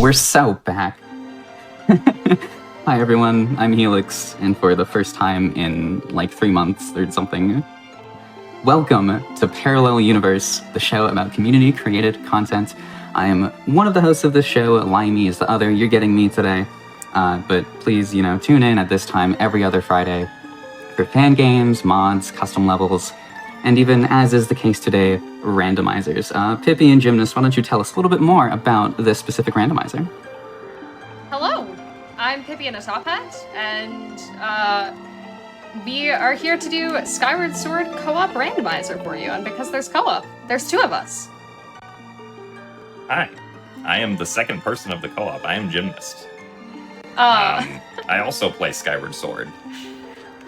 We're so back. Hi everyone, I'm Helix, and for the first time in like 3 months or something, welcome to Parallel Universe, the show about community-created content. I am one of the hosts of this show, Limey is the other, you're getting me today. But please, tune in at this time every other Friday for fan games, mods, custom levels, and even, as is the case today, randomizers. Pippi and Gymnast, why don't you tell us a little bit more about this specific randomizer? Hello, I'm Pippi in a top hat, and we are here to do Skyward Sword co-op randomizer for you, and because there's co-op, there's 2 of us. Hi, I am the second person of the co-op. I am Gymnast. I also play Skyward Sword.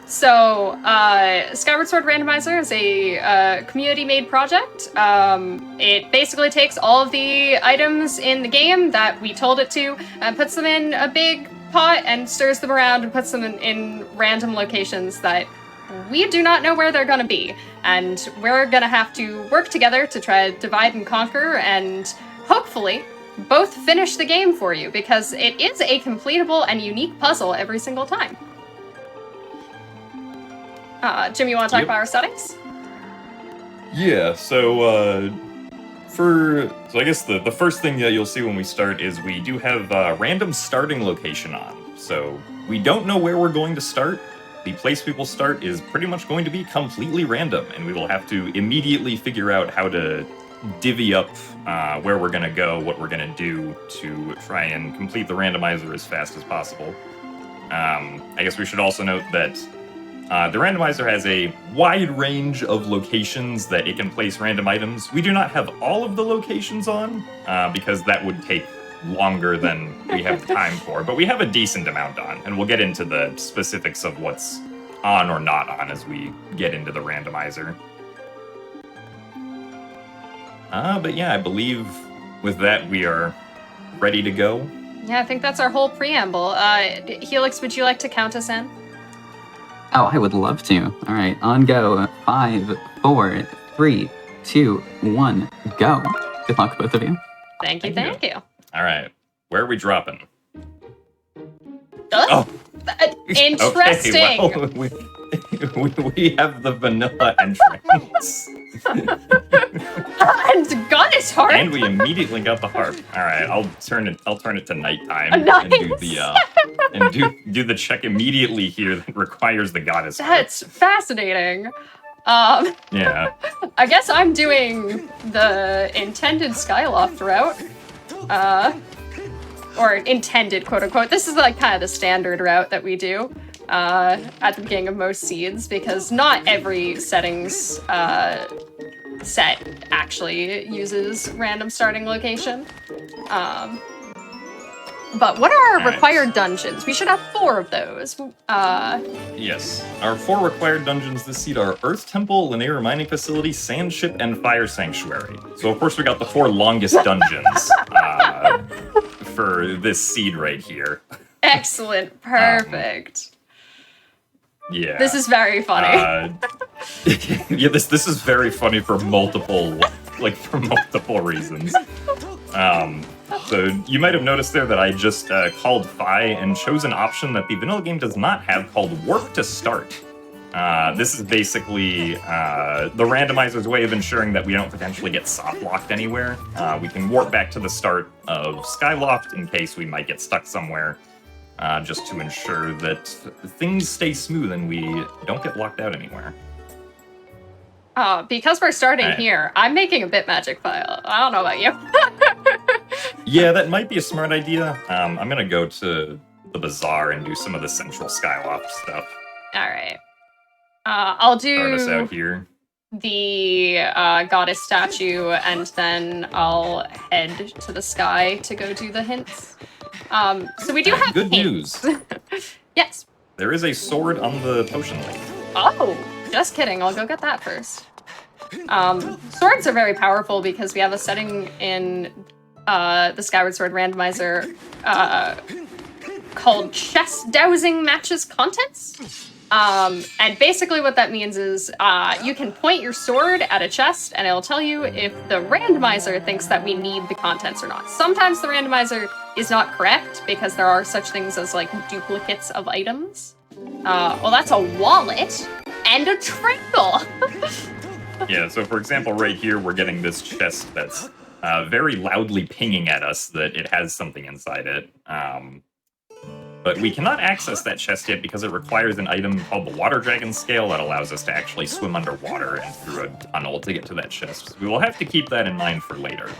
So, Skyward Sword Randomizer is a community-made project. It basically takes all of the items in the game that we told it to, and puts them in a big pot and stirs them around and puts them in random locations that we do not know where they're gonna be. And we're gonna have to work together to try to divide and conquer and hopefully both finish the game for you, because it is a completable and unique puzzle every single time. Jim, you want to talk about our settings? Yeah, so I guess the first thing that you'll see when we start is we do have random starting location on. So we don't know where we're going to start. The place we will start is pretty much going to be completely random, and we will have to immediately figure out how to divvy up where we're going to go, what we're going to do to try and complete the randomizer as fast as possible. I guess we should also note that the randomizer has a wide range of locations that it can place random items. We do not have all of the locations on, because that would take longer than we have the time for, but we have a decent amount on, and we'll get into the specifics of what's on or not on as we get into the randomizer. But yeah, I believe with that we are ready to go. Yeah, I think that's our whole preamble. Helix, would you like to count us in? Oh, I would love to. All right, on go. 5, 4, 3, 2, 1, go. Good luck, both of you. Thank you. All right, where are we dropping? Oh, interesting. Okay, well, we have the vanilla entrance. And Goddess Harp. And we immediately got the harp. All right, I'll turn it to nighttime nice. And do the do the check immediately here that requires the goddess harp. That's fascinating. Yeah. I guess I'm doing the intended Skyloft route. Or intended, quote unquote. This is like kind of the standard route that we do at the beginning of most seeds, because not every settings set actually uses random starting location. But what are our required dungeons? We should have 4 of those. Yes. Our 4 required dungeons this seed are Earth Temple, Linear Mining Facility, Sand Ship, and Fire Sanctuary. So of course we got the 4 longest dungeons for this seed right here. Excellent. Perfect. Yeah. This is very funny. Yeah, this is very funny for multiple reasons. So you might have noticed there that I just called Phi and chose an option that the vanilla game does not have called Warp to Start. This is basically the randomizer's way of ensuring that we don't potentially get soft-locked anywhere. We can warp back to the start of Skyloft in case we might get stuck somewhere, just to ensure that things stay smooth and we don't get locked out anywhere. Because we're starting here, I'm making a bitmagic file. I don't know about you. Yeah, that might be a smart idea. I'm gonna go to the bazaar and do some of the central Skyloft stuff. All right. I'll do Start us out here. The goddess statue, and then I'll head to the sky to go do the hints. So we do have good hints. news. Yes. There is a sword on the potion lake. Oh, just kidding. I'll go get that first. Swords are very powerful because we have a setting in the Skyward Sword randomizer called Chest Dowsing Matches Contents. And basically what that means is you can point your sword at a chest and it'll tell you if the randomizer thinks that we need the contents or not. Sometimes the randomizer is not correct because there are such things as like duplicates of items. Well, that's a wallet and a triangle. Yeah, so for example, right here, we're getting this chest that's very loudly pinging at us that it has something inside it. But we cannot access that chest yet because it requires an item called the Water Dragon Scale that allows us to actually swim underwater and through a tunnel to get to that chest. So we will have to keep that in mind for later.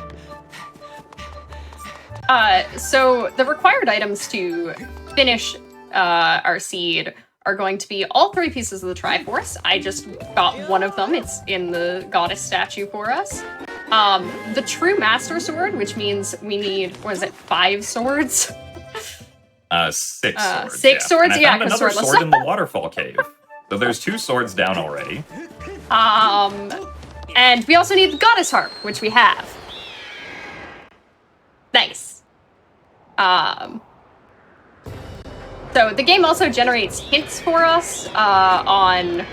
So the required items to finish our seed are going to be all 3 pieces of the Triforce. I just got one of them. It's in the goddess statue for us. The True Master Sword, which means we need, 5 swords? 6 swords. 6 swords, and I found because another swordless. sword in the waterfall cave. So there's 2 swords down already. And we also need the Goddess Harp, which we have. Nice. So the game also generates hints for us on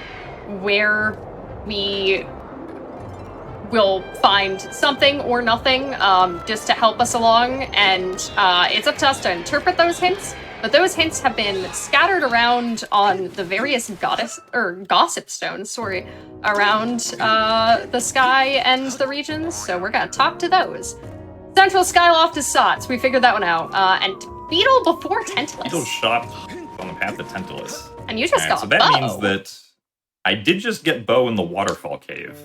where we will find something or nothing just to help us along, and it's up to us to interpret those hints. But those hints have been scattered around on the various gossip stones, around the sky and the regions. So we're gonna talk to those. Central Skyloft is sought. So we figured that one out. And Beetle before Tantalus. Beetle shop on the path to Tantalus. And you just got so that bow. means that I did just get Bow in the waterfall cave.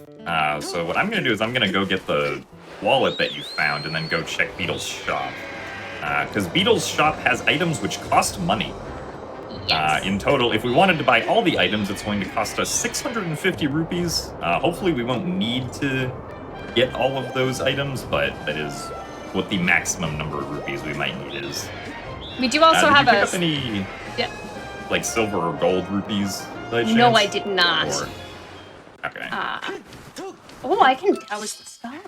So what I'm going to do is I'm going to go get the wallet that you found and then go check Beetle's shop. Because Beetle's shop has items which cost money. Yes. In total, if we wanted to buy all the items, it's going to cost us 650 rupees. Hopefully we won't need to get all of those items, but that is what the maximum number of rupees we might need is. We do also have did you pick up any, yeah. like, silver or gold rupees by chance? No, I did not. Or... Okay. Oh, I can douse the sky.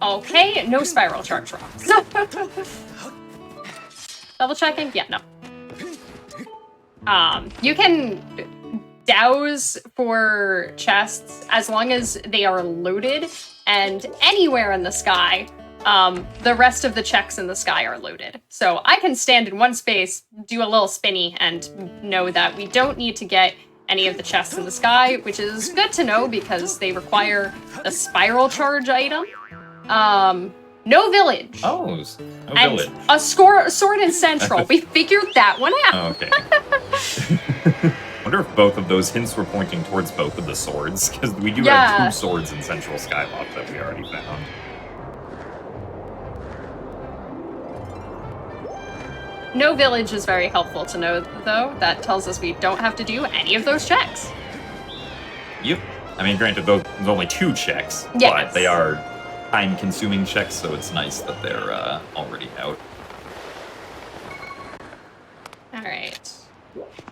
Okay, no spiral charge rocks. Double checking? Yeah, no. You can douse for chests as long as they are loaded, and anywhere in the sky, the rest of the checks in the sky are loaded. So I can stand in one space, do a little spinny, and know that we don't need to get any of the chests in the sky, which is good to know because they require a spiral charge item. No village. Oh, no and village. A sword in central. We figured that one out. Oh, okay. Wonder if both of those hints were pointing towards both of the swords, because we do have 2 swords in Central Skyloft that we already found. No village is very helpful to know, though. That tells us we don't have to do any of those checks. Yep. I mean, granted, there's only 2 checks, but they are time-consuming checks, so it's nice that they're already out. Alright.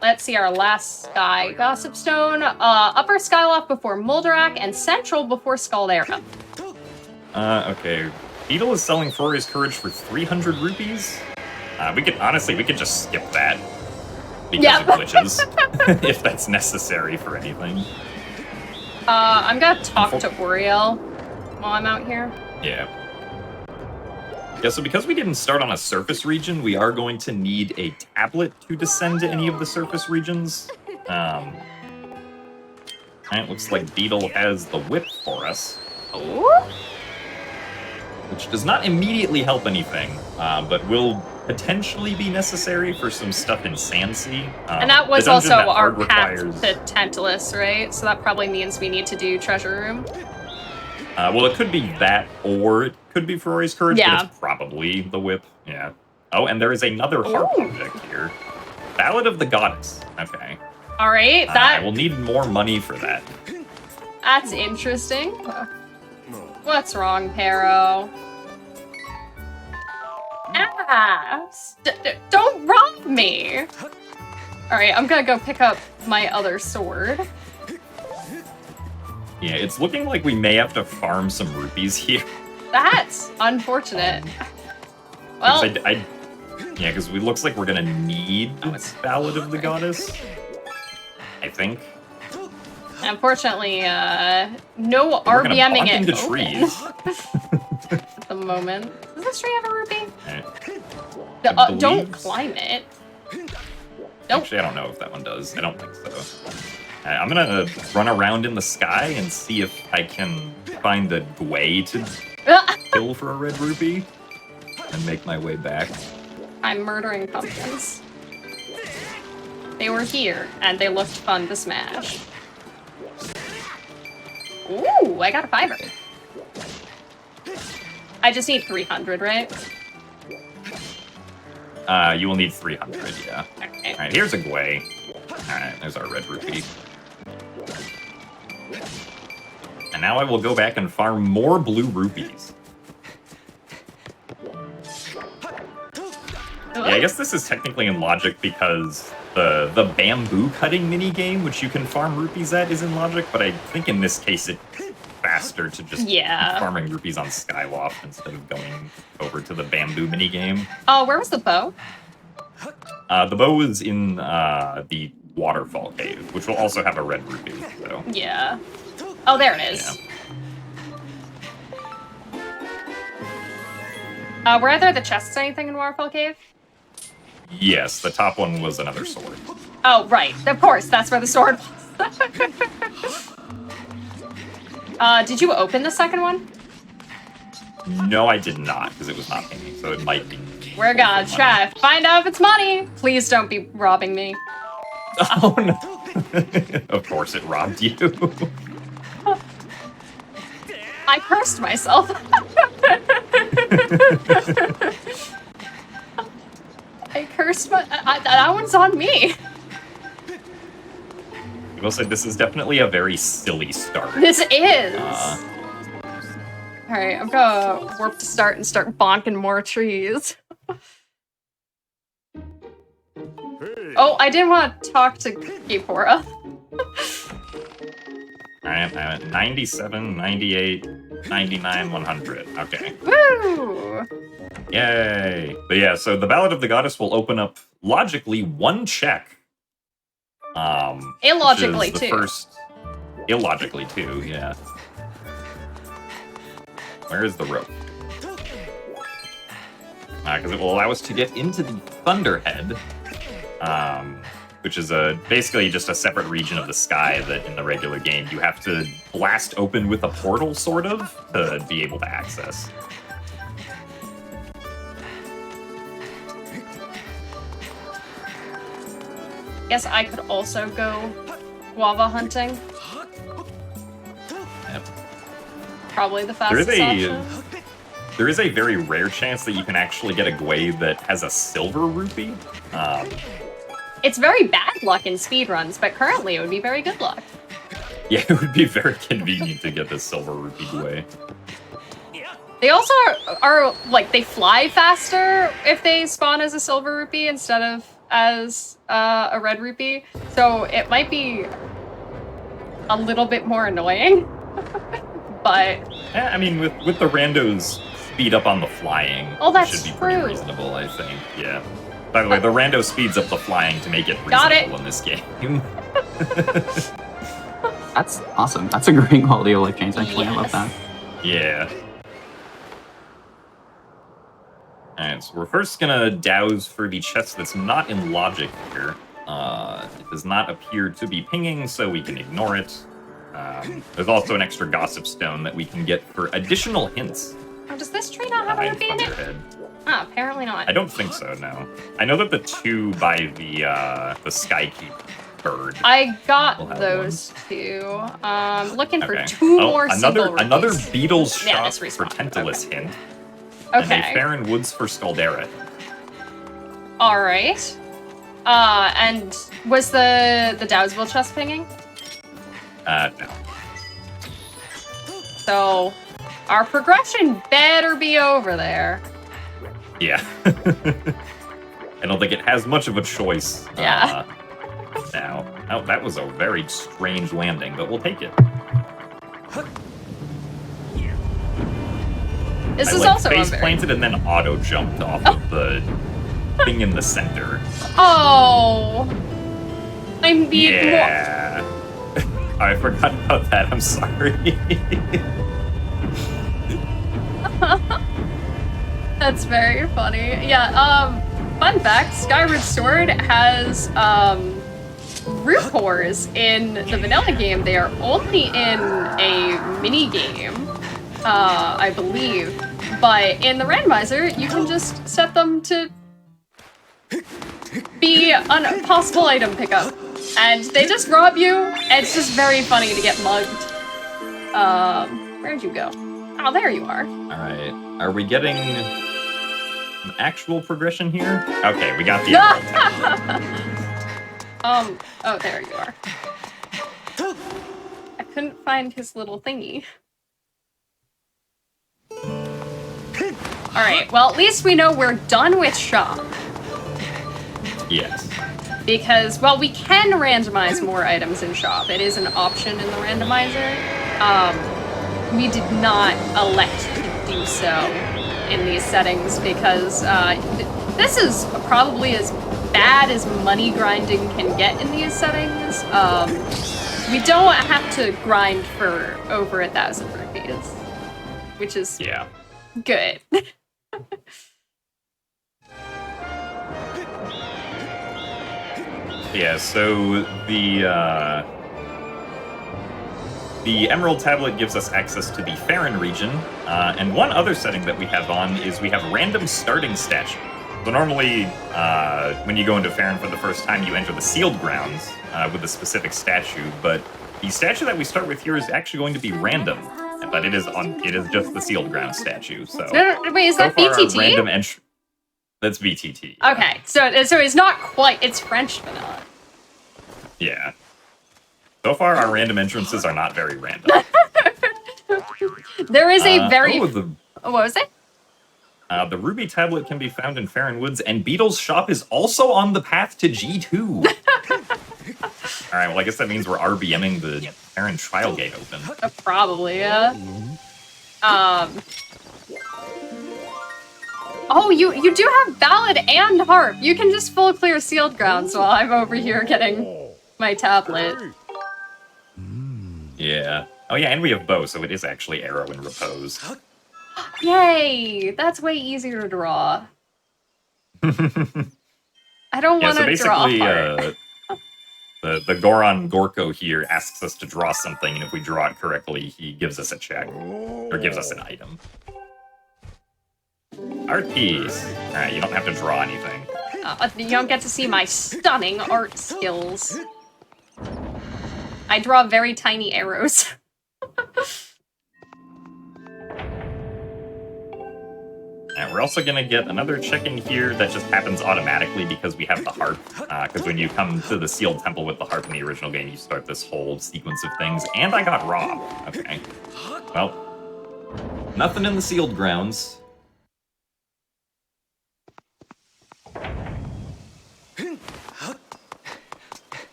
Let's see our last sky gossip stone. Upper Skyloft before Moldarak, and Central before Scaldera. Okay. Beetle is selling Floria's Courage for 300 rupees. We could just skip that. Because of glitches. If that's necessary for anything. I'm gonna talk to Oriel while I'm out here. Yeah. Yeah, so because we didn't start on a surface region, we are going to need a tablet to descend to any of the surface regions. And it looks like Beetle has the whip for us. Ooh. Which does not immediately help anything, but will potentially be necessary for some stuff in Sandsea. And that was also our path requires... to Tantalus, right? So that probably means we need to do Treasure Room. Well, it could be that, or it could be Ferrari's Courage, Yeah. but it's probably the whip. Yeah. Oh, and there is another harp object here. Ballad of the Goddess. Okay. All right, I will need more money for that. That's interesting. What's wrong, Pero? Ah! Don't rob me! Alright, I'm gonna go pick up my other sword. Yeah, it's looking like we may have to farm some rupees here. That's unfortunate. Well, Yeah, because it looks like we're gonna need the Ballad of the Goddess. I think. Unfortunately, no We're gonna RBMing bump it into open trees. at the moment. Does this tree have a rupee? Right. Don't climb it. Nope. Actually, I don't know if that one does. I don't think so. I'm gonna run around in the sky and see if I can find the way to kill for a red rupee and make my way back. I'm murdering pumpkins. They were here, and they looked fun to smash. Ooh, I got a 5er. I just need 300, right? You will need 300, yeah. Okay. Alright, here's a Gwei. Alright, there's our red rupee. And now I will go back and farm more blue rupees. Yeah, I guess this is technically in logic because the bamboo cutting mini-game, which you can farm rupees at, is in logic, but I think in this case it's faster to just keep farming rupees on Skyloft instead of going over to the bamboo mini-game. Oh, where was the bow? The bow was in the waterfall cave, which will also have a red rupee, so. Yeah. Oh, there it is. Yeah. Were either of the chests anything in Waterfall Cave? Yes, the top one was another sword. Oh, right. Of course, that's where the sword was. Did you open the second one? No, I did not, because it was not pinging, so it might be. We're gonna try to find out if it's money. Please don't be robbing me. Oh, no. Of course it robbed you. I cursed myself. I cursed my... that one's on me. I will say this is definitely a very silly start. This is. Alright, I'm gonna warp to start and start bonking more trees. Oh, I didn't want to talk to Gapora. Alright, I'm at 97, 98, 99, 100. Okay. Woo! Yay! But yeah, so the Ballad of the Goddess will open up, logically, one check. Illogically, which is the too. First... Illogically, too, yeah. Where is the rope? Because it will allow us to get into the Thunderhead, which is basically just a separate region of the sky that in the regular game you have to blast open with a portal, sort of, to be able to access. Guess I could also go guava hunting. Yep. Probably the fastest option. There is a very rare chance that you can actually get a Gwei that has a silver rupee. It's very bad luck in speedruns, but currently it would be very good luck. Yeah, it would be very convenient to get this silver rupee Gwei. They also are like, they fly faster if they spawn as a silver rupee instead of as a red rupee. So it might be a little bit more annoying, but... Yeah, I mean, with the randos speed up on the flying, that's should be pretty true. reasonable, I think. Yeah. By the way, the rando speeds up the flying to make it Got reasonable it. in this game. That's awesome. That's a great quality of life change, actually. I love Yes. that. Yeah. Alright, so we're first gonna douse for the chest that's not in logic here. It does not appear to be pinging, so we can ignore it. There's also an extra gossip stone that we can get for additional hints. Oh, does this tree not have a behind rupee in it? Thunderhead. Ah, apparently not. I don't think so, no. I know that the two by the Skykeep bird. I got We'll have those two. Looking for Okay. two more another single another rupees. Beatles Yeah, shop that's for respawn. Tentalus hint. And a Okay. Farron Woods for Scalderet. Alright. And was the Dowsville chest pinging? No. So, our progression better be over there. Yeah. I don't think it has much of a choice. Yeah. Now. Oh, that was a very strange landing, but we'll take it. This I, is like, also a face very... planted and then auto jumped off of the thing in the center. Oh. I need more. Yeah. I forgot about that. I'm sorry. That's very funny. Yeah, fun fact, Skyward Sword has, root cores in the vanilla game. They are only in a mini game, I believe. But in the randomizer, you can just set them to be a possible item pickup. And they just rob you, and it's just very funny to get mugged. Where'd you go? Oh, there you are. Alright. Are we getting an actual progression here? Okay, we got the emerald. Oh, there you are. I couldn't find his little thingy. Alright, well, at least we know we're done with shop. Yes. Because, well, we can randomize more items in shop. It is an option in the randomizer. We did not elect to do so in these settings because this is probably as bad as money grinding can get in these settings. We don't have to grind for over 1,000 rupees, which is good. Yeah, so the Emerald Tablet gives us access to the Farron region, and one other setting that we have on is we have random starting statue. So normally, when you go into Farron for the first time, you enter the sealed grounds with a specific statue, but the statue that we start with here is actually going to be random, but it is just the sealed ground statue. So wait, is that BTT? Random entry. That's BTT. Okay, so it's not quite. It's French vanilla. Yeah. So far, our random entrances are not very random. There is a very... what was it? The Ruby Tablet can be found in Farron Woods, and Beetle's shop is also on the path to G2. Alright, well, I guess that means we're RBMing the Farron Trial Gate open. Probably, yeah. Oh, you do have Ballad and Harp. You can just full clear sealed grounds while I'm over here getting my tablet. Yeah. Oh yeah, and we have bow, so it is actually arrow and repose. Yay! That's way easier to draw. I don't want to draw hard. The Goron Gorko here asks us to draw something, and if we draw it correctly, he gives us a check. Or gives us an item. Art piece. Alright, you don't have to draw anything. You don't get to see my stunning art skills. I draw very tiny arrows. And we're also going to get another check-in here that just happens automatically because we have the harp. Because when you come to the sealed temple with the harp in the original game, you start this whole sequence of things. And I got robbed. Okay. Well, nothing in the sealed grounds.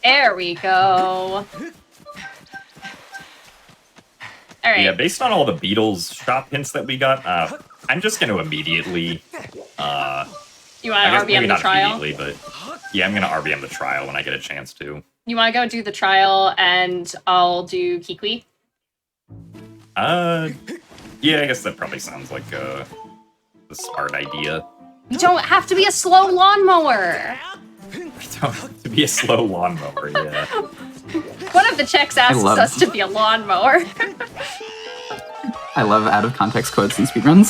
There we go. Alright. Yeah, based on all the Beatles shop hints that we got, I'm just going to immediately... you want to RBM the trial? But yeah, I'm going to RBM the trial when I get a chance to. You want to go do the trial and I'll do Kikwi? Yeah, I guess that probably sounds like a smart idea. You don't have to be a slow lawnmower! We don't have to be a slow lawnmower, yeah. One of the checks asks us to be a lawnmower. I love out-of-context quotes in speedruns.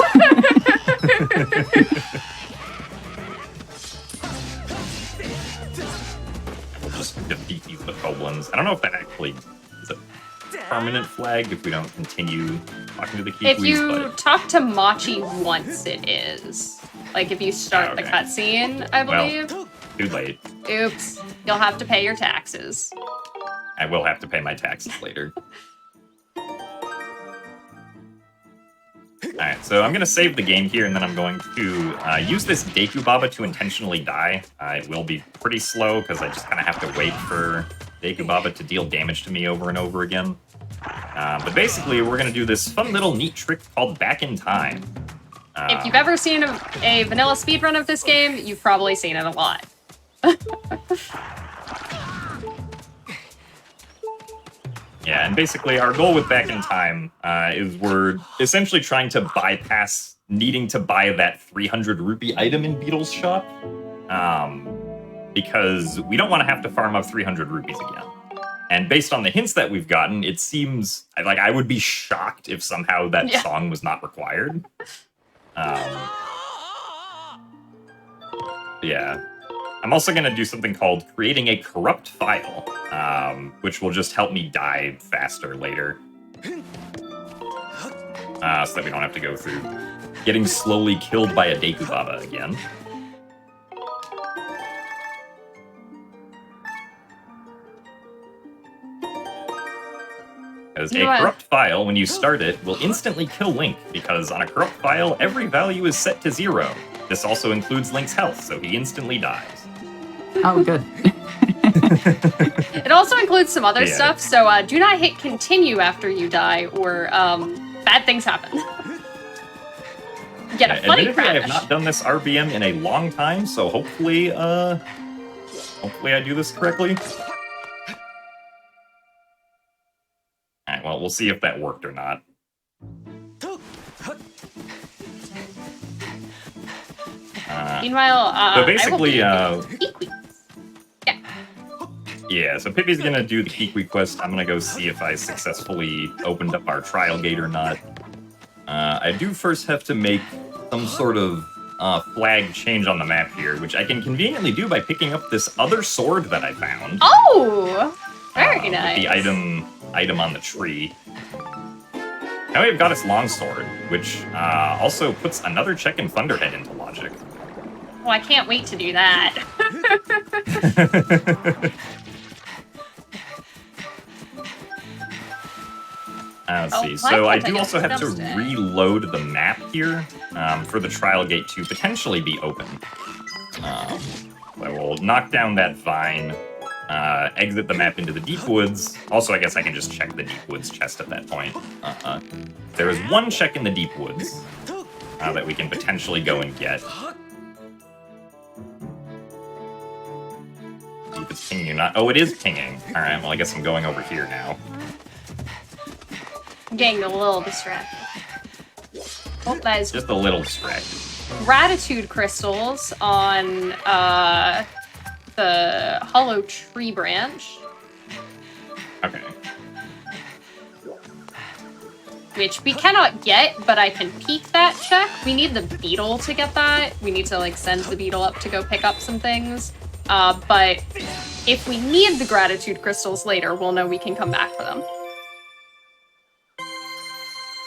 Just defeat these goblins. I don't know if that actually is a permanent flag if we don't continue talking to the Kiwis. If you talk to Machi once, it is. Like, if you start the cutscene, I believe. Well, too late. Oops. You'll have to pay your taxes. I will have to pay my taxes later. Alright, so I'm going to save the game here, and then I'm going to use this Deku Baba to intentionally die. It will be pretty slow, because I just kind of have to wait for Deku Baba to deal damage to me over and over again. But basically, we're going to do this fun little neat trick called Back in Time. If you've ever seen a vanilla speedrun of this game, you've probably seen it a lot. Yeah, and basically our goal with Back in Time is we're essentially trying to bypass needing to buy that 300 rupee item in Beetle's shop, because we don't want to have to farm up 300 rupees again. And based on the hints that we've gotten, it seems like I would be shocked if somehow that song was not required. Yeah. I'm also going to do something called creating a corrupt file, which will just help me die faster later. So that we don't have to go through getting slowly killed by a Deku Baba again. As a corrupt file, when you start it, will instantly kill Link, because on a corrupt file, every value is set to 0. This also includes Link's health, so he instantly dies. Oh, good. It also includes some other stuff, so do not hit continue after you die, or bad things happen. Get a funny crash. I have not done this RBM in a long time, so hopefully I do this correctly. Alright, well, we'll see if that worked or not. Meanwhile, so basically, yeah. Yeah, so Pippi's gonna do the Kikwi quest. I'm gonna go see if I successfully opened up our trial gate or not. I do first have to make some sort of flag change on the map here, which I can conveniently do by picking up this other sword that I found. Oh! Very nice. The item on the tree. Now we've got its longsword, which also puts another check in Thunderhead into logic. Well, I can't wait to do that. Let's see. So I do also have to reload the map here for the trial gate to potentially be open. I will knock down that vine, exit the map into the deep woods. Also, I guess I can just check the deep woods chest at that point. There is one check in the deep woods that we can potentially go and get. See if it's pinging or not. Oh, it is pinging. All right. Well, I guess I'm going over here now. I'm getting a little distracted. Oh, that is just a little distracted. Gratitude crystals on the hollow tree branch. Okay. Which we cannot get, but I can peek that check. We need the beetle to get that. We need to send the beetle up to go pick up some things. But if we need the gratitude crystals later, we'll know we can come back for them.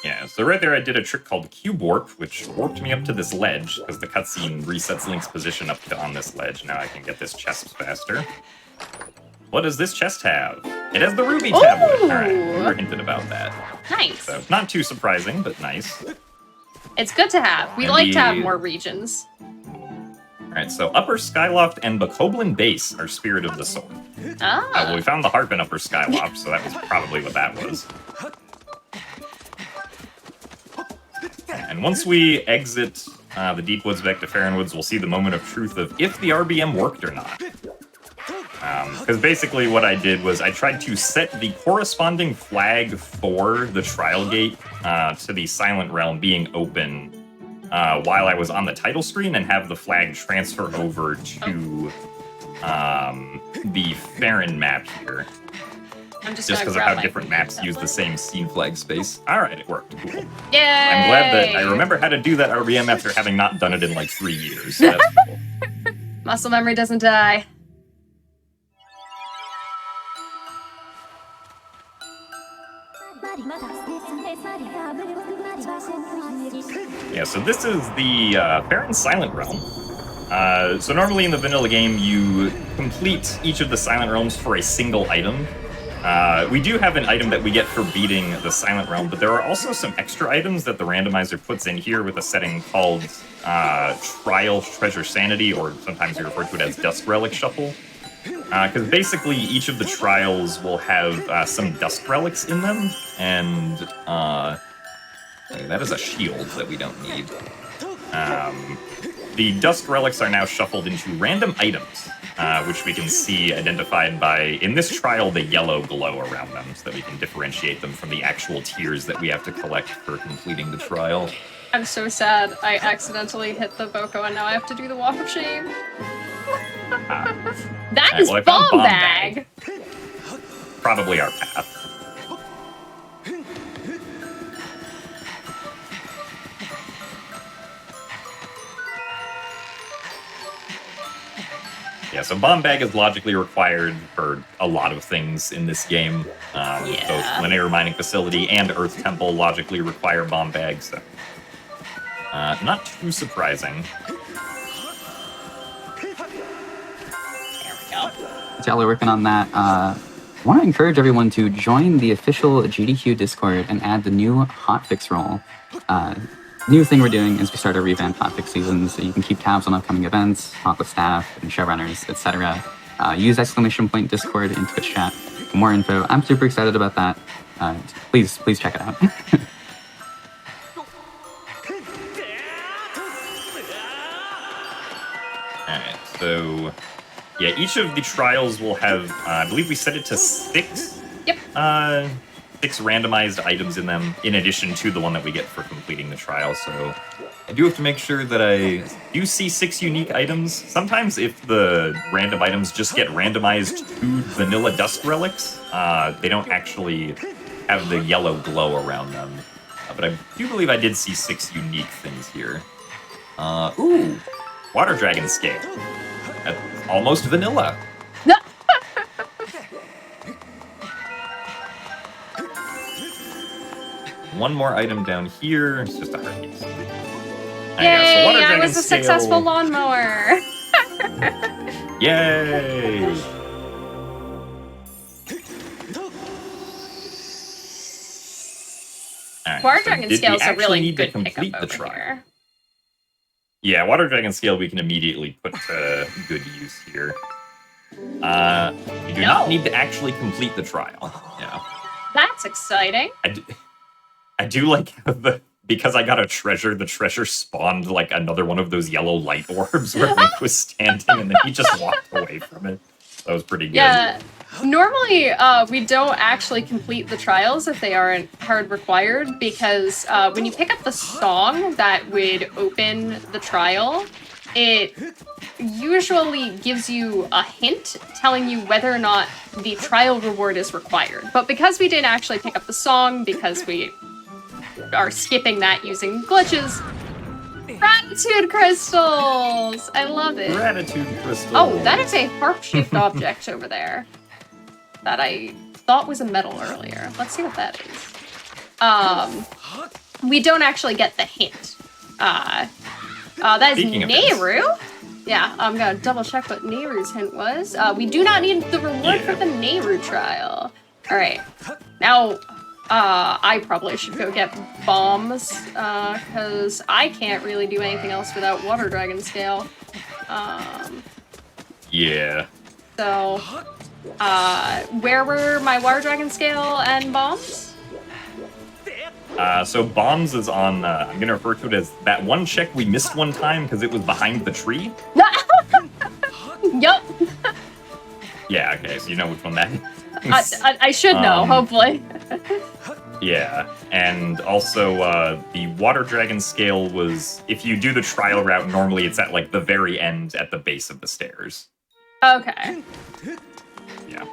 Yeah, so right there I did a trick called Cube Warp, which warped me up to this ledge, because the cutscene resets Link's position up to on this ledge. Now I can get this chest faster. What does this chest have? It has the ruby tablet! Alright, we were hinted about that. Nice. So, not too surprising, but nice. It's good to have. We like to have more regions. Alright, so Upper Skyloft and Bokoblin Base are Spirit of the Sword. Well, we found the harp in Upper Skyloft, so that was probably what that was. And once we exit the Deep Woods back to Farronwoods, we'll see the moment of truth of if the RBM worked or not. Because basically what I did was I tried to set the corresponding flag for the trial gate to the Silent Realm being open while I was on the title screen and have the flag transfer over to the Farron map here. Just because of how different maps use the same scene flag space. Alright, it worked. Cool. Yay! I'm glad that I remember how to do that RBM after having not done it in like 3 years. So that's cool. Muscle memory doesn't die. Yeah, so this is the Farron Silent Realm. So normally in the vanilla game, you complete each of the Silent Realms for a single item. We do have an item that we get for beating the Silent Realm, but there are also some extra items that the randomizer puts in here with a setting called Trial Treasure Sanity, or sometimes we refer to it as Dusk Relic Shuffle. Because basically each of the trials will have some Dusk Relics in them, and that is a shield that we don't need. The dust relics are now shuffled into random items, which we can see identified by, in this trial, the yellow glow around them, so that we can differentiate them from the actual tiers that we have to collect for completing the trial. I'm so sad. I accidentally hit the Boko and now I have to do the walk of shame. That is well, I found bomb bag. Probably our path. Yeah, so bomb bag is logically required for a lot of things in this game. Both Linear Mining Facility and Earth Temple logically require bomb bags, so not too surprising. There we go. Y'all are working on that. I want to encourage everyone to join the official GDQ Discord and add the new hotfix role. New thing we're doing is we start a revamped hotfix season, so you can keep tabs on upcoming events, talk with staff and showrunners, etc. Use ! Discord and Twitch chat for more info. I'm super excited about that. Please check it out. Alright, so yeah, each of the trials will have, I believe we set it to 6. Yep. 6 randomized items in them, in addition to the one that we get for completing the trial. So I do have to make sure that I do see 6 unique items. Sometimes if the random items just get randomized to vanilla dust relics, they don't actually have the yellow glow around them. But I do believe I did see 6 unique things here. Ooh, water dragon scale. That's almost vanilla. One more item down here. It's just a heartbeat. Yay! I was a successful lawnmower. Yay! Right, Water dragon scale is a really need good to complete pickup the over trial? here. Yeah, water dragon scale we can immediately put to good use here. You do not need to actually complete the trial. Yeah. That's exciting. I do like how because I got a treasure, the treasure spawned like another one of those yellow light orbs where Nick was standing and then he just walked away from it. That was pretty good. Yeah. Normally, we don't actually complete the trials if they aren't hard required, because when you pick up the song that would open the trial, it usually gives you a hint telling you whether or not the trial reward is required. But because we didn't actually pick up the song, because we are skipping that using glitches, gratitude crystals! I love it. Gratitude crystals. Oh, that is a harp-shaped object over there that I thought was a medal earlier. Let's see what that is. We don't actually get the hint. That is Speaking of Nehru. Yeah, I'm gonna double check what Nehru's hint was. We do not need the reward for the Nehru trial. All right, now I probably should go get bombs because I can't really do anything else without water dragon scale. Yeah. So, where were my water dragon scale and bombs? So bombs is on, I'm going to refer to it as that one check we missed one time because it was behind the tree. Yup. Yeah, okay, so you know which one that is. I should know, hopefully. Yeah, and also the water dragon scale was, if you do the trial route, normally it's at like the very end at the base of the stairs. Okay. Yeah.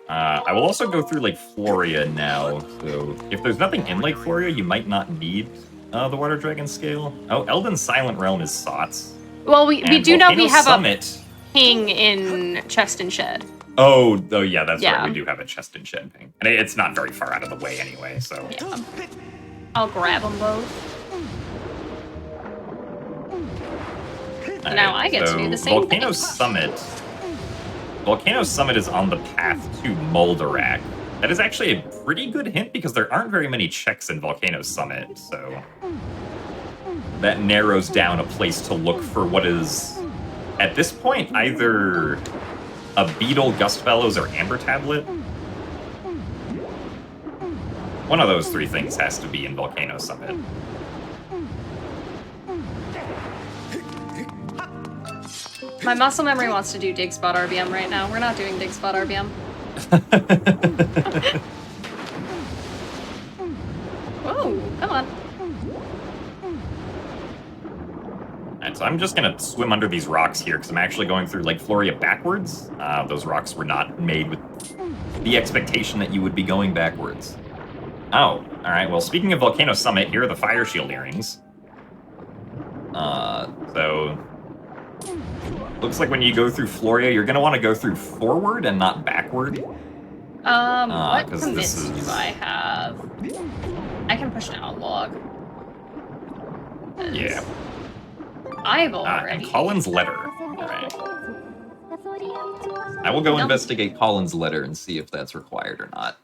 I will also go through Lake Floria now, so if there's nothing in Lake Floria, you might not need the water dragon scale. Oh, Elden's Silent Realm is Sots. Well, we do know we have Summit. a ping in Chest and Shed. Oh yeah, that's Yeah. right. We do have a chest and shed ping. And it's not very far out of the way anyway, so. Yeah. I'll grab them both. All Now right, I get to do the same Volcano thing. Summit. Volcano Summit is on the path to Mulderak. That is actually a pretty good hint because there aren't very many checks in Volcano Summit, so that narrows down a place to look for what is, at this point, either a Beetle, Gust Bellows, or Amber Tablet. One of those three things has to be in Volcano Summit. My muscle memory wants to do dig spot RBM right now. We're not doing dig spot RBM. Whoa, come on. Alright, so I'm just gonna swim under these rocks here, because I'm actually going through Lake Floria backwards. Those rocks were not made with the expectation that you would be going backwards. Oh, alright, well, speaking of Volcano Summit, here are the Fire Shield earrings. So... Looks like when you go through Floria, you're gonna want to go through forward and not backward. What convince do I have? I can push down a log. Yeah. I've already... And Colin's letter. Alright. I will go investigate Colin's letter and see if that's required or not.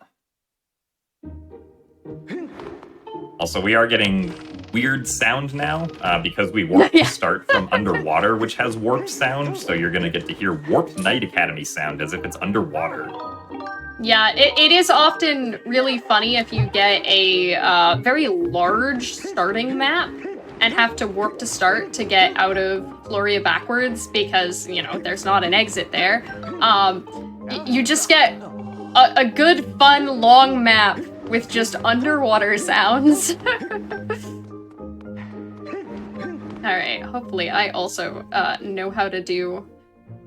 Also, we are getting weird sound now, because we warped to start from underwater, which has warped sound, so you're gonna get to hear Warped Night Academy sound as if it's underwater. Yeah, it is often really funny if you get a very large starting map and have to warp to start to get out of Floria backwards because, you know, there's not an exit there. You just get a good, fun, long map with just underwater sounds. Alright, hopefully I also know how to do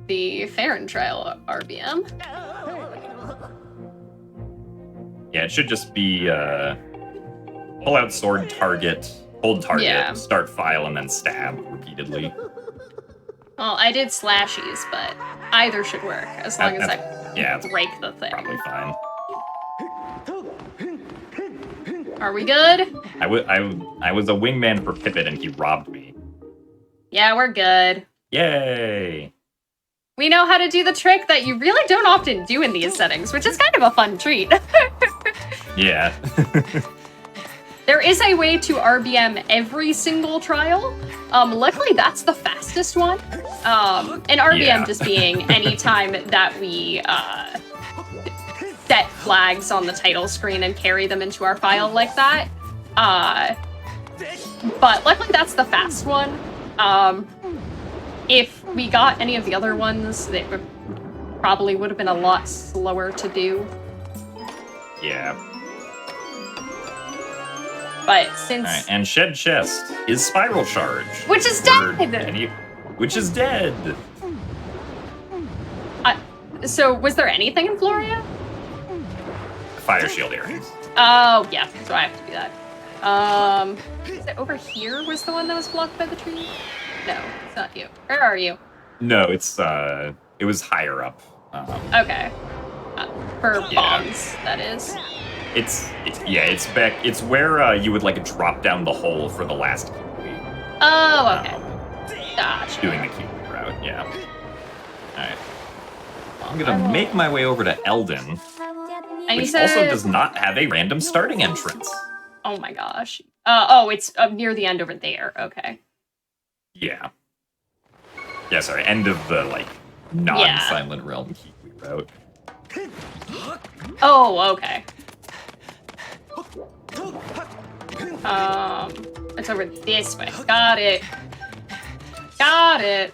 the Farron Trial RBM. Yeah, it should just be pull out sword, target, hold target, start file, and then stab repeatedly. Well, I did slashies, but either should work as long as I break the thing. Probably fine. Are we good? I was a wingman for Pippet and he robbed me. Yeah, we're good. Yay! We know how to do the trick that you really don't often do in these settings, which is kind of a fun treat. Yeah. There is a way to RBM every single trial. Luckily, that's the fastest one. And RBM just being any time that we set flags on the title screen and carry them into our file like that. But luckily, that's the fast one. If we got any of the other ones, they probably would have been a lot slower to do. Yeah. But since... Alright, and Shed Chest is Spiral Charge. Which is dead! Which is dead! So, was there anything in Floria? Fire Shield earrings. Oh, yeah, so I have to do that. Is it over here was the one that was blocked by the tree? No, it's not you. Where are you? No, it was higher up. Okay. For bombs, that is. It's back. It's where you would like drop down the hole for the last Kiwi. Oh, okay. Gotcha. Doing the Kiwi route, yeah. Alright. I'm gonna make my way over to Eldon, which also does not have a random starting entrance. Oh my gosh. Oh, it's near the end over there. Okay. Yeah. Yeah, sorry. End of the, like, non-Silent Realm Kiwi route. Oh, okay. It's over this way. Got it. Got it.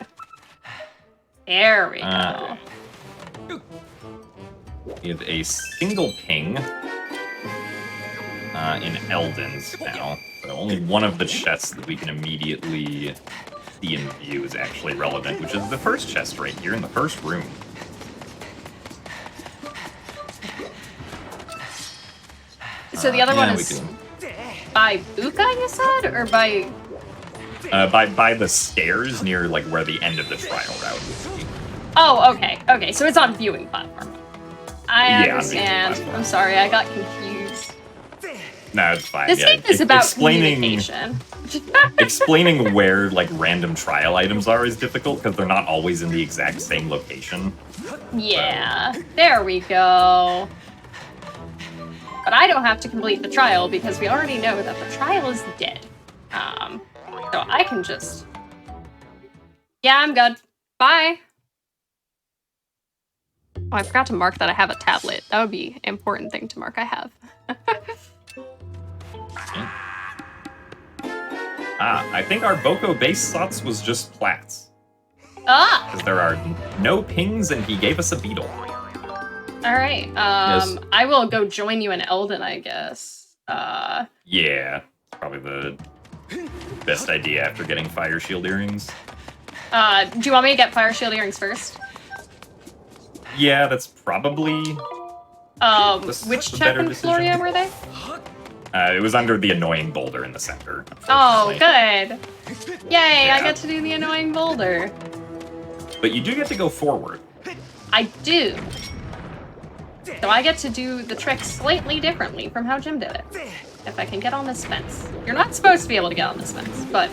There we go. We have a single ping in Eldon's now. So only one of the chests that we can immediately see in view is actually relevant, which is the first chest right here in the first room. So the other one is by Buka, you said, or by? By the stairs near like where the end of the trial route would be. Oh, okay, okay. So it's on viewing platform. I understand. I'm sorry, I got confused. No, it's fine. This game is about communication. Explaining where like random trial items are is difficult because they're not always in the exact same location. Yeah, there we go. But I don't have to complete the trial because we already know that the trial is dead. So I can just... Yeah, I'm good. Bye. Oh, I forgot to mark that I have a tablet. That would be an important thing to mark I have. I think our Boko base slots was just plats. Ah! Because there are no pings, and he gave us a beetle. Alright, Yes. I will go join you in Elden, I guess. Yeah, probably the best idea after getting Fire Shield earrings. Do you want me to get Fire Shield earrings first? Yeah, that's probably Which the check better in decision. Floria were they? It was under the annoying boulder in the center. Oh, unfortunately. good. Yay, Yeah. I get to do the annoying boulder. But you do get to go forward. I do. So I get to do the trick slightly differently from how Jim did it. If I can get on this fence. You're not supposed to be able to get on this fence, but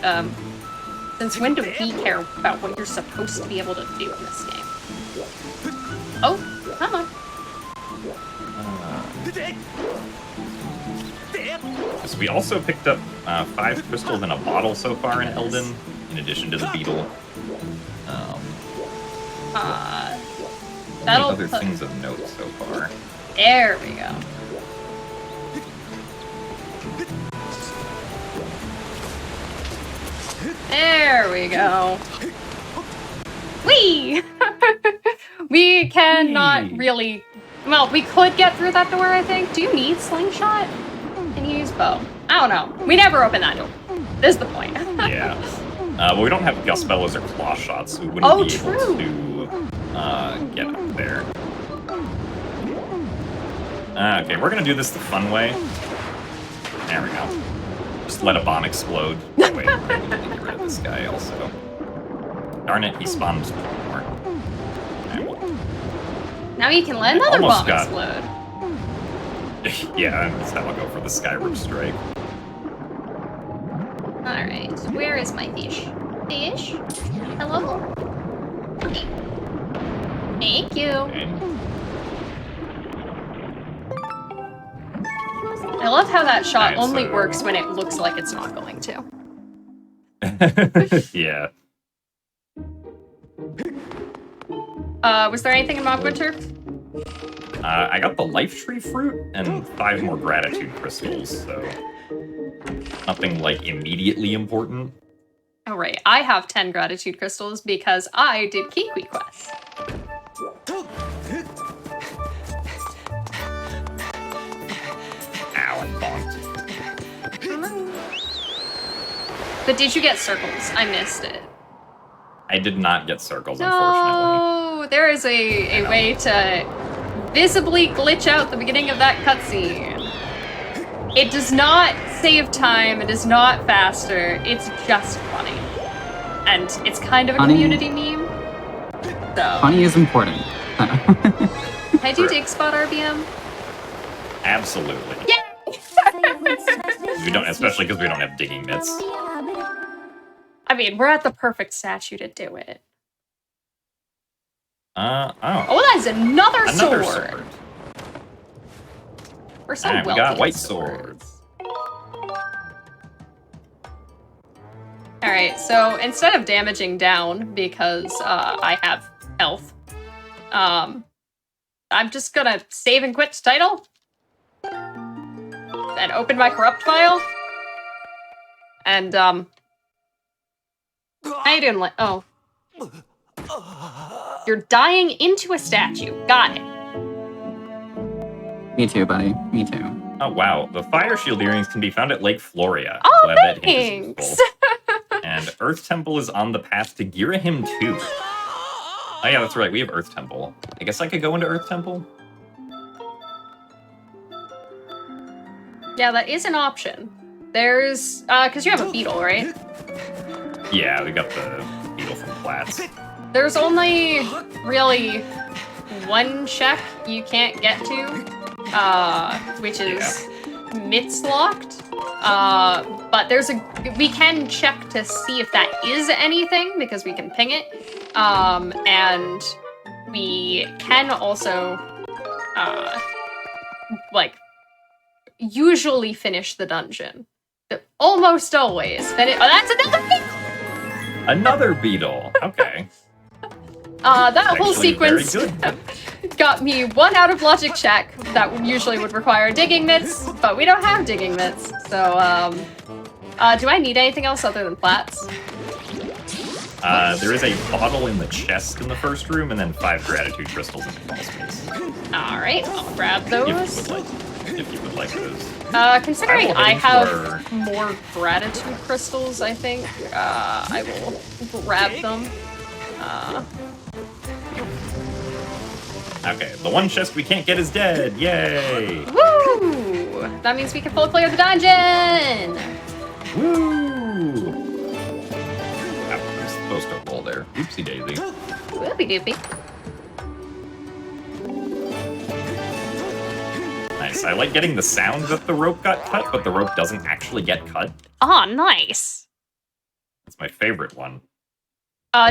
since when do we care about what you're supposed to be able to do in this game? Oh, come on. So we also picked up 5 crystals in a bottle so far in Elden, in addition to the beetle. That'll other put... things of note so far. There we go. There we go. Whee! We cannot Whee. really... Well, we could get through that door, I think. Do you need slingshot? Can you use bow? I don't know. We never open that door. This is the point. Yeah. Well, we don't have gust bellows or claw shots, so we wouldn't Oh, be true. able to get up there. Okay, we're gonna do this the fun way. There we go. Just let a bomb explode. Oh, wait, we need to get rid of this guy also. Darn it, he spawned more. Alright, well, Now you can let another Almost bomb got- explode. yeah, that's how I'll go for the Skyward strike. Alright, where is my fish? Fish? Hello? Okay. Thank you. Okay. I love how that shot Alright, only so- works when it looks like it's not going to. Yeah. Was there anything in Mob Winter? I got the life tree fruit and 5 more gratitude crystals, so nothing like immediately important. Oh right, I have 10 gratitude crystals because I did Kiwi quests. Ow, I bonked. But did you get circles? I missed it. I did not get circles, unfortunately. No, there is a way to visibly glitch out the beginning of that cutscene. It does not save time, it is not faster, it's just funny. And it's kind of a Funny. community meme. So, Funny is important. can I do dig spot RBM? Absolutely. Yeah! We don't, especially because we don't have digging mitts. I mean, we're at the perfect statue to do it. Oh. Oh, that's another Another sword! sword. We're so Alright, we wealthy got in white swords. Alright, so instead of damaging down, because I have health, I'm just gonna save and quit title. And open my corrupt file. And, how you doing? Oh. You're dying into a statue. Got it. Me too, buddy. Me too. Oh, wow. The fire shield earrings can be found at Lake Floria. Oh, Glad that hint is thanks! useful. And Earth Temple is on the path to Girahim too. Oh yeah, that's right. We have Earth Temple. I guess I could go into Earth Temple. Yeah, that is an option. There's, because you have a beetle, right? Yeah, we got the beetle from Platts. There's only really one check you can't get to, which is mitts locked. But we can check to see if that is anything because we can ping it. And we can also, usually finish the dungeon. Almost always finish. Oh, that's another thing! Another beetle. Okay. That whole Actually, very sequence good. got me 1 out of logic check that usually would require digging mitts, but we don't have digging mitts. So, do I need anything else other than plats? There is a bottle in the chest in the first room, and then 5 gratitude crystals in the crawl space. Alright, I'll grab those. If you would like those. Considering will I head into have more gratitude crystals, I think, I will grab them. Okay, the one chest we can't get is dead. Yay! Woo! That means we can full clear the dungeon! Woo! Oh, I'm supposed to roll there. Oopsie daisy. Whoopie doopie. Nice. I like getting the sound that the rope got cut, but the rope doesn't actually get cut. Oh, nice. That's my favorite one.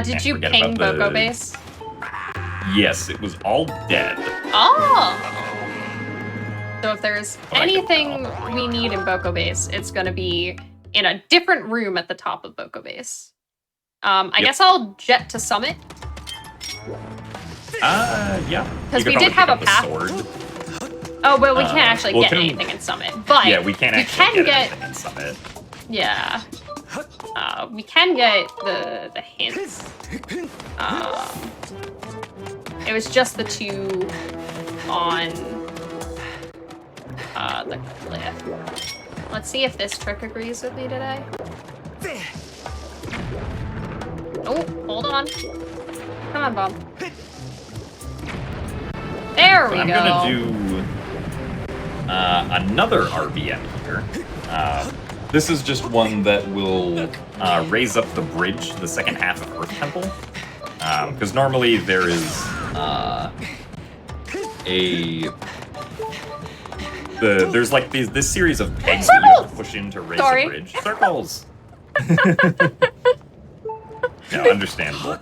Did you ping Boko Base? Yes, it was all dead. Oh! So if there's anything we need in Boko Base, it's gonna be in a different room at the top of Boko Base. I guess I'll jet to Summit. Yeah. Because we did have a path. Sword. Oh, well, we can't actually get anything in Summit, but yeah, we can't actually get anything in Summit. Yeah. We can get the hints. It was just the 2 on the cliff. Let's see if this trick agrees with me today. Oh, hold on. Come on, Bob. There we go. I'm gonna do another RBM here. This is just one that will raise up the bridge to the second half of Earth Temple. Because normally there is there's like this series of pegs that you have to push in to raise the bridge. Circles! No, understandable.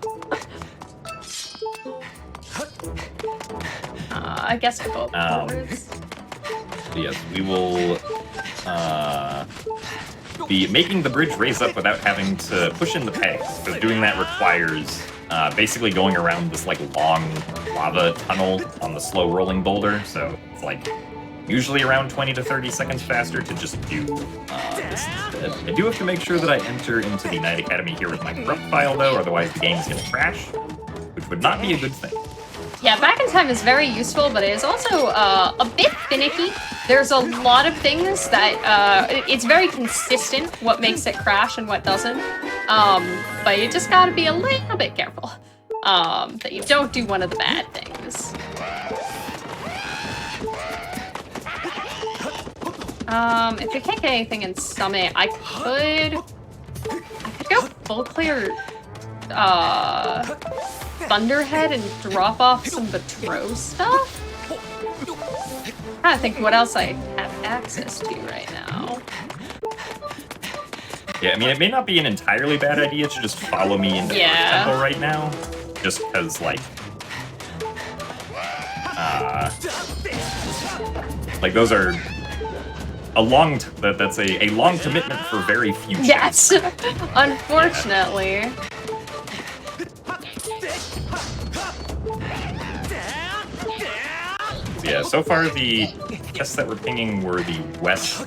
I guess we'll go forwards. Yes, we will be making the bridge raise up without having to push in the pegs, because doing that requires basically going around this like long lava tunnel on the slow rolling boulder, so it's like usually around 20 to 30 seconds faster to just do this instead. I do have to make sure that I enter into the Night Academy here with my corrupt file though, otherwise the game is going to crash, which would not be a good thing. Yeah, back in time is very useful, but it is also a bit finicky. There's a lot of things that it's very consistent what makes it crash and what doesn't. But you just gotta be a little bit careful that you don't do one of the bad things. If we can't get anything in Summit, I could go full clear Thunderhead and drop off some Betro stuff? I'm trying to think what else I have access to right now. Yeah, I mean, it may not be an entirely bad idea to just follow me into the temple right now, just because, like those are a long. That's a long commitment for very few. Yes, unfortunately. Yeah. Yeah, so far the chests that we're pinging were the west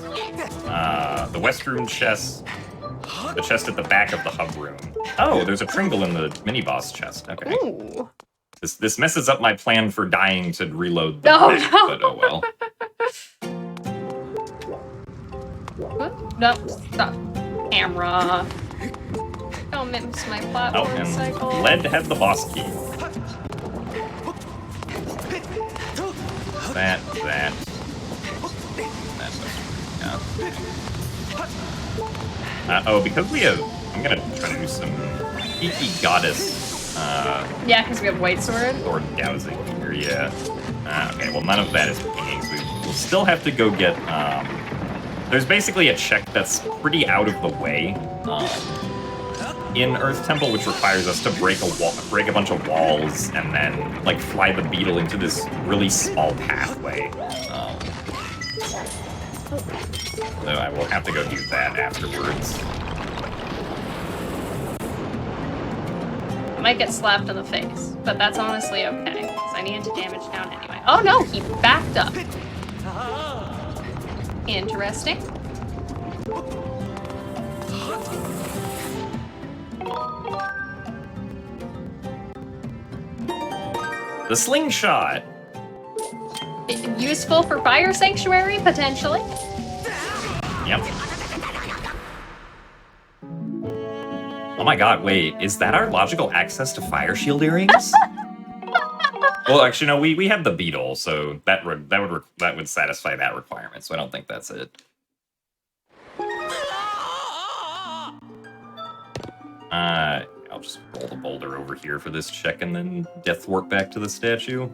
room chest, the chest at the back of the hub room. Oh, there's a Tringle in the mini-boss chest. Okay. Ooh. This messes up my plan for dying to reload the bridge, but oh well. No, stop. Camera. Don't miss my platform cycle. Lead had the boss key. That. Oh, because we have... I'm gonna try to do some geeky goddess... yeah, because we have White Sword. Or dowsing here, yeah. Okay, well none of that is pinging, so we'll still have to go get... there's basically a check that's pretty out of the way in Earth Temple, which requires us to break a bunch of walls and then like fly the beetle into this really small pathway. So I will have to go do that afterwards. I might get slapped in the face, but that's honestly okay, because I needed to damage down anyway. Oh no, he backed up. Interesting. The slingshot! Useful for Fire Sanctuary, potentially. Yep. Oh my god, wait, is that our logical access to Fire Shield earrings? Well, actually, no, we have the beetle, so that would satisfy that requirement, so I don't think that's it. I'll just roll the boulder over here for this check and then death warp back to the statue.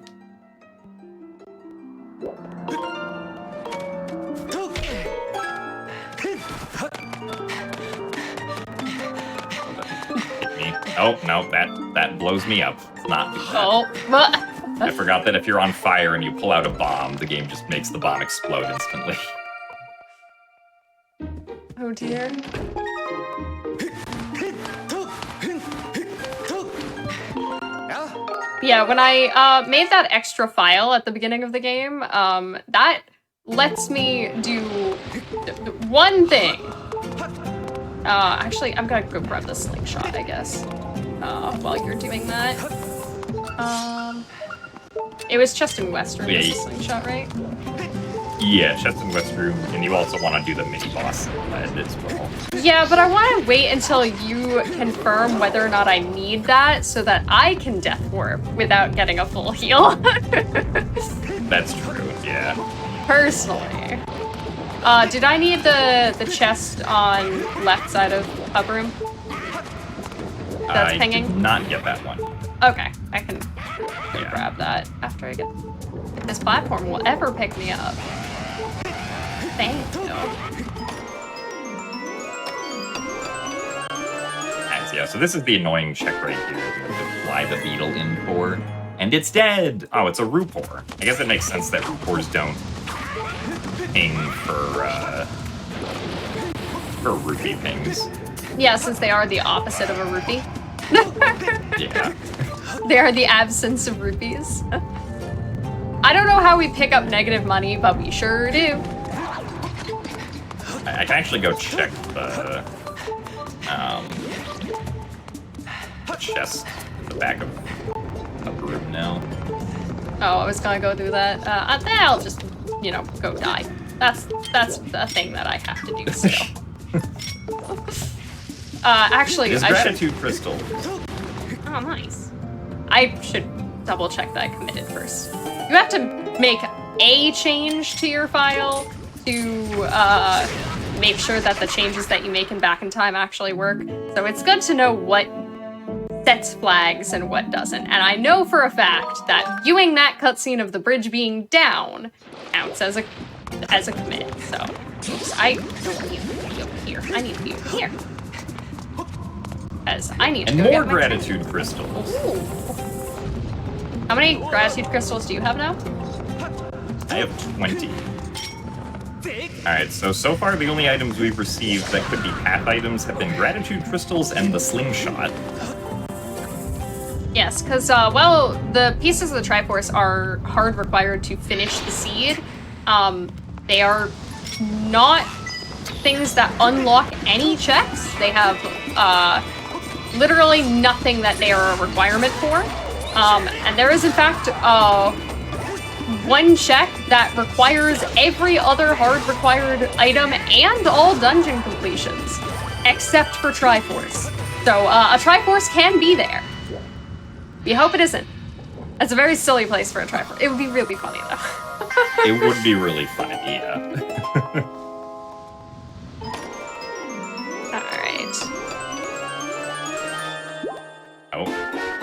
Oh, no, that blows me up. It's not. Oh, I forgot that if you're on fire and you pull out a bomb, the game just makes the bomb explode instantly. oh dear. Yeah, when I made that extra file at the beginning of the game, that lets me do one thing. Actually, I'm gonna go grab the slingshot, I guess, while you're doing that. It was chest and west room, the slingshot, right? Yeah, chest and west room, and you also want to do the mini-boss as well. Yeah, but I want to wait until you confirm whether or not I need that so that I can death warp without getting a full heal. That's true, yeah. Personally. Did I need the chest on left side of upper room? That's pinging? I did not get that one. Okay, I can grab that after I get... If this platform will ever pick me up. Thank you. And yeah, so this is the annoying check right here that you have to fly the beetle in for. And it's dead! Oh, it's a Rupor. I guess it makes sense that Rupors don't ping for rupee pings. Yeah, since they are the opposite of a rupee. Yeah. They are the absence of rupees. I don't know how we pick up negative money, but we sure do. I can actually go check the chest in the back of the room now. Oh, I was gonna go do that. Then I'll just, go die. That's the thing that I have to do still. Actually, There's gratitude crystal. Oh, nice. I should double check that I committed first. You have to make a change to your file to make sure that the changes that you make in back in time actually work. So it's good to know what sets flags and what doesn't. And I know for a fact that viewing that cutscene of the bridge being down counts as a commit. So oops, I don't need to be over here. I need to be over here. As I need to go more get gratitude crystals. Ooh. How many gratitude crystals do you have now? I have 20. Alright, so far the only items we've received that could be path items have been gratitude crystals and the slingshot. Yes, because, the pieces of the Triforce are hard required to finish the seed. They are not things that unlock any checks. They have, literally nothing that they are a requirement for. And there is, in fact, one check that requires every other hard required item and all dungeon completions, except for Triforce. So, a Triforce can be there. We hope it isn't. That's a very silly place for a Triforce. It would be really funny, though. It would be really funny, yeah. Alright.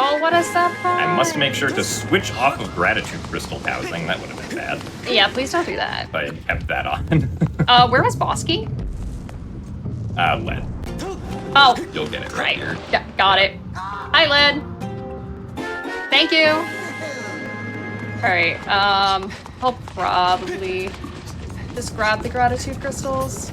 Oh, what is that? I must make sure to switch off of gratitude crystal housing. That would have been bad. Yeah, please don't do that. If I had kept that on. Where was Bosky? Led. Oh. You'll get it Right. here. Yeah, got it. Hi, Led. Thank you. Alright, I'll probably just grab the gratitude crystals.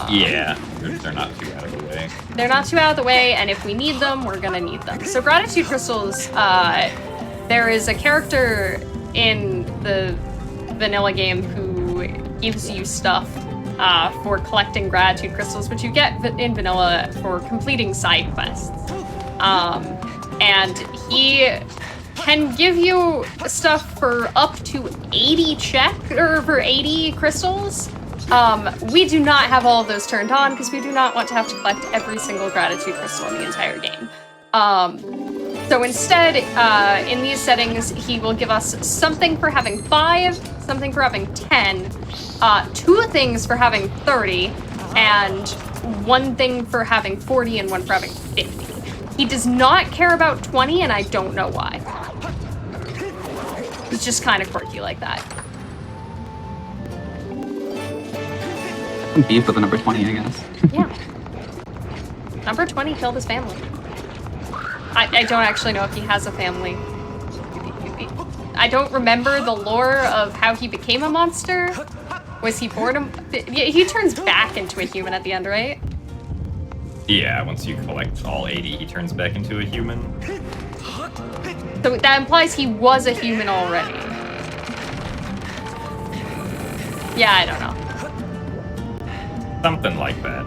Yeah, they're not too out of the way. They're not too out of the way, and if we need them, we're gonna need them. So gratitude crystals, there is a character in the vanilla game who gives you stuff for collecting gratitude crystals, which you get in vanilla for completing side quests. and he can give you stuff for up to 80 for 80 crystals. We do not have all of those turned on because we do not want to have to collect every single gratitude crystal in the entire game. So instead, in these settings, he will give us something for having 5, something for having 10, 2 things for having 30, and 1 thing for having 40 and 1 for having 50. He does not care about 20, and I don't know why. He's just kind of quirky like that. Beef with the number 20, I guess. Yeah. Number 20 killed his family. I don't actually know if he has a family. I don't remember the lore of how he became a monster. Was he born he turns back into a human at the end, right? Yeah, once you collect all 80, he turns back into a human. So that implies he was a human already. Yeah, I don't know. Something like that.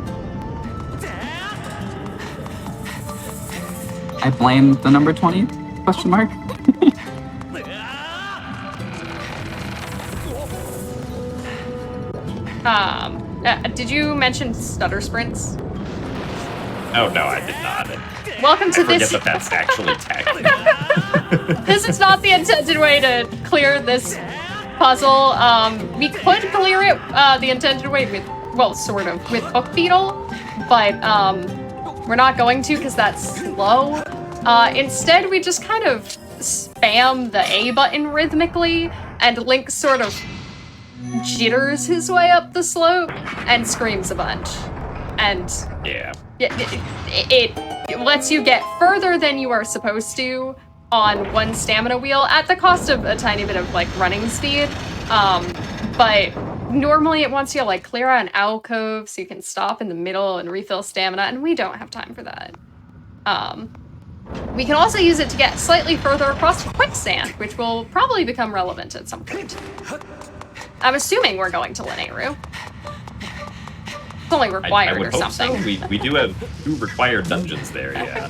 I blame the number 20? Question mark? Did you mention stutter sprints? Oh no, I did not. Welcome to this. I forget that that's actually tech. This is not the intended way to clear this puzzle. We could clear it the intended way with, well, sort of, with Hook Beetle, but we're not going to because that's slow. Instead, we just kind of spam the A button rhythmically, and Link sort of jitters his way up the slope and screams a bunch. And Yeah. it lets you get further than you are supposed to on one stamina wheel at the cost of a tiny bit of like running speed. But normally it wants you to like clear out an alcove so you can stop in the middle and refill stamina, and we don't have time for that. We can also use it to get slightly further across quicksand, which will probably become relevant at some point. I'm assuming we're going to Lineru. It's only required I would or hope something. So. We do have 2 required dungeons there, yeah.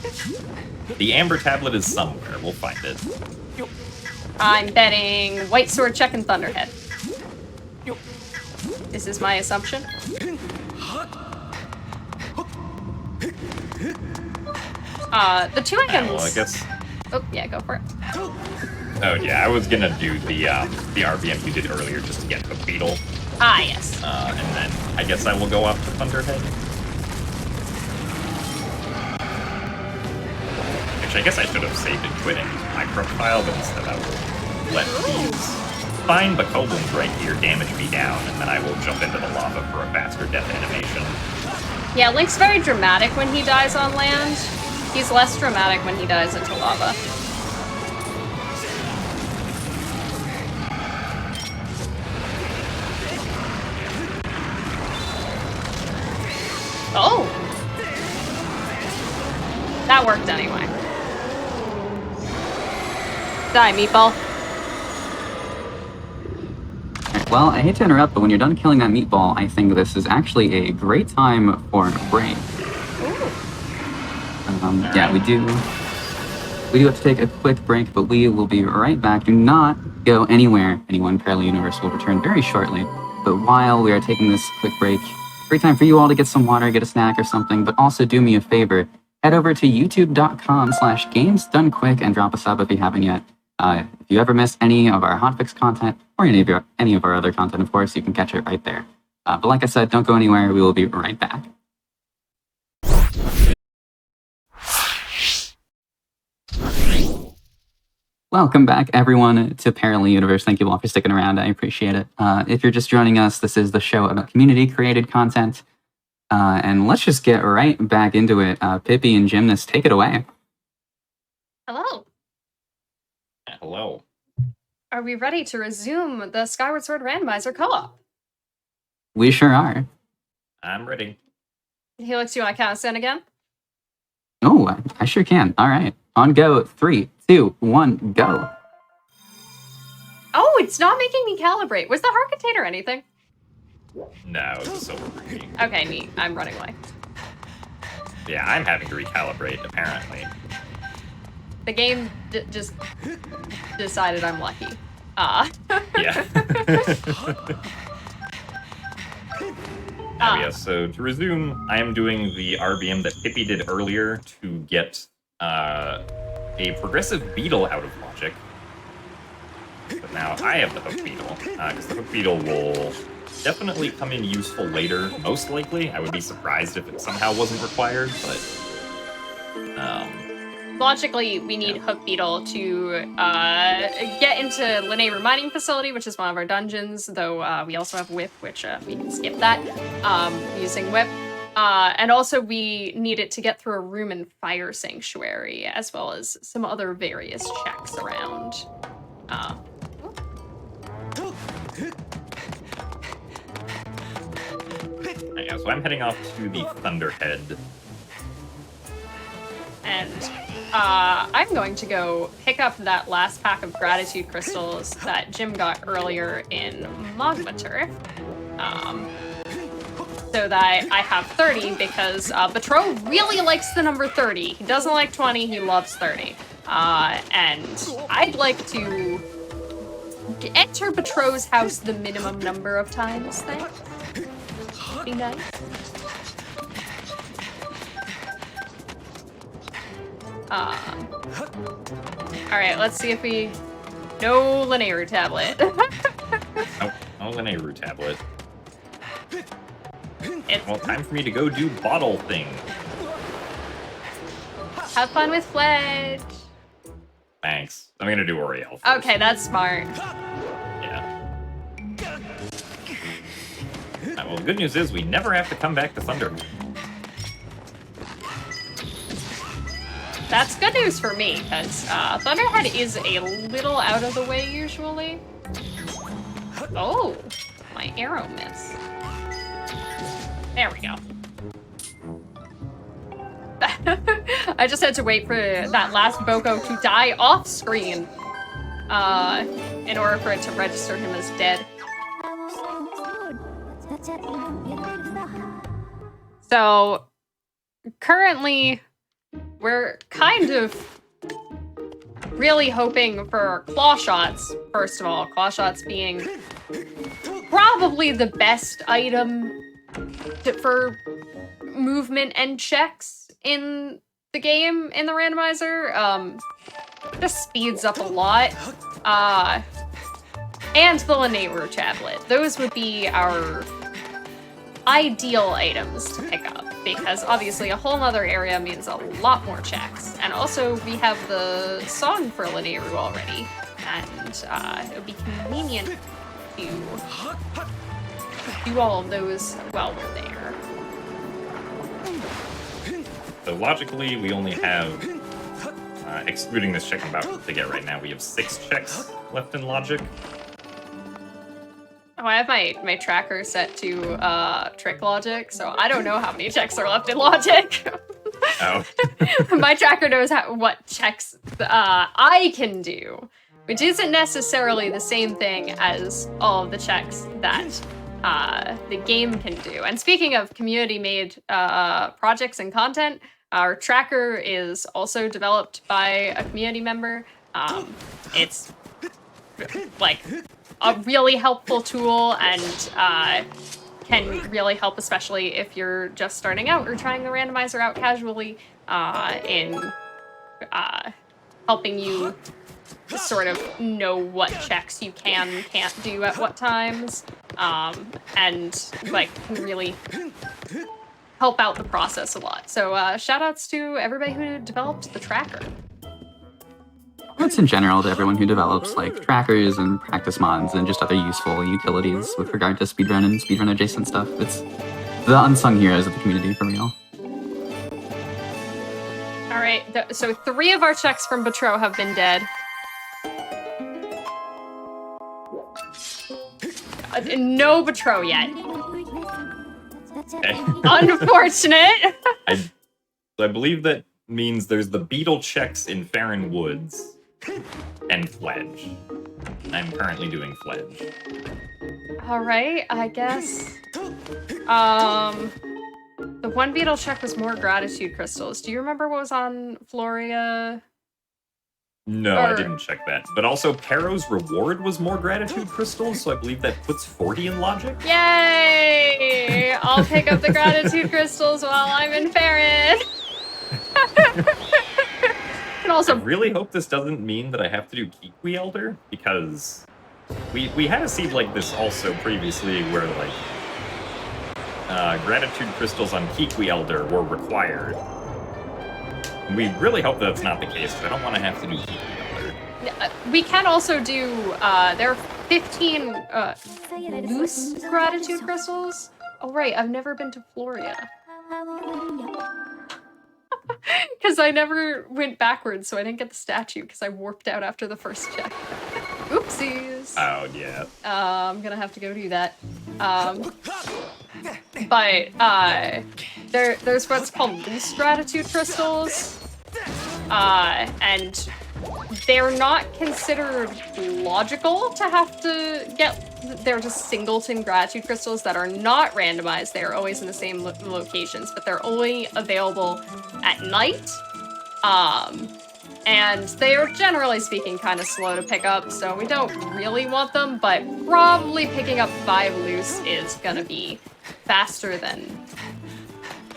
The Amber Tablet is somewhere. We'll find it. I'm betting White Sword Check and Thunderhead. This is my assumption. The 2 items. Well, I guess. Oh yeah, go for it. Oh yeah, I was gonna do the RBM you did earlier just to get the beetle. Ah yes. And then I guess I will go up to Thunderhead. Actually, I guess I should have saved it quitting my profile, but instead I will let these fine bokoblins right here damage me down, and then I will jump into the lava for a faster death animation. Yeah, Link's very dramatic when he dies on land. He's less dramatic when he dies into lava. Oh! That worked anyway. Die, meatball. Well, I hate to interrupt, but when you're done killing that meatball, I think this is actually a great time for a break. Yeah, we do have to take a quick break, but we will be right back. Do not go anywhere. Anyone, Parallel Universe will return very shortly. But while we are taking this quick break, great time for you all to get some water, get a snack or something, but also do me a favor. Head over to youtube.com/gamesdonequick and drop a sub if you haven't yet. If you ever miss any of our hotfix content, or any of our other content, of course, you can catch it right there. But like I said, don't go anywhere. We will be right back. Welcome back, everyone, to Parallel Universe. Thank you all for sticking around. I appreciate it. If you're just joining us, this is the show about community-created content. And let's just get right back into it. Pippi and Gymnast, take it away. Hello. Hello. Are we ready to resume the Skyward Sword Randomizer co-op? We sure are. I'm ready. Helix, you want to count us in again? Oh, I sure can. All right. On go. 3, 2, 1, go. Oh, it's not making me calibrate. Was the heart container anything? No, it's a silver green. Okay, neat. I'm running away. Yeah, I'm having to recalibrate, apparently. the game just decided I'm lucky. Yeah. Yeah, so to resume, I am doing the RBM that Pippi did earlier to get a progressive beetle out of logic. But now I have the hook beetle, because the hook beetle will definitely come in useful later, most likely. I would be surprised if it somehow wasn't required, but... Logically, we need Hook Beetle to get into Lanayru Mining Facility, which is one of our dungeons, though we also have Whip, which we can skip that using Whip. And also we need it to get through a room in Fire Sanctuary, as well as some other various checks around. Yeah, so I'm heading off to the Thunderhead. And I'm going to go pick up that last pack of gratitude crystals that Jim got earlier in Magma Turf. So that I have 30, because Batro really likes the number 30. He doesn't like 20, he loves 30. And I'd like to enter Batro's house the minimum number of times, thanks. Be nice. Alright, let's see if we... No Lanayru tablet. Nope, no Lanayru tablet. Well, time for me to go do bottle thing. Have fun with Fledge. Thanks. I'm gonna do Oriel first. Okay, that's smart. Yeah. Well, the good news is we never have to come back to Thunder. That's good news for me, because Thunderhead is a little out of the way usually. Oh, my arrow missed. There we go. I just had to wait for that last Boko to die off screen in order for it to register him as dead. So currently, we're kind of really hoping for claw shots, first of all. Claw shots being probably the best item for movement and checks in the game, in the randomizer. Just speeds up a lot. And the Lanayru tablet. Those would be our ideal items to pick up, because obviously a whole nother area means a lot more checks. And also we have the song for Lanayru already, and it would be convenient to do all of those while we're there. So logically, we only have, excluding this check I'm about to get right now, we have 6 checks left in logic. Oh, I have my tracker set to trick logic, so I don't know how many checks are left in logic. Oh. My tracker knows what checks I can do, which isn't necessarily the same thing as all of the checks that the game can do. And speaking of community-made projects and content, our tracker is also developed by a community member. It's like a really helpful tool, and can really help, especially if you're just starting out or trying the randomizer out casually, in helping you sort of know what checks you can and can't do at what times, and like can really help out the process a lot. So shout outs to everybody who developed the tracker. Thanks in general to everyone who develops like trackers and practice mods and just other useful utilities with regard to speedrun and speedrun adjacent stuff. It's the unsung heroes of the community, for real. All right, so 3 of our checks from Batro have been dead. No Batro yet. Okay. Unfortunate. I believe that means there's the beetle checks in Farron Woods and Fledge. I'm currently doing Fledge. All right, I guess. The one beetle check was more gratitude crystals. Do you remember what was on Floria? No, I didn't check that. But also, Paro's reward was more gratitude crystals, so I believe that puts 40 in logic. Yay! I'll pick up the gratitude crystals while I'm in Farron. And also, I really hope this doesn't mean that I have to do Kiwi Elder, because we had a seed like this also previously, where like gratitude crystals on Kiwi Elder were required. We really hope that's not the case, because I don't want to have to do Kiwi Elder. we can also do, there are 15 loose gratitude crystals. Oh right, I've never been to Floria. Because I never went backwards, so I didn't get the statue, because I warped out after the first check. Oopsies. Oh, yeah. I'm gonna have to go do that. But there's what's called loose gratitude crystals, and they're not considered logical to have to get. They're just singleton gratitude crystals that are not randomized. They are always in the same locations, but they're only available at night. And they are, generally speaking, kind of slow to pick up, so we don't really want them, but probably picking up 5 loose is gonna be faster than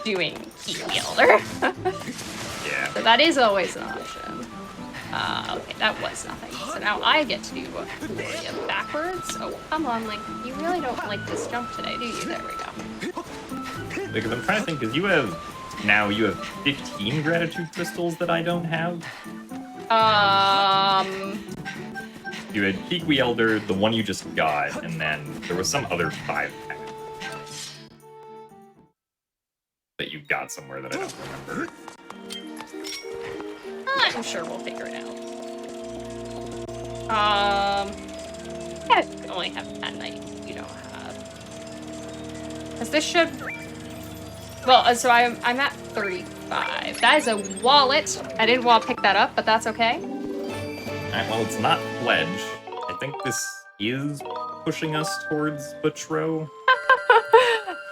doing Kiwi Elder. Yeah. So that is always an option. Okay, that was nothing. So now I get to do Gloria backwards. Oh, come on, Link. You really don't like this jump today, do you? There we go. Because I'm trying to think, because you have 15 gratitude crystals that I don't have. You had Kiwi Elder, the one you just got, and then there was some other 5 that you got somewhere that I don't remember. I'm sure we'll figure it out. I only have 10 that you don't have. Because this should... Well, so I'm at 35. That is a wallet. I didn't want to pick that up, but that's okay. Alright, well, it's not Pledge. I think this is pushing us towards Betro.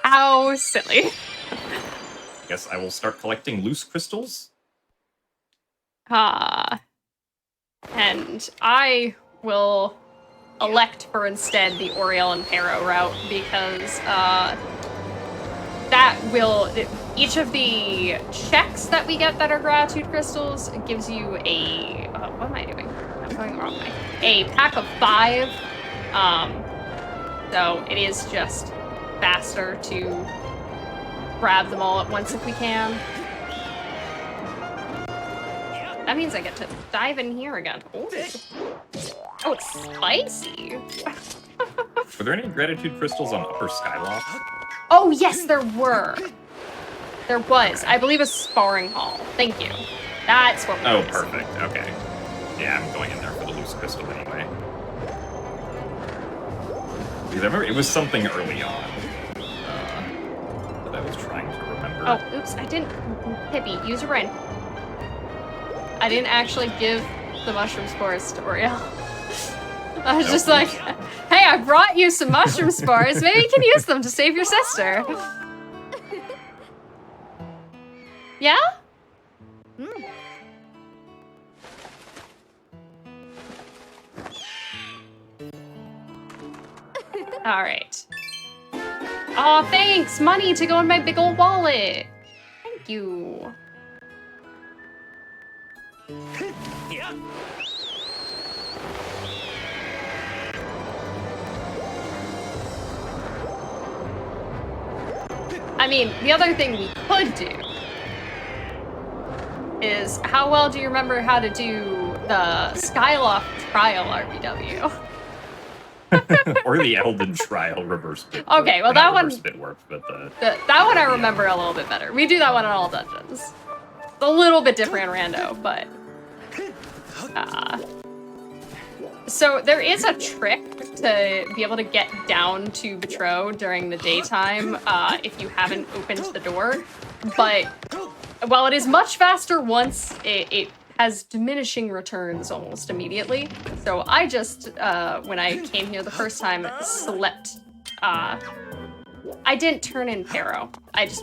How silly. Guess I will start collecting loose crystals. And I will elect for instead the Oriel and Pero route, because that will... Each of the checks that we get that are gratitude crystals gives you a... what am I doing? I'm going the wrong way. A pack of 5. So it is just faster to grab them all at once if we can. That means I get to dive in here again. Ooh. Oh, it's spicy. Were there any gratitude crystals on Upper Skyloft? Oh, yes, there were. There was. I believe a sparring hall. Thank you. That's what we Oh, need. perfect. Okay. Yeah, I'm going in there for the loose crystal anyway. Because I remember it was something early on that I was trying to remember. Oh, oops, I didn't. Pippi, use your brain. I didn't actually give the mushroom spores to Oriel. I was just like, hey, I brought you some mushroom spores. Maybe you can use them to save your sister. Yeah? All right. Aw, thanks! Money to go in my big old wallet! Thank you. I mean, the other thing we could do is, how well do you remember how to do the Skyloft trial RBW? Or the Elden Trial reverse bit. Okay, well that one... Reverse bit worked, but that one I remember a little bit better. We do that one in all dungeons. It's a little bit different rando, but... So there is a trick to be able to get down to Betro during the daytime if you haven't opened the door. But while it is much faster once, it has diminishing returns almost immediately. So I just, when I came here the first time, slept. I didn't turn in Pero. I just...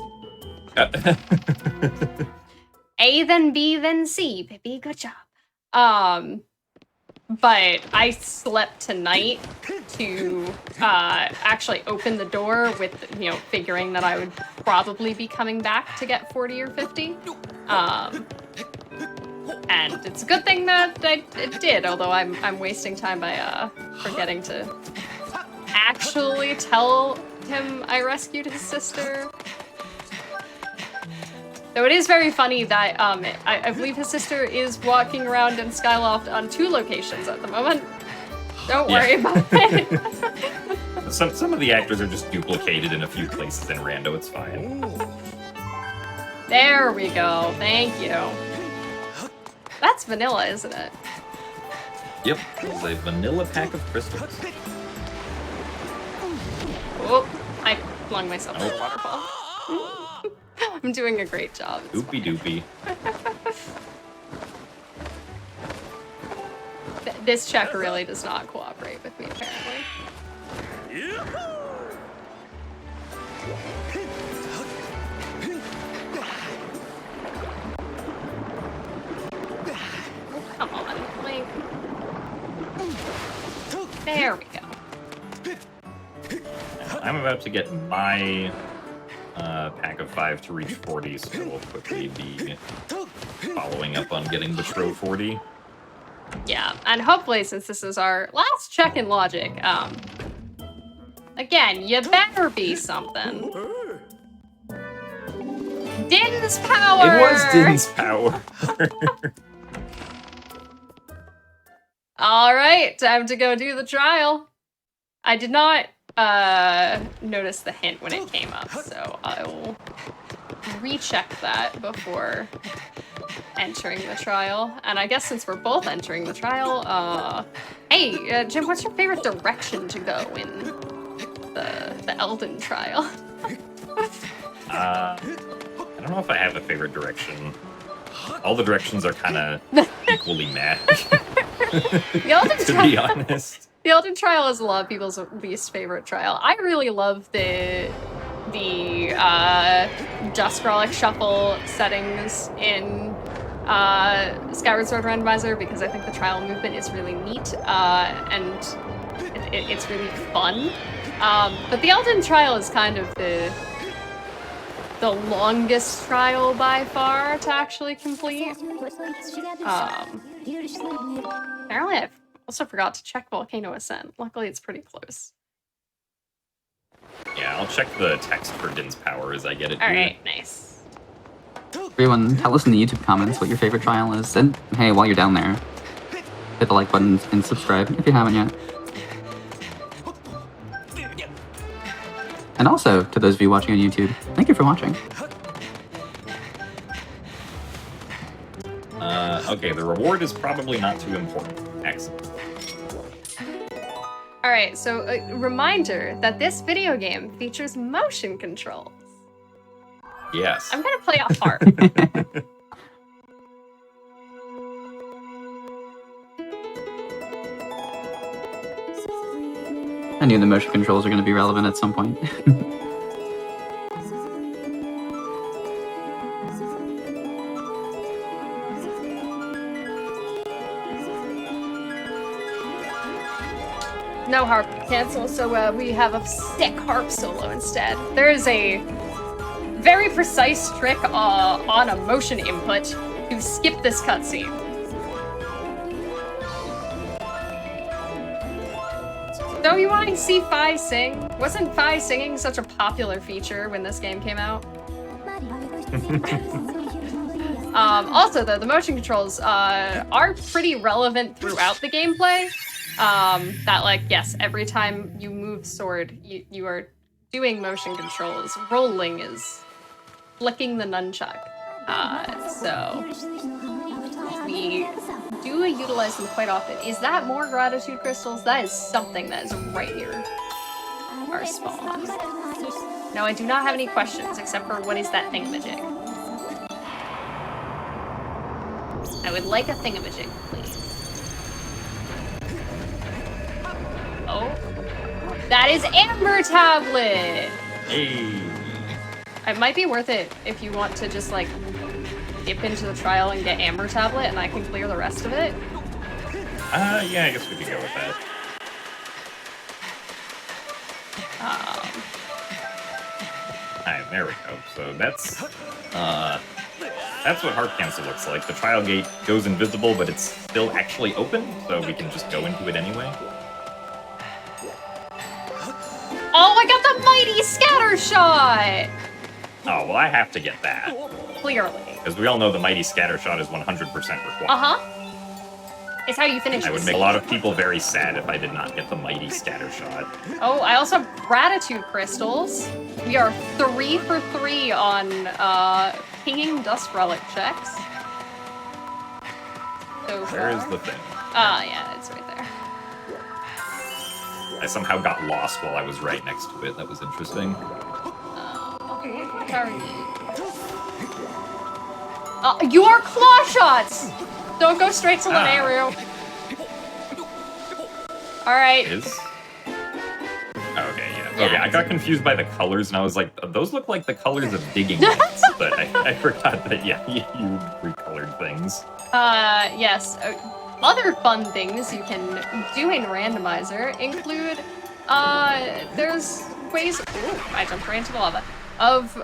A then B then C. Pippi, good job. But I slept tonight to actually open the door with, you know, figuring that I would probably be coming back to get 40 or 50. And it's a good thing that it did, although I'm wasting time by forgetting to actually tell him I rescued his sister. Though it is very funny that I believe his sister is walking around in Skyloft on 2 locations at the moment. Don't worry about it. Some of the actors are just duplicated in a few places in Rando, it's fine. There we go, thank you. That's vanilla, isn't it? Yep, it's a vanilla pack of crystals. Oh, I flung myself in a waterfall. I'm doing a great job. Doopy doopy. This check really does not cooperate with me, apparently. Come on, Link. There we go. I'm about to get my pack of 5 to reach 40, so we'll quickly be following up on getting the Tro 40. Yeah, and hopefully, since this is our last check in logic, again, you better be something. Din's power! It was Din's power. Alright, time to go do the trial. I did not notice the hint when it came up, so I will recheck that before entering the trial. And I guess since we're both entering the trial, hey, Jim, what's your favorite direction to go in the Elden trial? I don't know if I have a favorite direction. All the directions are kind of equally meh. The Elden to be honest. The Elden trial is a lot of people's least favorite trial. I really love the Just Frolic Shuffle settings in Skyward Sword Randomizer because I think the trial movement is really neat and it's really fun. But the Elden trial is kind of the longest trial by far to actually complete. Apparently I've also forgot to check Volcano Ascent. Luckily it's pretty close. Yeah, I'll check the text for Din's power as I get it. Alright, nice. Everyone, tell us in the YouTube comments what your favorite trial is. And hey, while you're down there, hit the like button and subscribe if you haven't yet. And also, to those of you watching on YouTube, thank you for watching. Okay, the reward is probably not too important. Excellent. Alright, so a reminder that this video game features motion controls. Yes. I'm gonna play a harp. I knew the motion controls are going to be relevant at some point. No harp cancel, so we have a sick harp solo instead. There is a very precise trick on a motion input to skip this cutscene. So you want to see Fi sing? Wasn't Fi singing such a popular feature when this game came out? Also, though, the motion controls are pretty relevant throughout the gameplay. That, like, yes, every time you move sword, you are doing motion controls. Rolling is flicking the nunchuck. So we do utilize them quite often. Is that more gratitude crystals? That is something that is right near our spawn. No, I do not have any questions except for what is that thingamajig? I would like a thingamajig, please. Oh, that is Amber Tablet! Hey. It might be worth it if you want to just, like, dip into the trial and get Amber Tablet, and I can clear the rest of it? Yeah, I guess we could go with that. Alright, there we go. So that's what Heart Cancel looks like. The trial gate goes invisible, but it's still actually open, so we can just go into it anyway. Oh, I got the mighty scatter shot! Oh, well, I have to get that. Clearly. Because we all know the mighty scatter shot is 100% required. Uh-huh. It's how you finish I would make a lot of people very sad if I did not get the mighty scatter shot. Oh, I also have gratitude crystals. We are 3 for 3 on pinging dust relic checks. So Where is the thing? yeah, it's right there. I somehow got lost while I was right next to it. That was interesting. Okay, what are you? Your claw shots! Don't go straight to Lenaru. Alright. Okay, yeah. Okay, I got confused by the colors, and I was like, those look like the colors of digging nets. But I forgot that, yeah, you recolored things. Yes. Other fun things you can do in Randomizer include, there's ways, ooh, I jumped right into the lava, of,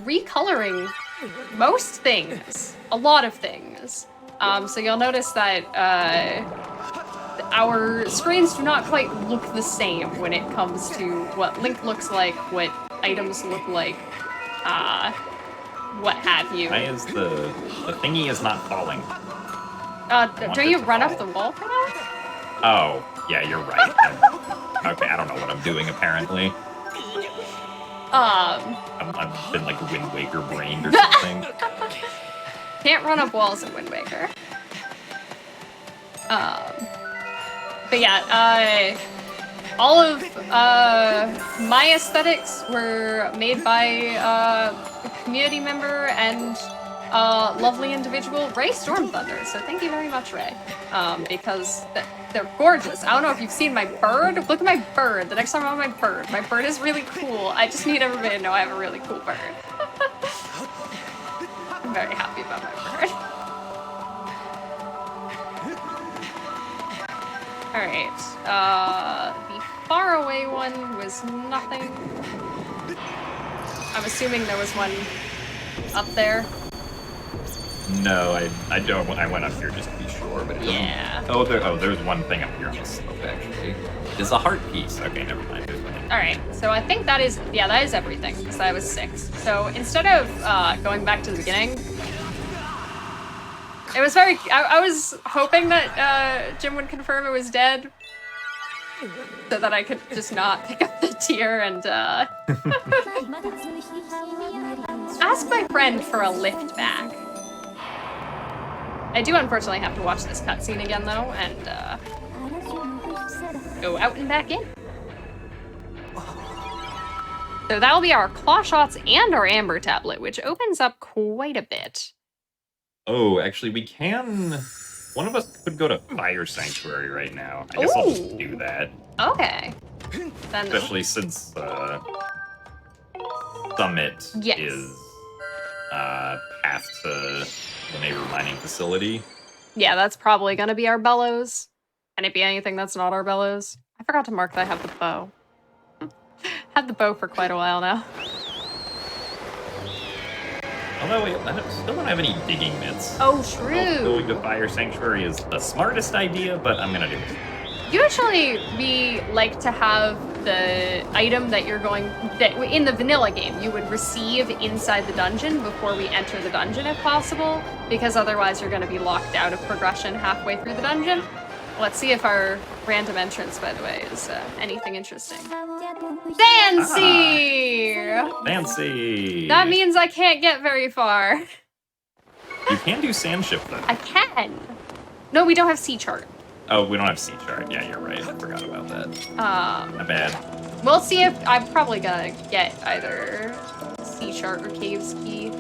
recoloring most things. A lot of things. So you'll notice that, our screens do not quite look the same when it comes to what Link looks like, what items look like, what have you. Why is the thingy is not falling? Don't you run up the wall for that? Oh, yeah, you're right. Okay, I don't know what I'm doing, apparently. I've been, like, Wind Waker brained or something. Can't run up walls in Wind Waker. But yeah, all of my aesthetics were made by a community member and lovely individual, Ray Stormthunder. So thank you very much, Ray, because they're gorgeous. I don't know if you've seen my bird. Look at my bird. The next time I'm on my bird is really cool. I just need everybody to know I have a really cool bird. I'm very happy about my bird. Alright, the faraway one was nothing. I'm assuming there was one up there. No, I don't. I went up here just to be sure, but it doesn't. Yeah. Oh, there's one thing up here on the slope, actually. It's a heart piece. Okay, never mind. Alright, so I think that is everything, because I was 6. So instead of going back to the beginning, it was very, I was hoping that Jim would confirm it was dead, so that I could just not pick up the tier and ask my friend for a lift back. I do unfortunately have to watch this cutscene again though, and go out and back in. So that'll be our claw shots and our Amber Tablet, which opens up quite a bit. Oh, actually, we can... One of us could go to Fire Sanctuary right now. I guess I'll just do that. Okay. Then, especially since Summit is path to the neighbor mining facility. Yeah, that's probably gonna be our bellows. Can it be anything that's not our bellows? I forgot to mark that I have the bow. Had the bow for quite a while now. Although, I still don't have any digging mitts. Oh, true! Going to Fire Sanctuary is the smartest idea, but I'm gonna do it. Usually, we like to have the item that you're going... that in the vanilla game, you would receive inside the dungeon before we enter the dungeon, if possible, because otherwise you're going to be locked out of progression halfway through the dungeon. Let's see if our random entrance, by the way, is anything interesting. Fancy! Fancy! That means I can't get very far. You can do sand shift, though. I can. No, we don't have sea chart. Oh, we don't have sea chart. Yeah, you're right. I forgot about that. My bad. We'll see if I'm probably gonna get either sea chart or caves key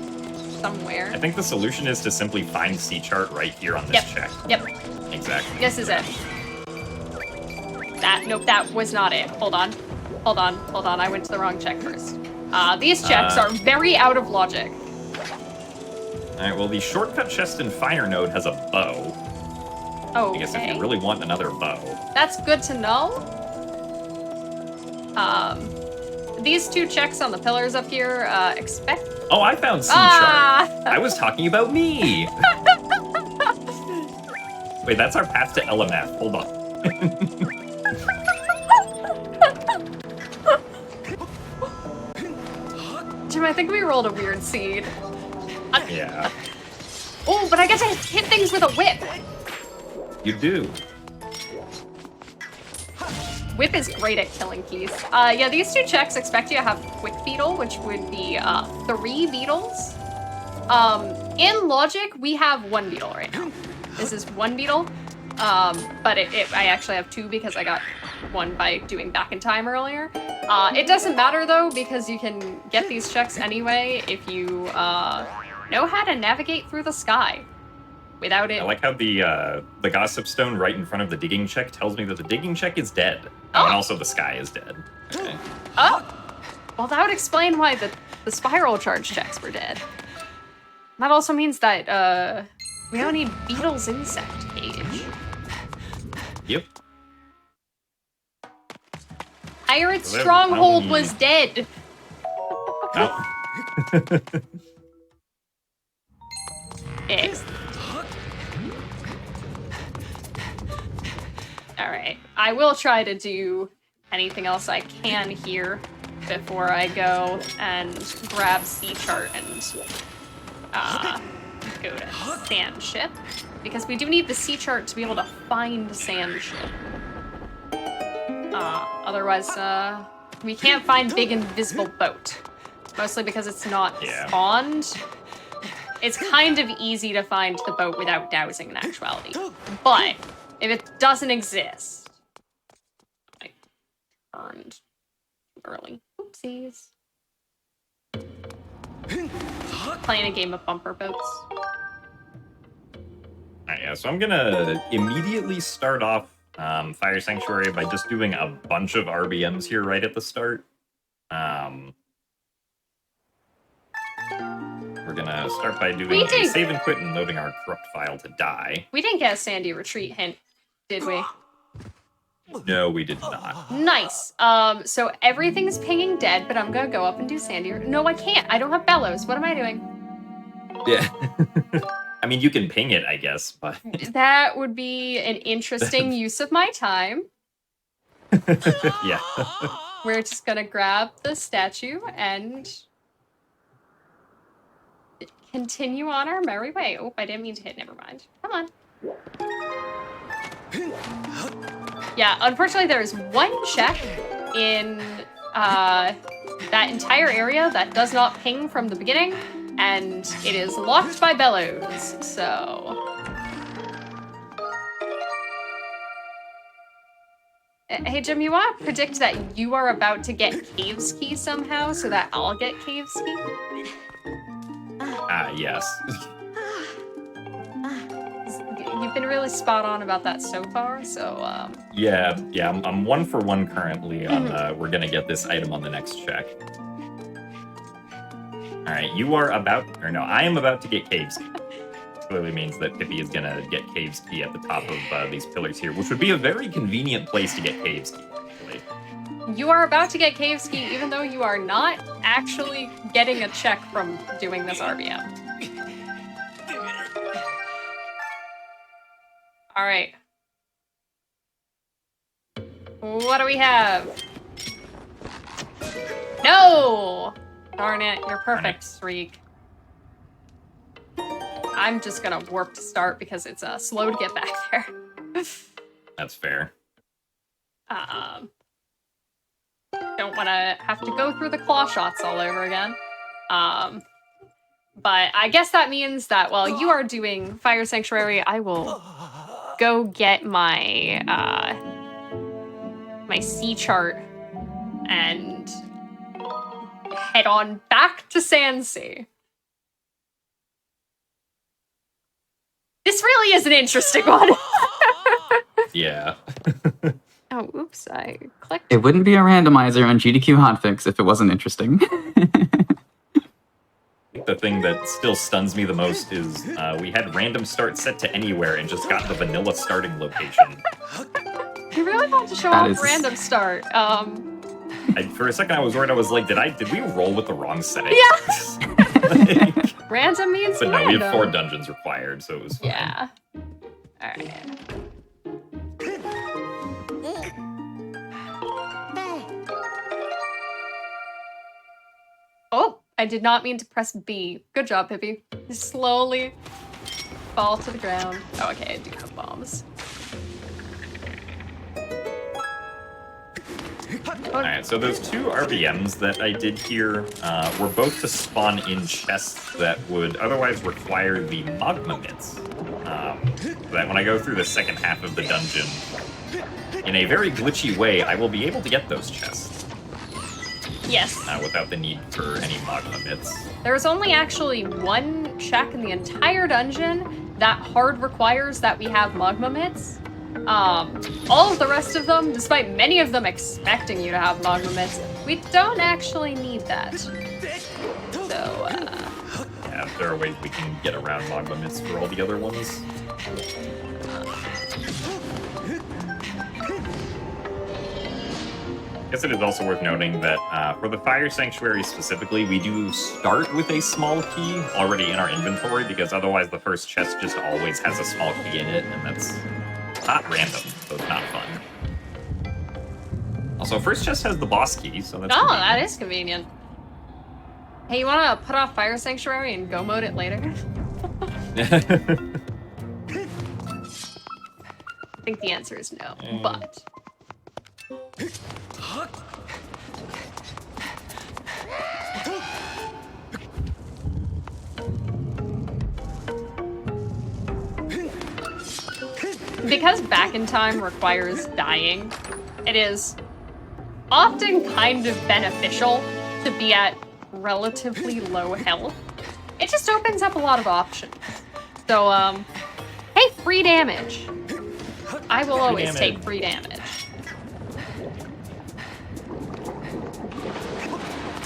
somewhere. I think the solution is to simply find sea chart right here on this check. Yep. Exactly. This is it. Nope, that was not it. Hold on. I went to the wrong check first. These checks are very out of logic. Alright, well, the shortcut chest in Fire Node has a bow. Oh, I guess if you really want another bow. That's good to know. These 2 checks on the pillars up here, expect... Oh, I found C-Chart. I was talking about me. Wait, that's our path to LMF. Hold on. Jim, I think we rolled a weird seed. Yeah. Oh, but I get to hit things with a whip. You do. Whip is great at killing keys. Yeah, these 2 checks expect you to have quick beetle, which would be 3 beetles. In logic, we have 1 beetle right now. This is 1 beetle, but I actually have 2 because I got 1 by doing back in time earlier. It doesn't matter though, because you can get these checks anyway if you know how to navigate through the sky. Without it... I like how the gossip stone right in front of the digging check tells me that the digging check is dead. Oh. And also the sky is dead. Okay. Oh! Well, that would explain why the spiral charge checks were dead. That also means that, we don't need Beetle's insect cage. Yep. Pirate's stronghold was dead! Oh. Excellent. Alright, I will try to do anything else I can here before I go and grab C-Chart and go to Sand Ship. Because we do need the C-Chart to be able to find Sand Ship. Otherwise, we can't find Big Invisible Boat. Mostly because it's not spawned. It's kind of easy to find the boat without dowsing in actuality. But if it doesn't exist, I turned early. Oopsies. Playing a game of bumper boats. Alright, yeah, so I'm gonna immediately start off Fire Sanctuary by just doing a bunch of RBMs here right at the start. We're gonna start by doing a save and quit and loading our corrupt file to die. We didn't get a Sandy retreat hint, did we? No, we did not. Nice. So everything's pinging dead, but I'm gonna go up and do Sandy. No, I can't. I don't have bellows. What am I doing? Yeah. I mean, you can ping it, I guess, but... That would be an interesting use of my time. Yeah. We're just gonna grab the statue and continue on our merry way. Oh, I didn't mean to hit. Never mind. Come on. Yeah, unfortunately, there is 1 check in that entire area that does not ping from the beginning, and it is locked by bellows, so... Hey, Jim, you want to predict that you are about to get Cave's Key somehow, so that I'll get Cave's Key? Yes. You've been really spot on about that so far, so, Yeah, I'm 1 for 1 currently on, we're gonna get this item on the next check. Alright, I am about to get Cave's Key. Clearly means that Pippi is gonna get Cave's Key at the top of these pillars here, which would be a very convenient place to get Cave's Key, actually. You are about to get Cave's Key, even though you are not actually getting a check from doing this RBM. Alright. What do we have? No! Darn it, you're perfect, Streak. I'm just gonna warp to start because it's slow to get back there. That's fair. Don't want to have to go through the claw shots all over again. But I guess that means that while you are doing Fire Sanctuary, I will go get my my C-Chart and head on back to Sandsea. This really is an interesting one. Yeah. Oh, oops, I clicked. It wouldn't be a randomizer on GDQ Hotfix if it wasn't interesting. think the thing that still stuns me the most is we had random start set to anywhere and just got the vanilla starting location. You really want to show That off is- random start. For a second, I was worried. I was like, did we roll with the wrong setting? Yeah. Random means But no, random. we had 4 dungeons required, so it was fine. Yeah. Alright. Oh, I did not mean to press B. Good job, Pippi. You slowly fall to the ground. Oh, okay, I do have bombs. Alright, so those 2 RBMs that I did here were both to spawn in chests that would otherwise require the magma mitts. That when I go through the second half of the dungeon, in a very glitchy way, I will be able to get those chests Yes. without the need for any magma mitts. There's only actually one check in the entire dungeon that hard requires that we have magma mitts. All of the rest of them, despite many of them expecting you to have magma mitts, we don't actually need that. So, Yeah, there are ways we can get around magma mitts for all the other ones. I guess it is also worth noting that for the Fire Sanctuary specifically, we do start with a small key already in our inventory, because otherwise the first chest just always has a small key in it, and that's not random, so it's not fun. Also, first chest has the boss key, so that's oh, convenient. that is convenient. Hey, you wanna put off Fire Sanctuary and go mode it later? I think the answer is no, but... Because back in time requires dying, it is often kind of beneficial to be at relatively low health. It just opens up a lot of options. So, hey, free damage. I will always damage. take free damage.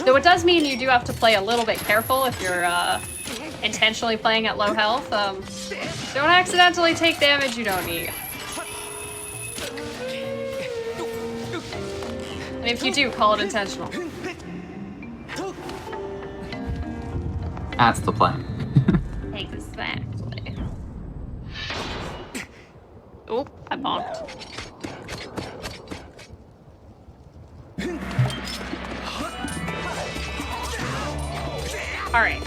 Though it does mean you do have to play a little bit careful if you're intentionally playing at low health. Don't accidentally take damage you don't need. And if you do, call it intentional. That's the plan. Exactly. Oh, I bonked. Alright.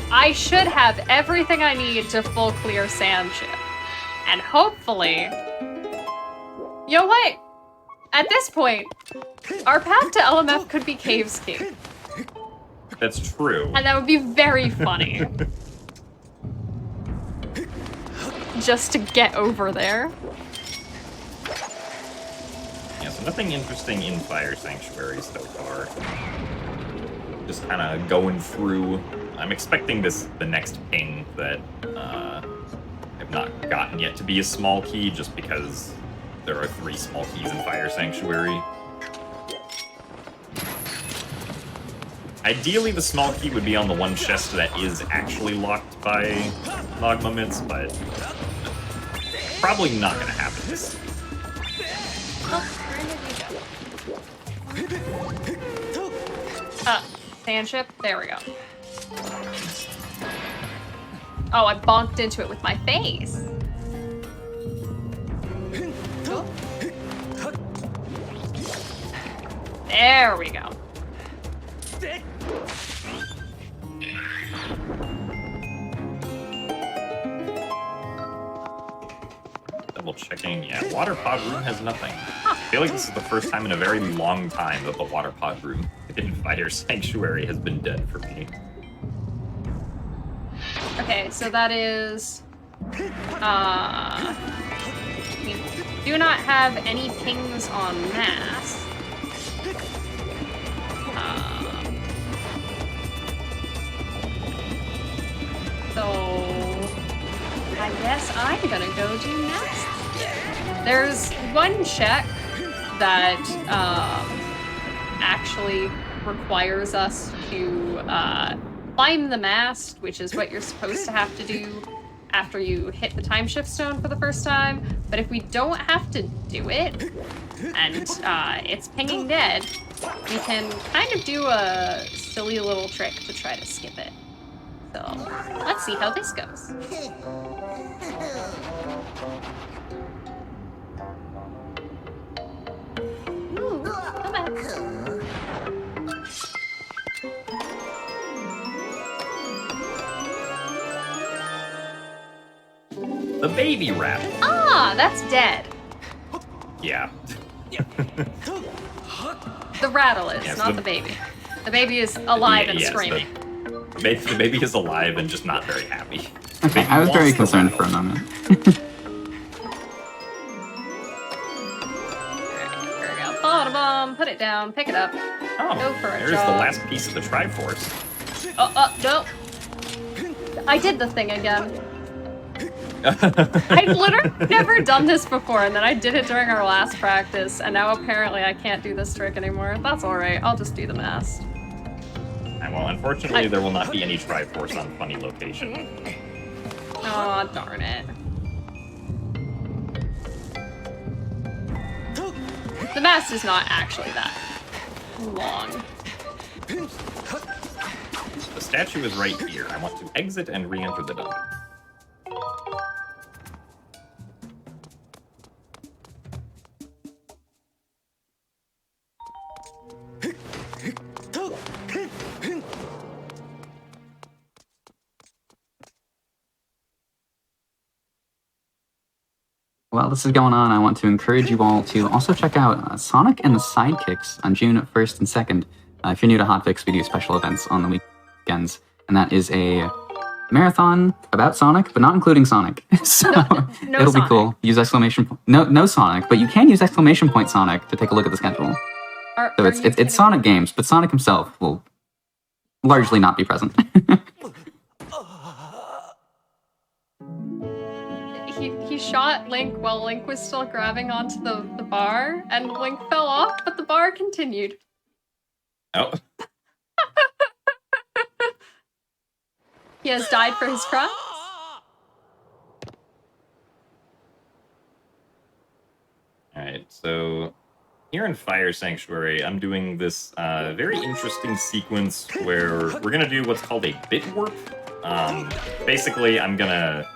I should have everything I need to full clear Sand Ship. And hopefully... You know what? At this point, our path to LMF could be Cave Scheme. That's true. And that would be very funny. Just to get over there. Yeah, so nothing interesting in Fire Sanctuary so far. Just kind of going through. I'm expecting the next ping that I've not gotten yet to be a small key, just because there are 3 small keys in Fire Sanctuary. Ideally, the small key would be on the one chest that is actually locked by magma mitts, but probably not going to happen this season. Oh, where did you go? Sand ship? There we go. Oh, I bonked into it with my face. Oh. There we go. Double checking. Yeah, water pod room has nothing. I feel like this is the first time in a very long time that the water pod room in Fire Sanctuary has been dead for me. Okay, so that is... we do not have any pings on mass. So... I guess I'm gonna go do mass. There's one check that actually requires us to climb the mast, which is what you're supposed to have to do after you hit the time shift stone for the first time. But if we don't have to do it, and it's pinging dead, we can kind of do a silly little trick to try to skip it. So let's see how this goes. Ooh, come back. The baby rat. Ah, that's dead. Yeah. The rattle is, Yes, not the baby. The baby is alive and yes, screaming. The baby is alive and just not very happy. Okay, I was very concerned for a moment. Alright, here we go. Pull out a bomb, put it down, pick it up. Oh, Go for a there's jog. the last piece of the Triforce. No. I did the thing again. I've literally never done this before, and then I did it during our last practice, and now apparently I can't do this trick anymore. That's alright, I'll just do the mast. Well, unfortunately, there will not be any Triforce on Funny Location. Oh, darn it. The mast is not actually that long. The statue is right here. I want to exit and re-enter the dungeon. While this is going on, I want to encourage you all to also check out Sonic and the Sidekicks on June 1st and 2nd. If you're new to Hotfix, we do special events on the weekends, and that is a marathon about Sonic, but not including Sonic. So No it'll Sonic. be cool. Use exclamation point. No Sonic, but you can use exclamation point Sonic to take a look at the schedule. So it's Sonic games, but Sonic himself will largely not be present. He shot Link while Link was still grabbing onto the bar, and Link fell off, but the bar continued. Oh. He has died for his crimes. Alright, so here in Fire Sanctuary, I'm doing this very interesting sequence where we're gonna do what's called a bit warp. Basically, I'm gonna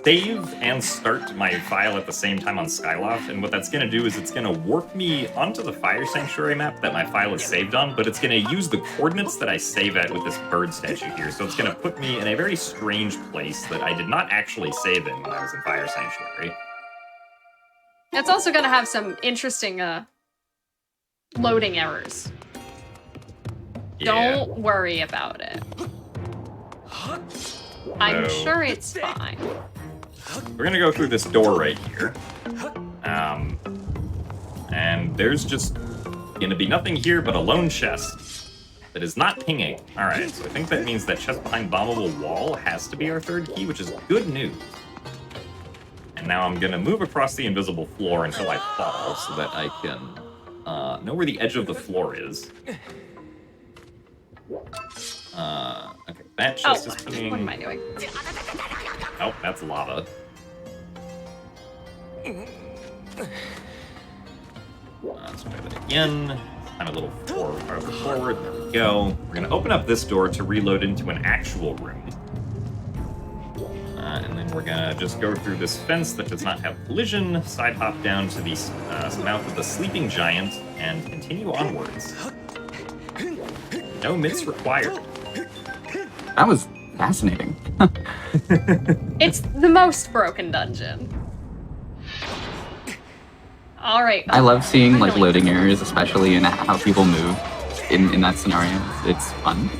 save and start my file at the same time on Skyloft, and what that's going to do is it's going to warp me onto the Fire Sanctuary map that my file is saved on, but it's going to use the coordinates that I save at with this bird statue here, so it's going to put me in a very strange place that I did not actually save in when I was in Fire Sanctuary. It's also going to have some interesting loading errors. Yeah. Don't worry about it. I'm sure it's fine. We're gonna go through this door right here. And there's just gonna be nothing here but a lone chest that is not pinging. Alright, so I think that means that chest behind bombable wall has to be our third key, which is good news. And now I'm gonna move across the invisible floor until I fall so that I can know where the edge of the floor is. Okay, that chest is pinging. What am I doing? Oh, that's lava. Let's try that again. I'm a little farther forward. There we go. We're going to open up this door to reload into an actual room. And then we're going to just go through this fence that does not have collision, side hop down to the mouth of the sleeping giant, and continue onwards. No mitts required. That was fascinating. It's the most broken dungeon. All right. I love seeing like loading errors, especially in how people move in that scenario. It's fun.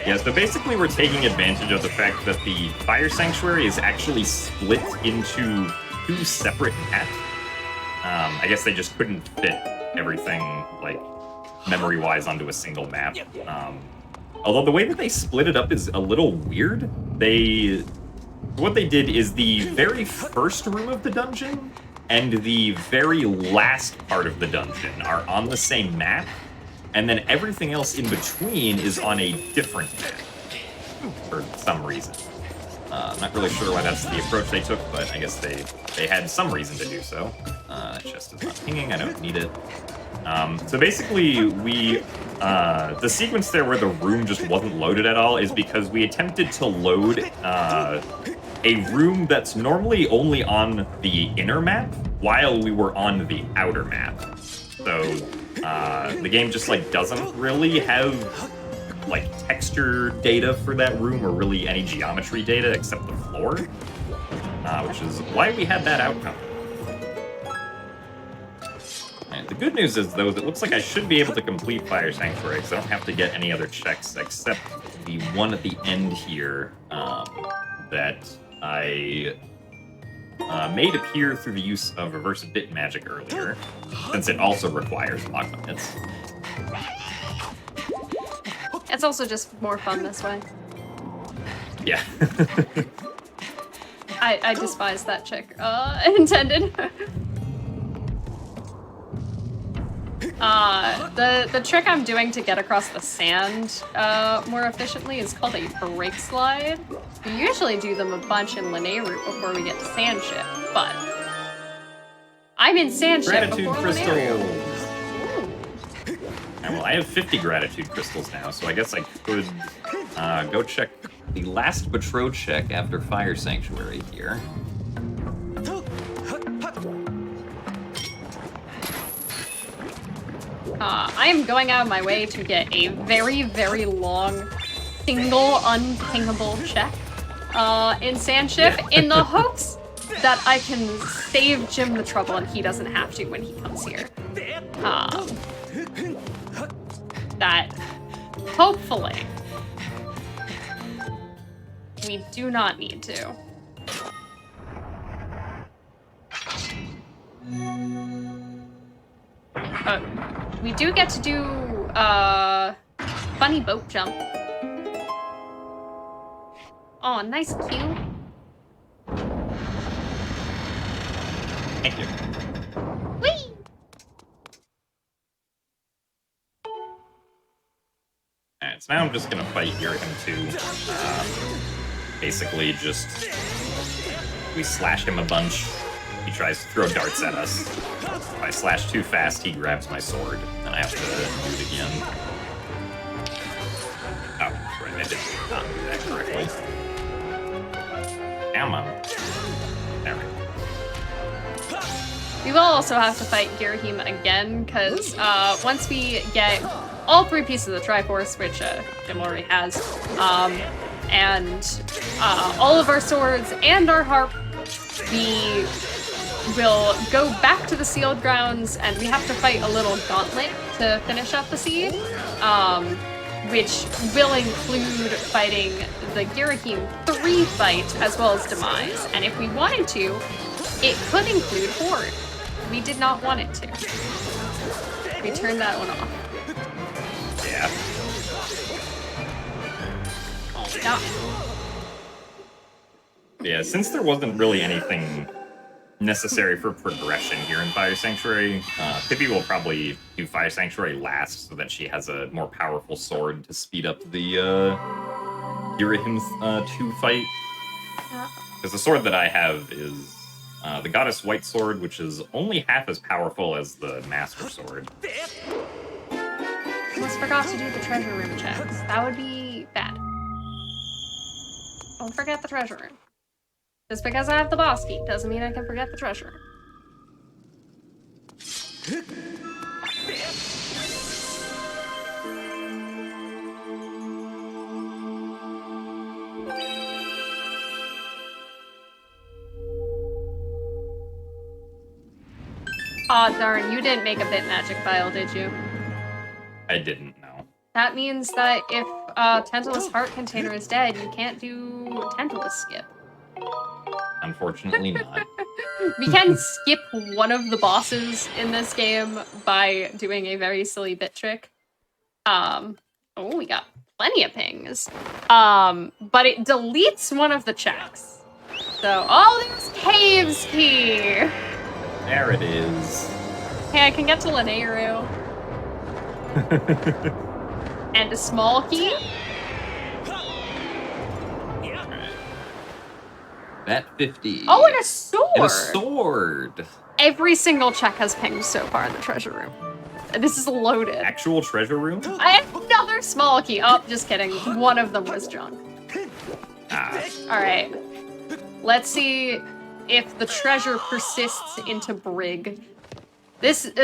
Yeah, so basically we're taking advantage of the fact that the Fire Sanctuary is actually split into two separate maps. I guess they just couldn't fit everything, like, memory-wise onto a single map. Although the way that they split it up is a little weird. What they did is the very first room of the dungeon and the very last part of the dungeon are on the same map, and then everything else in between is on a different map for some reason. I'm not really sure why that's the approach they took, but I guess they had some reason to do so. Chest is not pinging, I don't need it. So basically, the sequence there where the room just wasn't loaded at all is because we attempted to load a room that's normally only on the inner map while we were on the outer map. So the game just like doesn't really have like texture data for that room or really any geometry data except the floor, which is why we had that outcome. And the good news is, though, that it looks like I should be able to complete Fire Sanctuary because I don't have to get any other checks except the one at the end here that I made appear through the use of reverse bit magic earlier, since it also requires lock limits. It's also just more fun this way. Yeah. I despise that chick. Intended. The trick I'm doing to get across the sand more efficiently is called a brake slide. We usually do them a bunch in Linnea route before we get to Sand Ship, but I'm in Sand Ship Gratitude before crystals. Linnea. Yeah, well, I have 50 gratitude crystals now, so I guess I could go check the last patrol check after Fire Sanctuary here. I am going out of my way to get a very, very long single unpingable check in Sand Ship in the hopes that I can save Jim the trouble and he doesn't have to when he comes here. That hopefully we do not need to. We do get to do funny boat jump. Oh, nice cue. Thank you. Whee! Alright, so now I'm just gonna fight Yurihim too. Basically just... we slash him a bunch. He tries to throw darts at us. If I slash too fast, he grabs my sword, and I have to do it again. Oh, right, I did not do that correctly. Come on. There we go. We will also have to fight Girahim again, because once we get all 3 pieces of the Triforce, which Jim already has, and all of our swords and our harp, we will go back to the sealed grounds, and we have to fight a little gauntlet to finish up the siege, which will include fighting the Girahim 3 fight as well as Demise. And if we wanted to, it could include Horde. We did not want it to. We turned that one off. Yeah. Yeah, since there wasn't really anything necessary for progression here in Fire Sanctuary, Pippi will probably do Fire Sanctuary last so that she has a more powerful sword to speed up the Girahim 2 fight. Because the sword that I have is the Goddess White Sword, which is only half as powerful as the Master Sword. Almost forgot to do the treasure room checks. That would be bad. Don't forget the treasure room. Just because I have the boss key doesn't mean I can forget the treasure room. Aw, darn, you didn't make a bit magic file, did you? I didn't know. That means that if Tantalus Heart Container is dead, you can't do Tantalus Skip. Unfortunately not. We can skip one of the bosses in this game by doing a very silly bit trick. Oh, we got plenty of pings. But it deletes one of the checks. So, oh, there's Caves Key! There it is. Hey, I can get to Linnea. And a small key. That 50. Oh, and a sword! And a sword! Every single check has pinged so far in the treasure room. This is loaded. Actual treasure room? I have another small key. Oh, just kidding. One of them was junk. Alright. Let's see if the treasure persists into Brig.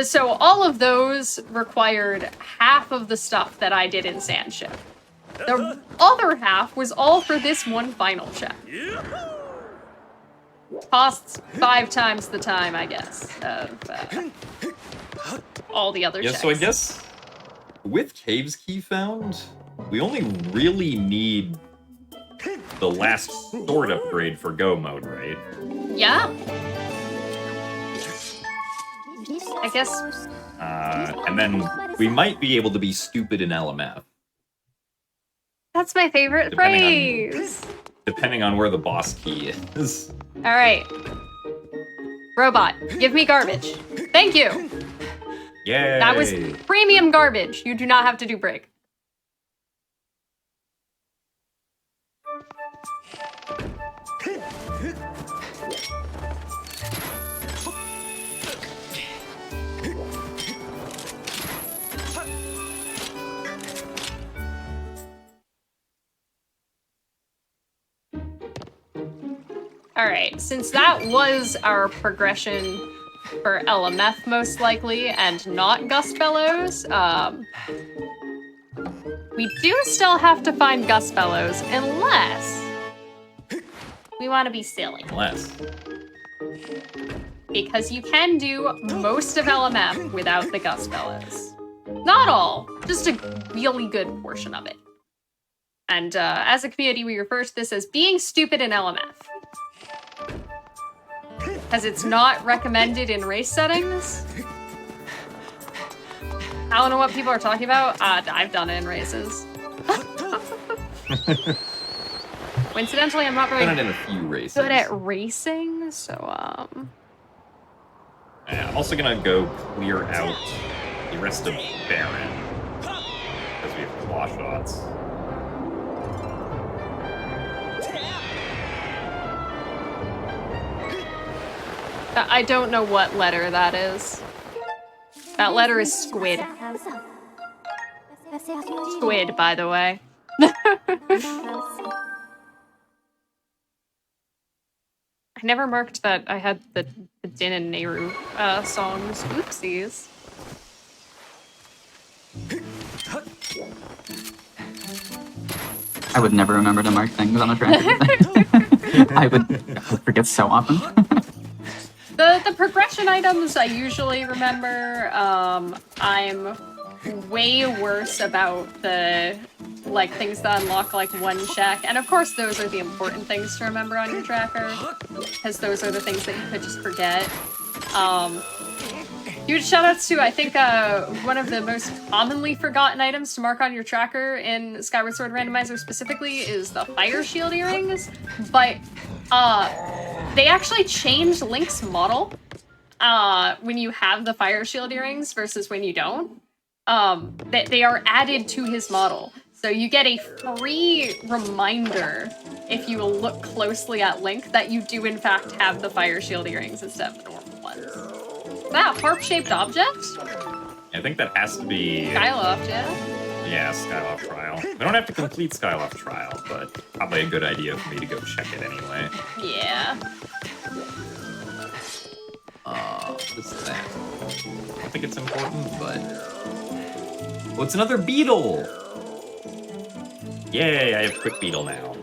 So all of those required half of the stuff that I did in Sandship. The other half was all for this one final check. Costs 5 times the time, I guess, of all the other checks. So I guess with Cave's key found, we only really need the last sword upgrade for Go mode, right? Yeah. I guess. And then we might be able to be stupid in LMF. That's my favorite phrase. Depending on where the boss key is. All right. Robot, give me garbage. Thank you. Yay! That was premium garbage. You do not have to do Brig. Alright, since that was our progression for LMF most likely, and not Gust Bellows, we do still have to find Gust Bellows, unless we want to be silly. Unless. Because you can do most of LMF without the Gust Bellows. Not all, just a really good portion of it. And as a community, we refer to this as being stupid in LMF. Because it's not recommended in race settings. I don't know what people are talking about. I've done it in races. Coincidentally, I'm not very Done it in a few races. good at racing, so Yeah, I'm also gonna go clear out the rest of Baron because we have claw shots. I don't know what letter that is. That letter is squid. Squid, by the way. I never marked that I had the Din and Nehru songs. Oopsies. I would never remember to mark things on a track. I would forget so often. The progression items I usually remember. I'm way worse about the things that unlock one check, and of course those are the important things to remember on your tracker, because those are the things that you could just forget. Huge shoutouts to, I think, one of the most commonly forgotten items to mark on your tracker in Skyward Sword Randomizer specifically is the Fire Shield earrings, but they actually changed Link's model when you have the Fire Shield earrings versus when you don't. They are added to his model. So you get a free reminder if you look closely at Link that you do in fact have the Fire Shield earrings instead of the normal ones. Is that a harp-shaped object? I think that has to be... Skyloft, yeah? Yeah, Skyloft Trial. We don't have to complete Skyloft Trial, but probably a good idea for me to go check it anyway. Yeah. What is that? I don't think it's important, but... Oh, it's another beetle! Yay, I have Quick Beetle now.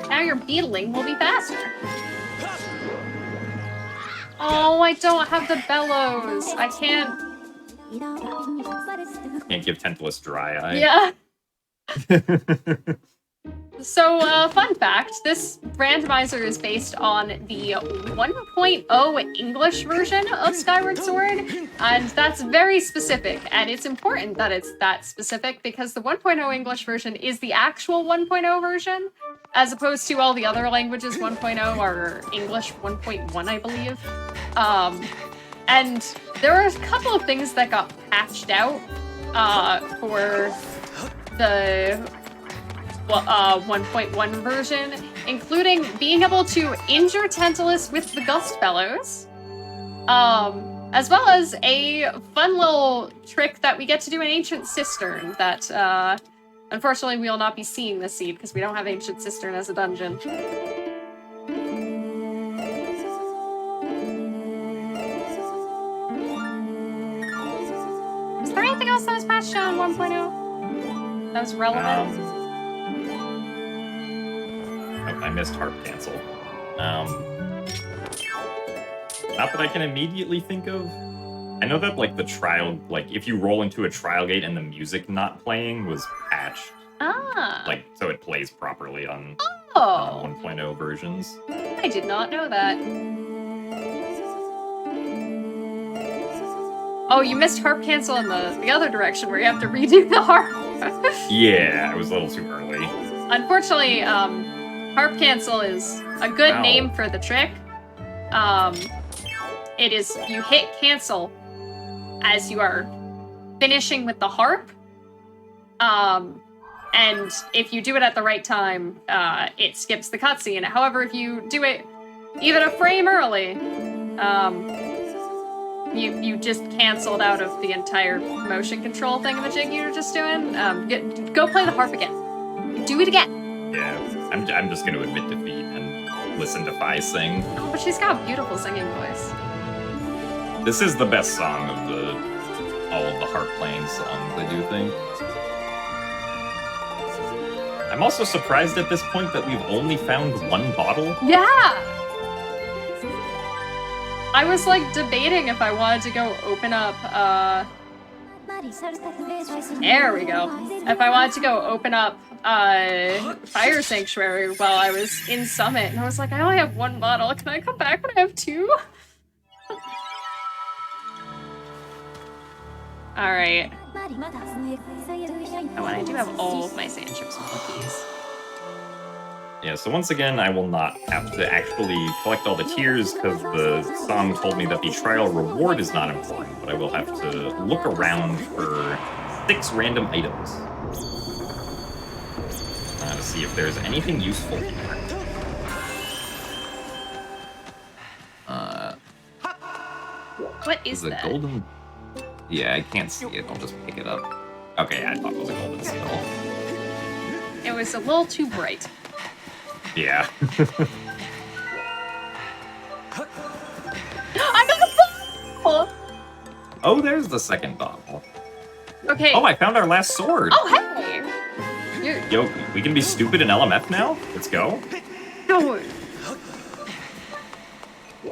Now your beetling will be faster. Oh, I don't have the bellows. I can't... Can't give Tentalus Dry Eye. Yeah. So, fun fact, this randomizer is based on the 1.0 English version of Skyward Sword, and that's very specific, and it's important that it's that specific because the 1.0 English version is the actual 1.0 version, as opposed to all the other languages 1.0 are English 1.1, I believe. And there are a couple of things that got patched out for the 1.1 version, including being able to injure Tantalus with the Gust Bellows, as well as a fun little trick that we get to do in Ancient Cistern that, unfortunately, we will not be seeing this seed because we don't have Ancient Cistern as a dungeon. Is there anything else that was patched on 1.0 that was relevant? Oh, I missed Harp Cancel. Not that I can immediately think of. I know that, like, the trial, like, if you roll into a trial gate and the music not playing was patched. Ah. Like, so it plays properly on 1.0 versions. I did not know that. Oh, you missed harp cancel in the other direction where you have to redo the harp. Yeah, I was a little too early. Unfortunately, harp cancel is a good name for the trick. It is, you hit cancel as you are finishing with the harp. And if you do it at the right time, it skips the cutscene. However, if you do it even a frame early, you just canceled out of the entire motion control thingamajig you were just doing. Go play the harp again. Do it again. Yeah, I'm just going to admit defeat and listen to Fi sing. Oh, but she's got a beautiful singing voice. This is the best song of all of the harp playing songs, I do think. I'm also surprised at this point that we've only found one bottle. Yeah! I was like debating if I wanted to go open up, there we go. If I wanted to go open up, Fire Sanctuary while I was in Summit, and I was like, I only have one bottle. Can I come back when I have two? Alright. Oh, and I do have all of my sand chips and cookies. Yeah, so once again, I will not have to actually collect all the tiers because the song told me that the trial reward is not important, but I will have to look around for 6 random items to see if there's anything useful here. What is that? Golden... Yeah, I can't see it. I'll just pick it up. Okay, I thought it was a golden skull. It was a little too bright. Yeah. I got the bottle! Oh, there's the second bottle. Okay. Oh, I found our last sword. Oh, hey! Yo, we can be stupid in LMF now? Let's go. No.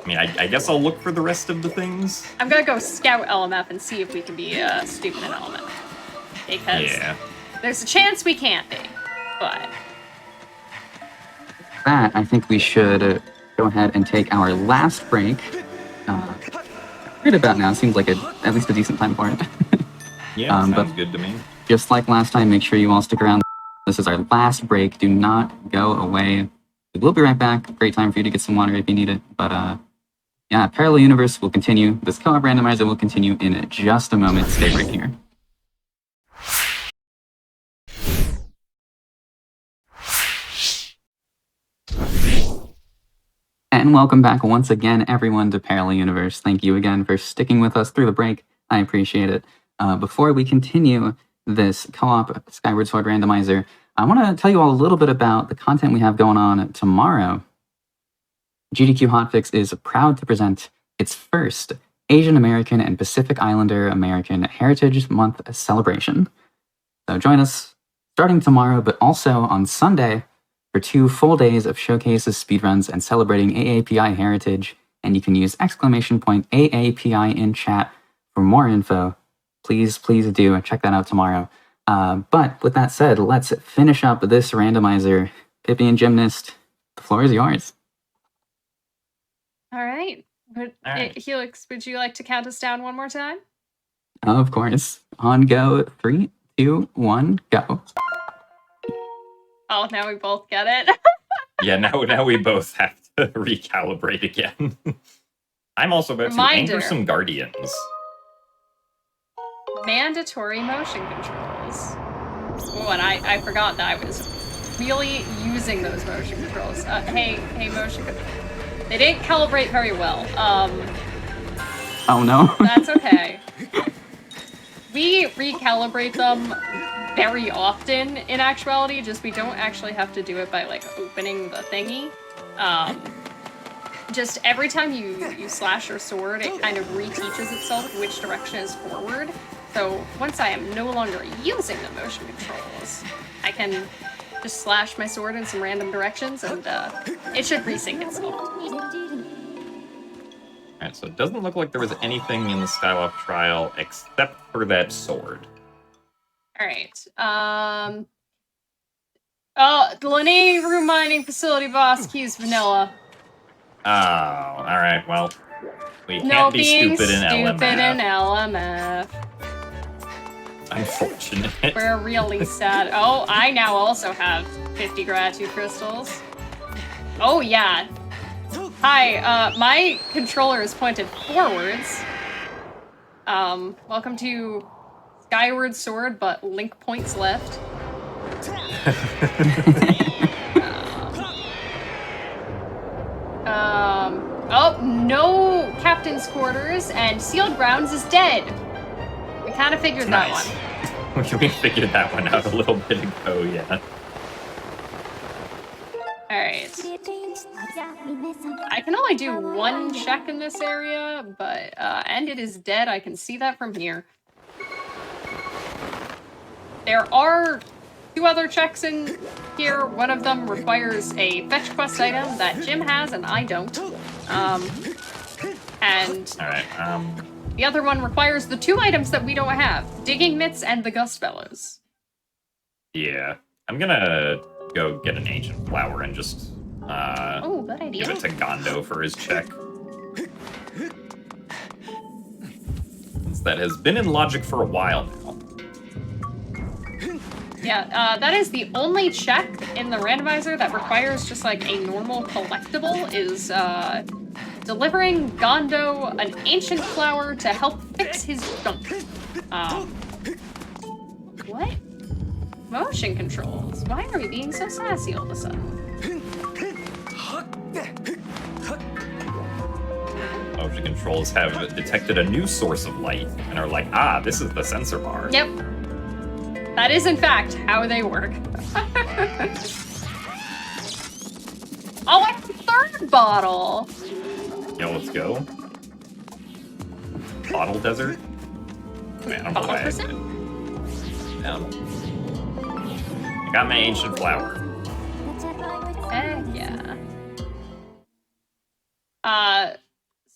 I mean, I guess I'll look for the rest of the things. I'm gonna go scout LMF and see if we can be stupid in LMF. Because there's a chance we can't be, but... That, I think we should go ahead and take our last break. Right about now, seems like at least a decent time for it. Yeah, sounds good to me. Just like last time, make sure you all stick around. This is our last break. Do not go away. We'll be right back. Great time for you to get some water if you need it. But yeah, Parallel Universe will continue. This co-op randomizer will continue in just a moment. Stay right here. And welcome back once again, everyone, to Parallel Universe. Thank you again for sticking with us through the break. I appreciate it. Before we continue this co-op Skyward Sword randomizer, I want to tell you all a little bit about the content we have going on tomorrow. GDQ Hotfix is proud to present its first Asian American and Pacific Islander American Heritage Month celebration. So join us starting tomorrow, but also on Sunday, for 2 full days of showcases, speedruns, and celebrating AAPI heritage. And you can use !AAPI in chat for more info. Please do check that out tomorrow. But with that said, let's finish up this randomizer. Pippi and Gymnast, the floor is yours. All right. Helix, would you like to count us down one more time? Of course. On go. 3, 2, 1, go. Oh, now we both get it. Yeah, now we both have to recalibrate again. I'm also about to anchor some Guardians. mandatory motion controls. Oh, and I forgot that I was really using those motion controls. Hey, motion controls. They didn't calibrate very well. Oh no. That's okay. We recalibrate them very often in actuality, just we don't actually have to do it by like opening the thingy. Just every time you slash your sword, it kind of reteaches itself which direction is forward. So once I am no longer using the motion controls, I can just slash my sword in some random directions and it should resync itself. Alright, so it doesn't look like there was anything in the Skyward trial except for that sword. Alright, oh, the Linnaean Room Mining Facility boss keys vanilla. Oh, alright, well, we No can't be being stupid in LMF. Unfortunate. We're really sad. Oh, I now also have 50 gratitude crystals. Oh, yeah. Hi, my controller is pointed forwards. Welcome to Skyward Sword, but Link points left. Oh, no captain's quarters, and sealed grounds is dead. We kind of figured that one. We figured that one out a little bit ago, yeah. Alright. I can only do one check in this area, but, and it is dead. I can see that from here. There are 2 other checks in here. One of them requires a fetch quest item that Jim has and I don't. And Alright, the other one requires the 2 items that we don't have. Digging Mitts and the Gust Bellows. yeah. I'm gonna go get an ancient flower and just, Oh, good idea. give it to Gondo for his check. Since that has been in logic for a while now. Yeah, that is the only check in the randomizer that requires just like a normal collectible is delivering Gondo an ancient flower to help fix his junk. What? Motion controls. Why are we being so sassy all of a sudden? Motion controls have detected a new source of light and are like, ah, this is the sensor bar. Yep. That is, in fact, how they work. Oh, I have a 3rd bottle! Yo, let's go. Bottle desert? Man, I don't know Bottle why I percent? did. I got my ancient flower. Yeah.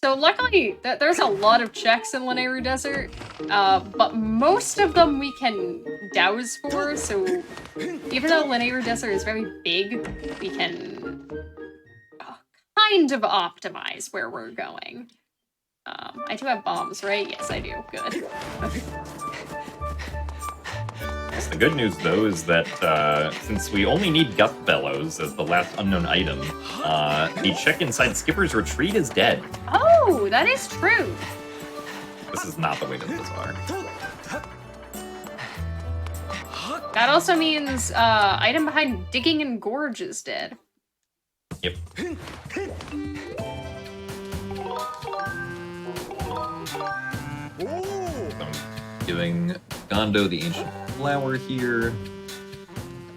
So luckily, there's a lot of checks in Lanayru Desert, but most of them we can douse for, so even though Lanayru Desert is very big, we can kind of optimize where we're going. I do have bombs, right? Yes, I do. Good. Yes, the good news, though, is that since we only need Gust Bellows as the last unknown item, the check inside Skipper's Retreat is dead. Oh, that is true. This is not the way to the bazaar. That also means item behind Digging and Gorge is dead. Yep. So I'm giving Gondo the ancient flower here.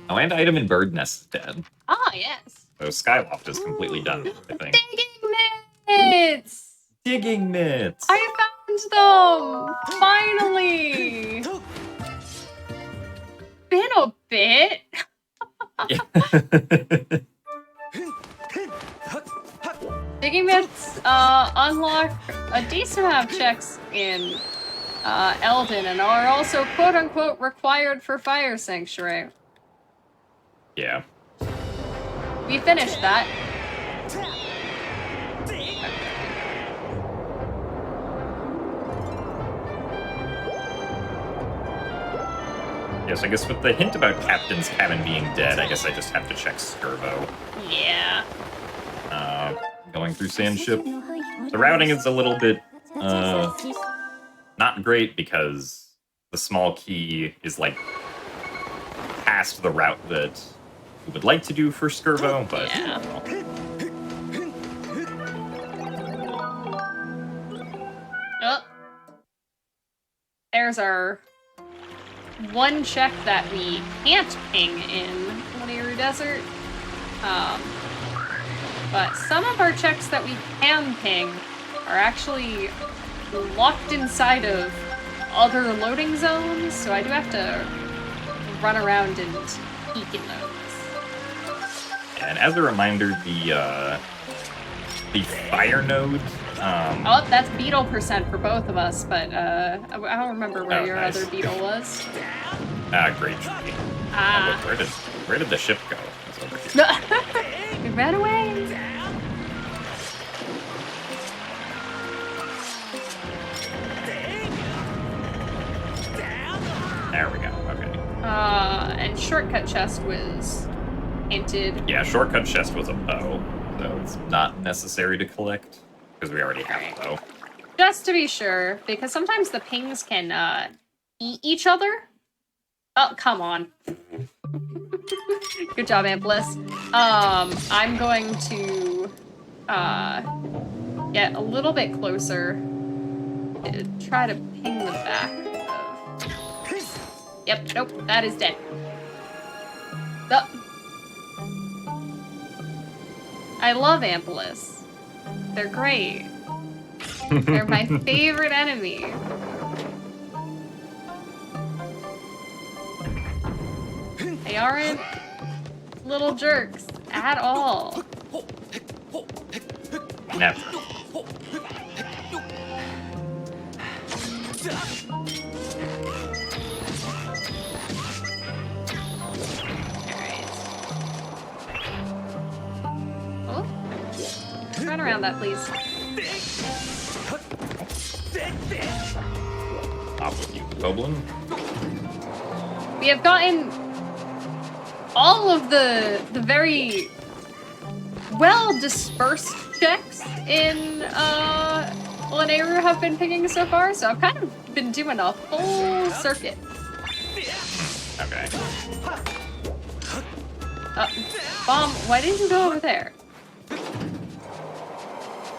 Oh, and item in Bird Nest is dead. Ah, yes. So Skyloft is completely done, I think. Digging Mitts! Digging mitts! I found them! Finally! Been a bit. Digging Mitts unlock a decent amount of checks in Eldin and are also quote-unquote required for Fire Sanctuary. Yeah. We finished that. Yes, I guess with the hint about Captain's cabin being dead, I guess I just have to check Skirbo. Yeah. Going through Sandship. The routing is a little bit, not great because the small key is like past the route that we would like to do for Skirbo, but Yeah. Oh. There's our one check that we can't ping in Lanayru Desert. But some of our checks that we can ping are actually locked inside of other loading zones, so I do have to run around and peek in those. And as a reminder, the fire node. Oh, that's beetle percent for both of us, but I don't remember where your nice. other beetle was. Great tree. Ah. Where did the ship go? It's over here. It ran away. There we go. Okay. And shortcut chest was hinted. Yeah, shortcut chest was a bow, so it's not necessary to collect because we already have a bow. Just to be sure, because sometimes the pings can eat each other. Oh, come on. Good job, Amplis. I'm going to get a little bit closer to try to ping the back of... Yep, nope, that is dead. Oh. I love Amplis. They're great. They're my favorite enemy. They aren't little jerks at all. Never. Alright. Oh. Run around that, please. Off with you, Goblin. We have gotten all of the very well dispersed checks in Lanayru have been picking so far, so I've kind of been doing a full circuit. Okay. Bomb, why didn't you go over there?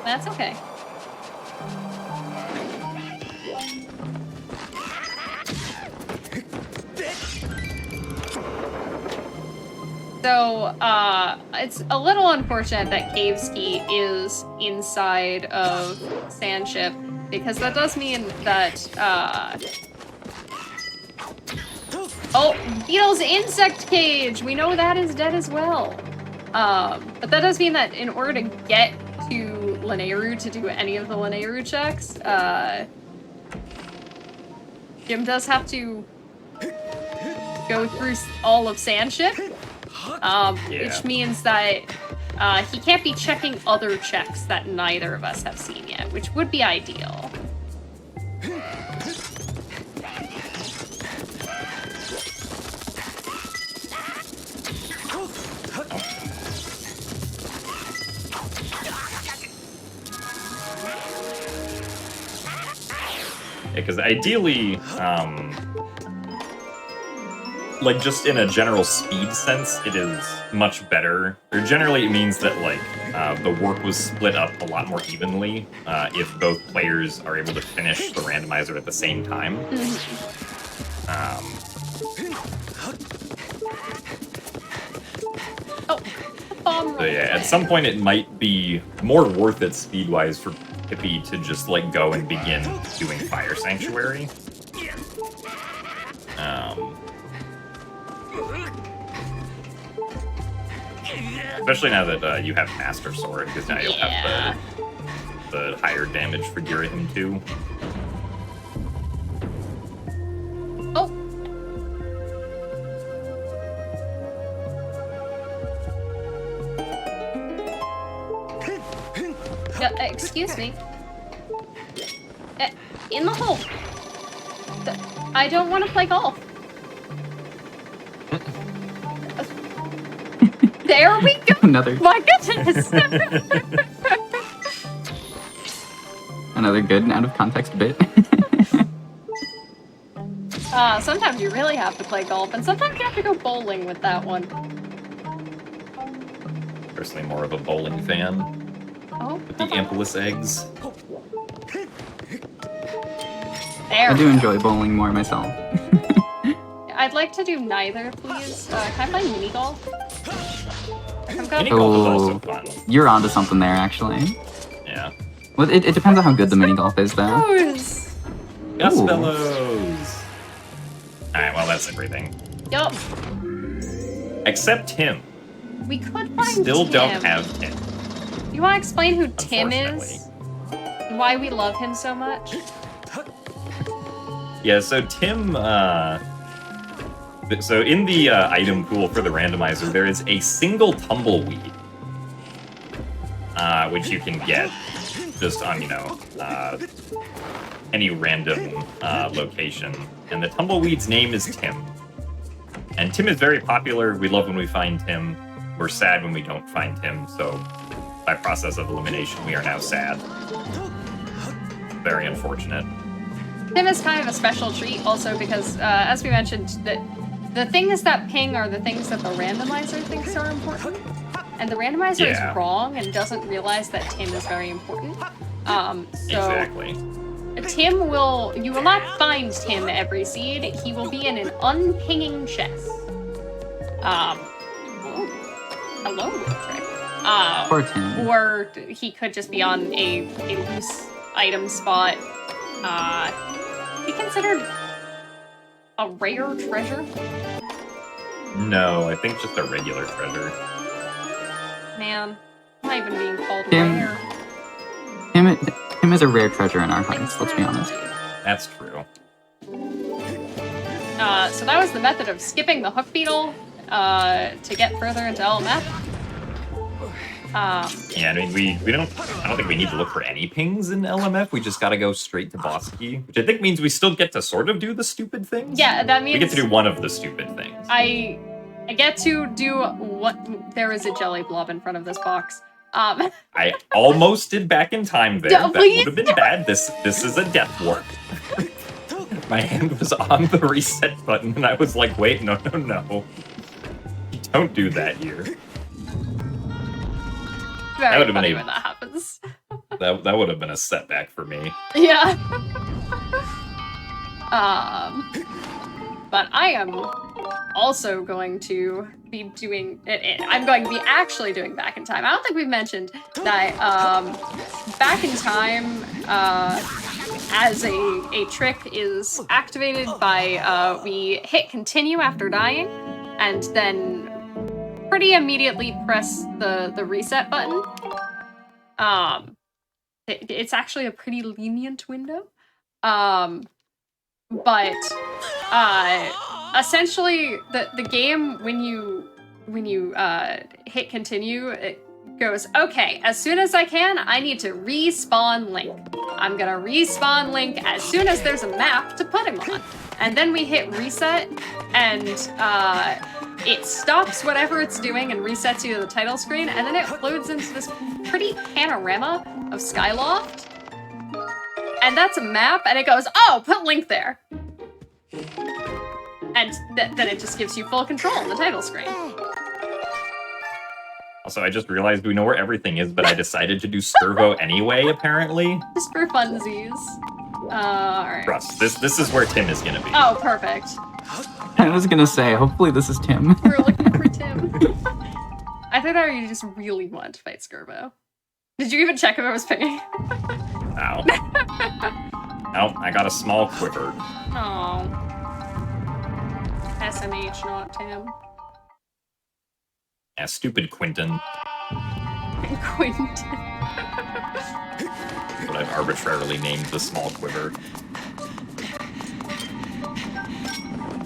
That's okay. So, it's a little unfortunate that Cave Ski is inside of Sandship, because that does mean that, oh, Beetle's insect cage! We know that is dead as well. But that does mean that in order to get to Lanayru to do any of the Lanayru checks, Jim does have to go through all of Sandship. Which means that he can't be checking other checks that neither of us have seen yet, which would be ideal. Because ideally, like, just in a general speed sense, it is much better. Or generally, it means that, like, the work was split up a lot more evenly if both players are able to finish the randomizer at the same time. So yeah, at some point it might be more worth it speed-wise for Pippi to just, like, go and begin doing Fire Sanctuary. Especially now that you have Master Sword, because now you'll have the higher damage for Girahim too. Oh! Excuse me. In the hole. I don't want to play golf. There we go. Another My goodness. another good out of context bit. Sometimes you really have to play golf, and sometimes you have to go bowling with that one. Personally, more of a bowling fan. Oh, With the amplest eggs. There. I do enjoy bowling more myself. I'd like to do neither, please. Can I play mini golf? Mini golf is also fun. You're onto something there, actually. Yeah. Well, it depends on how good the mini golf is, though. Fellows! Yes, Ooh. fellows! Alright, well, that's everything. Yup. Except Tim. We could We find still Tim. don't have Tim. You want to explain who Tim Unfortunately. is? And why we love him so much? Yeah, so Tim, so in the item pool for the randomizer, there is a single tumbleweed, which you can get just on, any random location. And the tumbleweed's name is Tim. And Tim is very popular. We love when we find Tim. We're sad when we don't find him, so by process of elimination, we are now sad. Very unfortunate. Tim is kind of a special treat also because, as we mentioned, the things that ping are the things that the randomizer thinks are important. And the randomizer is wrong and doesn't realize that Tim is very important. Exactly. You will not find Tim every seed. He will be in an unpinging chest. Hello, Trick. Poor Tim. Or he could just be on a loose item spot. Be considered a rare treasure? No, I think just a regular treasure. Man, I'm not even being called Tim. rare. Tim is a rare treasure in our hearts, let's be honest. That's true. So that was the method of skipping the hook beetle to get further into LMF. Yeah, I mean, I don't think we need to look for any pings in LMF. We just gotta go straight to boss key, which I think means we still get to sort of do the stupid things. Yeah, that means we get to do one of the stupid things. I get to do what. There is a jelly blob in front of this box. I almost did back in time there. Yeah, That would have been bad. This is a death warp. My hand was on the reset button, and I was like, wait, no. Don't do that here. Very would've been funny a- when that happens. That would have been a setback for me. Yeah. But I am also going to be doing it. I'm going to be actually doing back in time. I don't think we've mentioned that back in time as a trick is activated by we hit continue after dying and then pretty immediately press the reset button. It's actually a pretty lenient window. But essentially the game when you hit continue, it goes, okay, as soon as I can, I need to respawn Link. I'm gonna respawn Link as soon as there's a map to put him on. And then we hit reset, and it stops whatever it's doing and resets you to the title screen, and then it loads into this pretty panorama of Skyloft. And that's a map, and it goes, oh, put Link there. And then it just gives you full control on the title screen. Also, I just realized we know where everything is, but I decided to do Servo anyway, apparently. Just for funsies. Alright. Trust, this is where Tim is gonna be. Oh, perfect. I was gonna say, hopefully this is Tim. We're looking for Tim. I thought that you just really wanted to fight Skirbo. Did you even check if I was pinging? Ow. Nope, I got a small quiver. Oh. SMH, not Tim. Yeah, stupid Quinton. Quentin. What I've arbitrarily named the small quiver.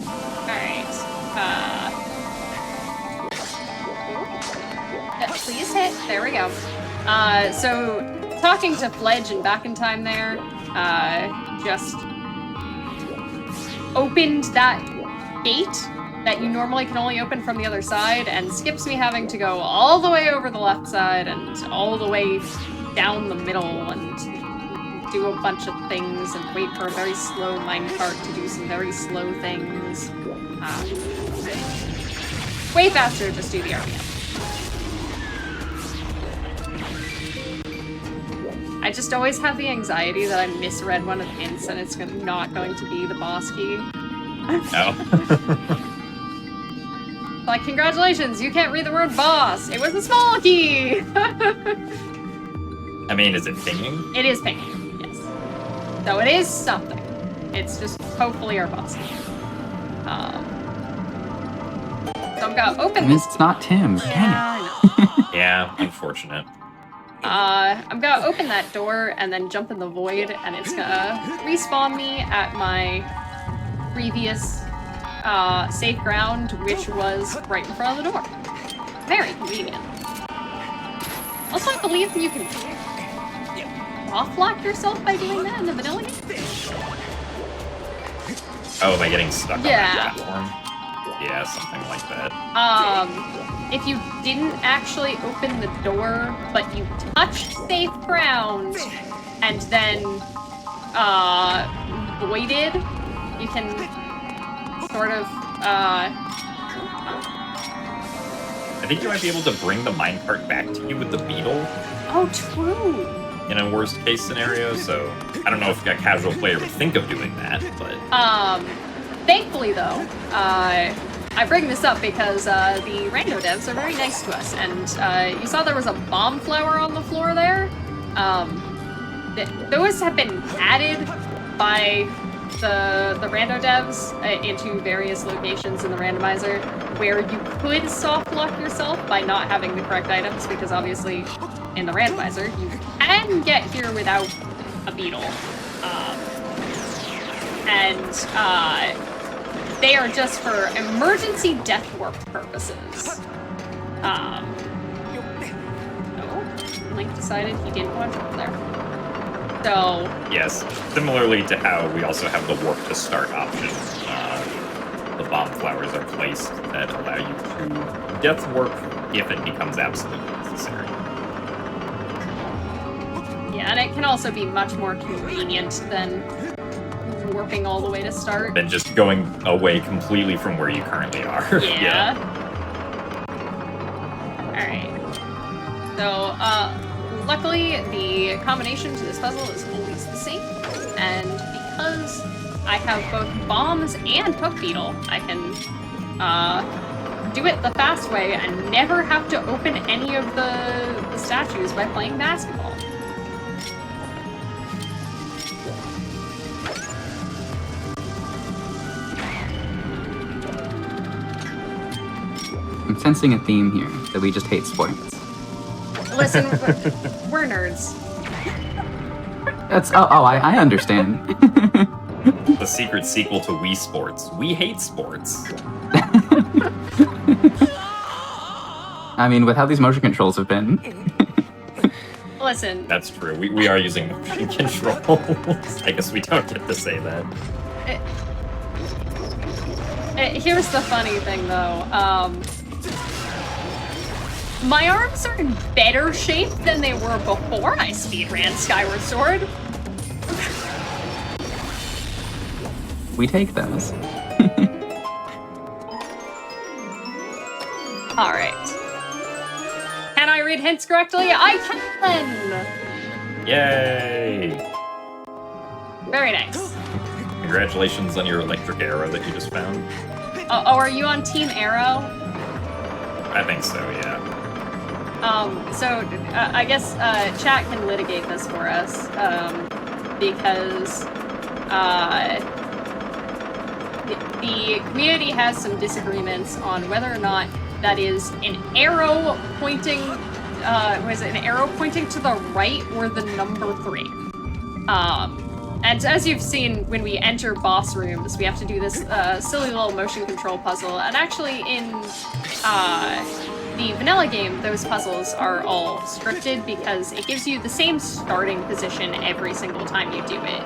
Alright. Please hit. There we go. So, talking to Fledge and back in time there, just opened that gate that you normally can only open from the other side and skips me having to go all the way over the left side and all the way down the middle and do a bunch of things and wait for a very slow minecart to do some very slow things. Way faster to just do the RPM. I just always have the anxiety that I misread one of the hints and it's not going to be the boss key. Oh. Like, congratulations, you can't read the word boss. It was a small key. I mean, is it pinging? It is pinging, yes. So it is something. It's just hopefully our boss key. So I'm gonna open this. It's not Tim. Dang it. Yeah, unfortunate. I'm gonna open that door and then jump in the void, and it's gonna respawn me at my previous safe ground, which was right in front of the door. Very convenient. Also, I believe you can off-lock yourself by doing that in the vanilla game? Oh, by getting stuck on Yeah. that platform? Yeah, something like that. If you didn't actually open the door, but you touched safe ground, and then, voided, you can sort of, I think you might be able to bring the minecart back to you with the beetle oh, true! in a worst case scenario, so I don't know if a casual player would think of doing that, but... Thankfully, though, I bring this up because the rando devs are very nice to us, and you saw there was a bomb flower on the floor there. Those have been added by the rando devs into various locations in the randomizer, where you could soft lock yourself by not having the correct items, because obviously in the randomizer you can get here without a beetle. They are just for emergency death warp purposes. No, Link decided he didn't want to jump there. So... Yes, similarly to how we also have the warp to start option. The bomb flowers are placed that allow you to death warp if it becomes absolutely necessary. Yeah, and it can also be much more convenient than warping all the way to start. Than just going away completely from where you currently are. Yeah. Alright. So, luckily, the combination to this puzzle is always the same, and because I have both bombs and poke beetle, I can do it the fast way and never have to open any of the statues by playing basketball. I'm sensing a theme here, that we just hate sports. Listen, we're nerds. That's I understand. The secret sequel to Wii Sports. We hate sports. I mean, with how these motion controls have been. Listen. That's true. We are using motion controls. I guess we don't get to say that. Here's the funny thing, though. My arms are in better shape than they were before I speedran Skyward Sword. We take those. Alright. Can I read hints correctly? I can! Yay! Very nice. Congratulations on your electric arrow that you just found. Oh, are you on Team Arrow? I think so, yeah. I guess chat can litigate this for us, because the community has some disagreements on whether or not that is an arrow pointing, was it an arrow pointing to the right or the number 3? And as you've seen, when we enter boss rooms, we have to do this silly little motion control puzzle, and actually in the vanilla game, those puzzles are all scripted because it gives you the same starting position every single time you do it.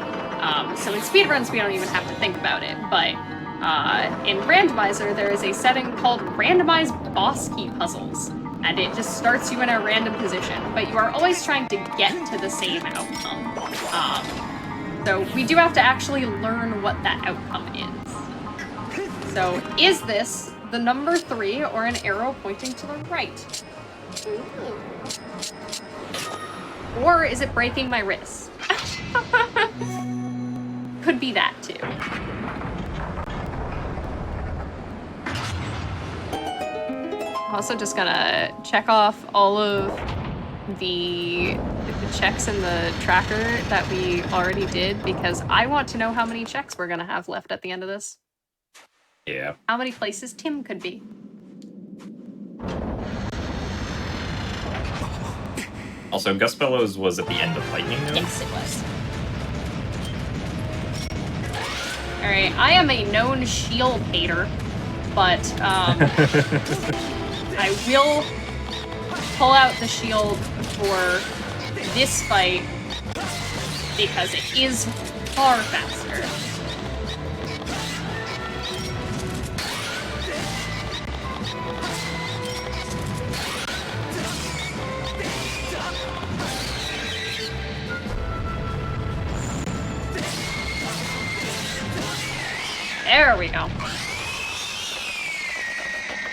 So in speedruns, we don't even have to think about it, but in Randomizer, there is a setting called Randomized Boss Key Puzzles, and it just starts you in a random position, but you are always trying to get to the same outcome. So we do have to actually learn what that outcome is. So is this the number 3 or an arrow pointing to the right? Or is it breaking my wrist? Could be that too. I'm also just gonna check off all of the checks in the tracker that we already did, because I want to know how many checks we're gonna have left at the end of this. Yeah. How many places Tim could be. Also, Gus Bellows was at the end of Lightning Noon. Yes, it was. Alright, I am a known shield hater, but I will pull out the shield for this fight because it is far faster. There we go.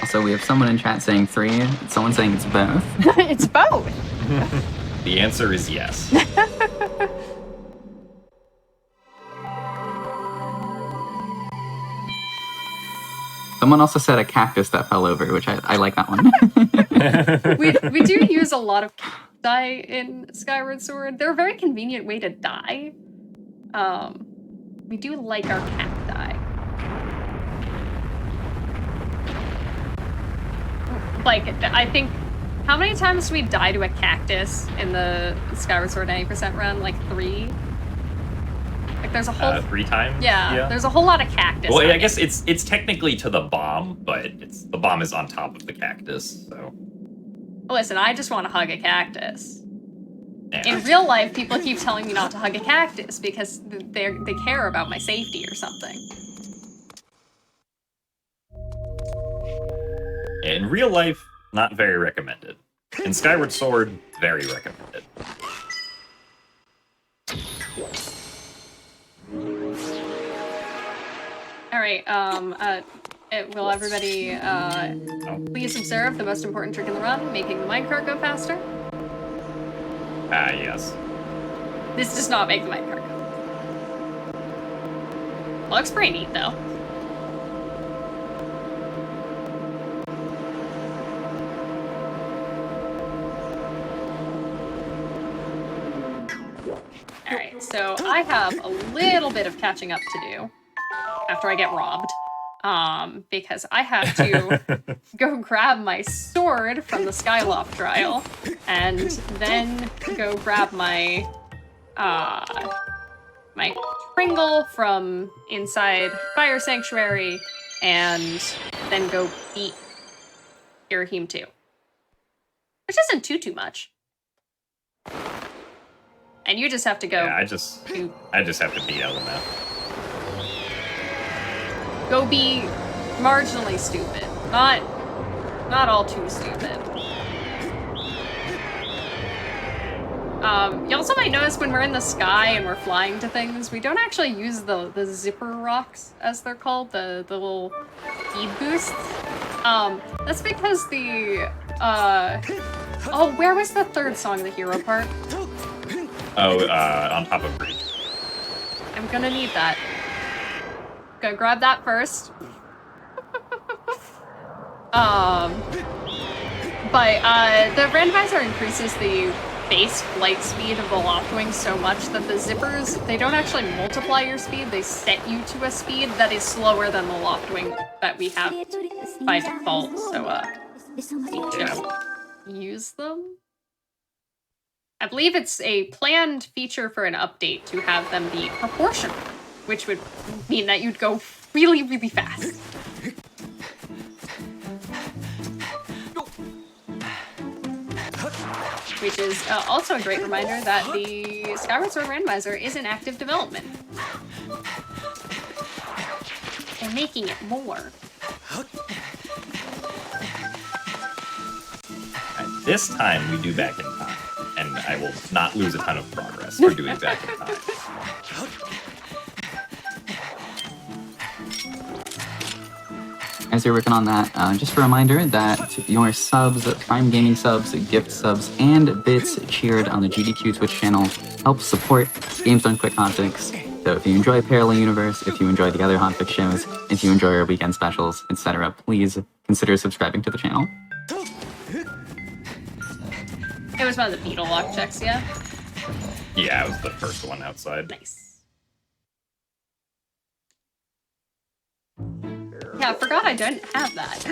Also, we have someone in chat saying 3, someone saying it's both. It's both. The answer is yes. Someone also said a cactus that fell over, which I like that one. we do use a lot of cacti in Skyward Sword. They're a very convenient way to die. We do like our cacti. Like, I think, how many times do we die to a cactus in the Skyward Sword 90% run? Like 3? Like, there's a whole... 3 times? Yeah, there's a whole lot of cactus. Well, I guess it's technically to the bomb, but the bomb is on top of the cactus, so... Listen, I just want to hug a cactus. Yeah. In real life, people keep telling me not to hug a cactus because they care about my safety or something. In real life, not very recommended. In Skyward Sword, very recommended. Alright, will everybody, please observe the most important trick in the run, making the minecart go faster? Yes. This does not make the minecart go. Looks pretty neat, though. Alright, so I have a little bit of catching up to do after I get robbed. Because I have to go grab my sword from the Skyloft trial, and then go grab my, my Pringle from inside Fire Sanctuary, and then go beat Irahim 2. Which isn't too much. And you just have to go... Yeah, I just have to beat Element. Go be marginally stupid. Not all too stupid. You also might notice when we're in the sky and we're flying to things, we don't actually use the zipper rocks, as they're called, the little speed boosts. That's because the, oh, where was the third song, the hero part? Oh, on top of Creek. I'm gonna need that. Go grab that first. The randomizer increases the base flight speed of the Loftwing so much that the zippers, they don't actually multiply your speed, they set you to a speed that is slower than the Loftwing that we have by default, so you just use them. I believe it's a planned feature for an update to have them be proportional, which would mean that you'd go really, really fast. Which is also a great reminder that the Skyward Sword Randomizer is in active development. They're making it more. this time we do back in time, and I will not lose a ton of progress for doing back in time. As you're working on that, just a reminder that your subs, Prime Gaming subs, gift subs, and bits cheered on the GDQ Twitch channel help support Games Done Quick Hotfix. So if you enjoy Parallel Universe, if you enjoy the other Hotfix shows, if you enjoy our weekend specials, etc., please consider subscribing to the channel. It was one of the beetle lock checks, yeah? Yeah, it was the first one outside. Nice. Yeah, I forgot I didn't have that.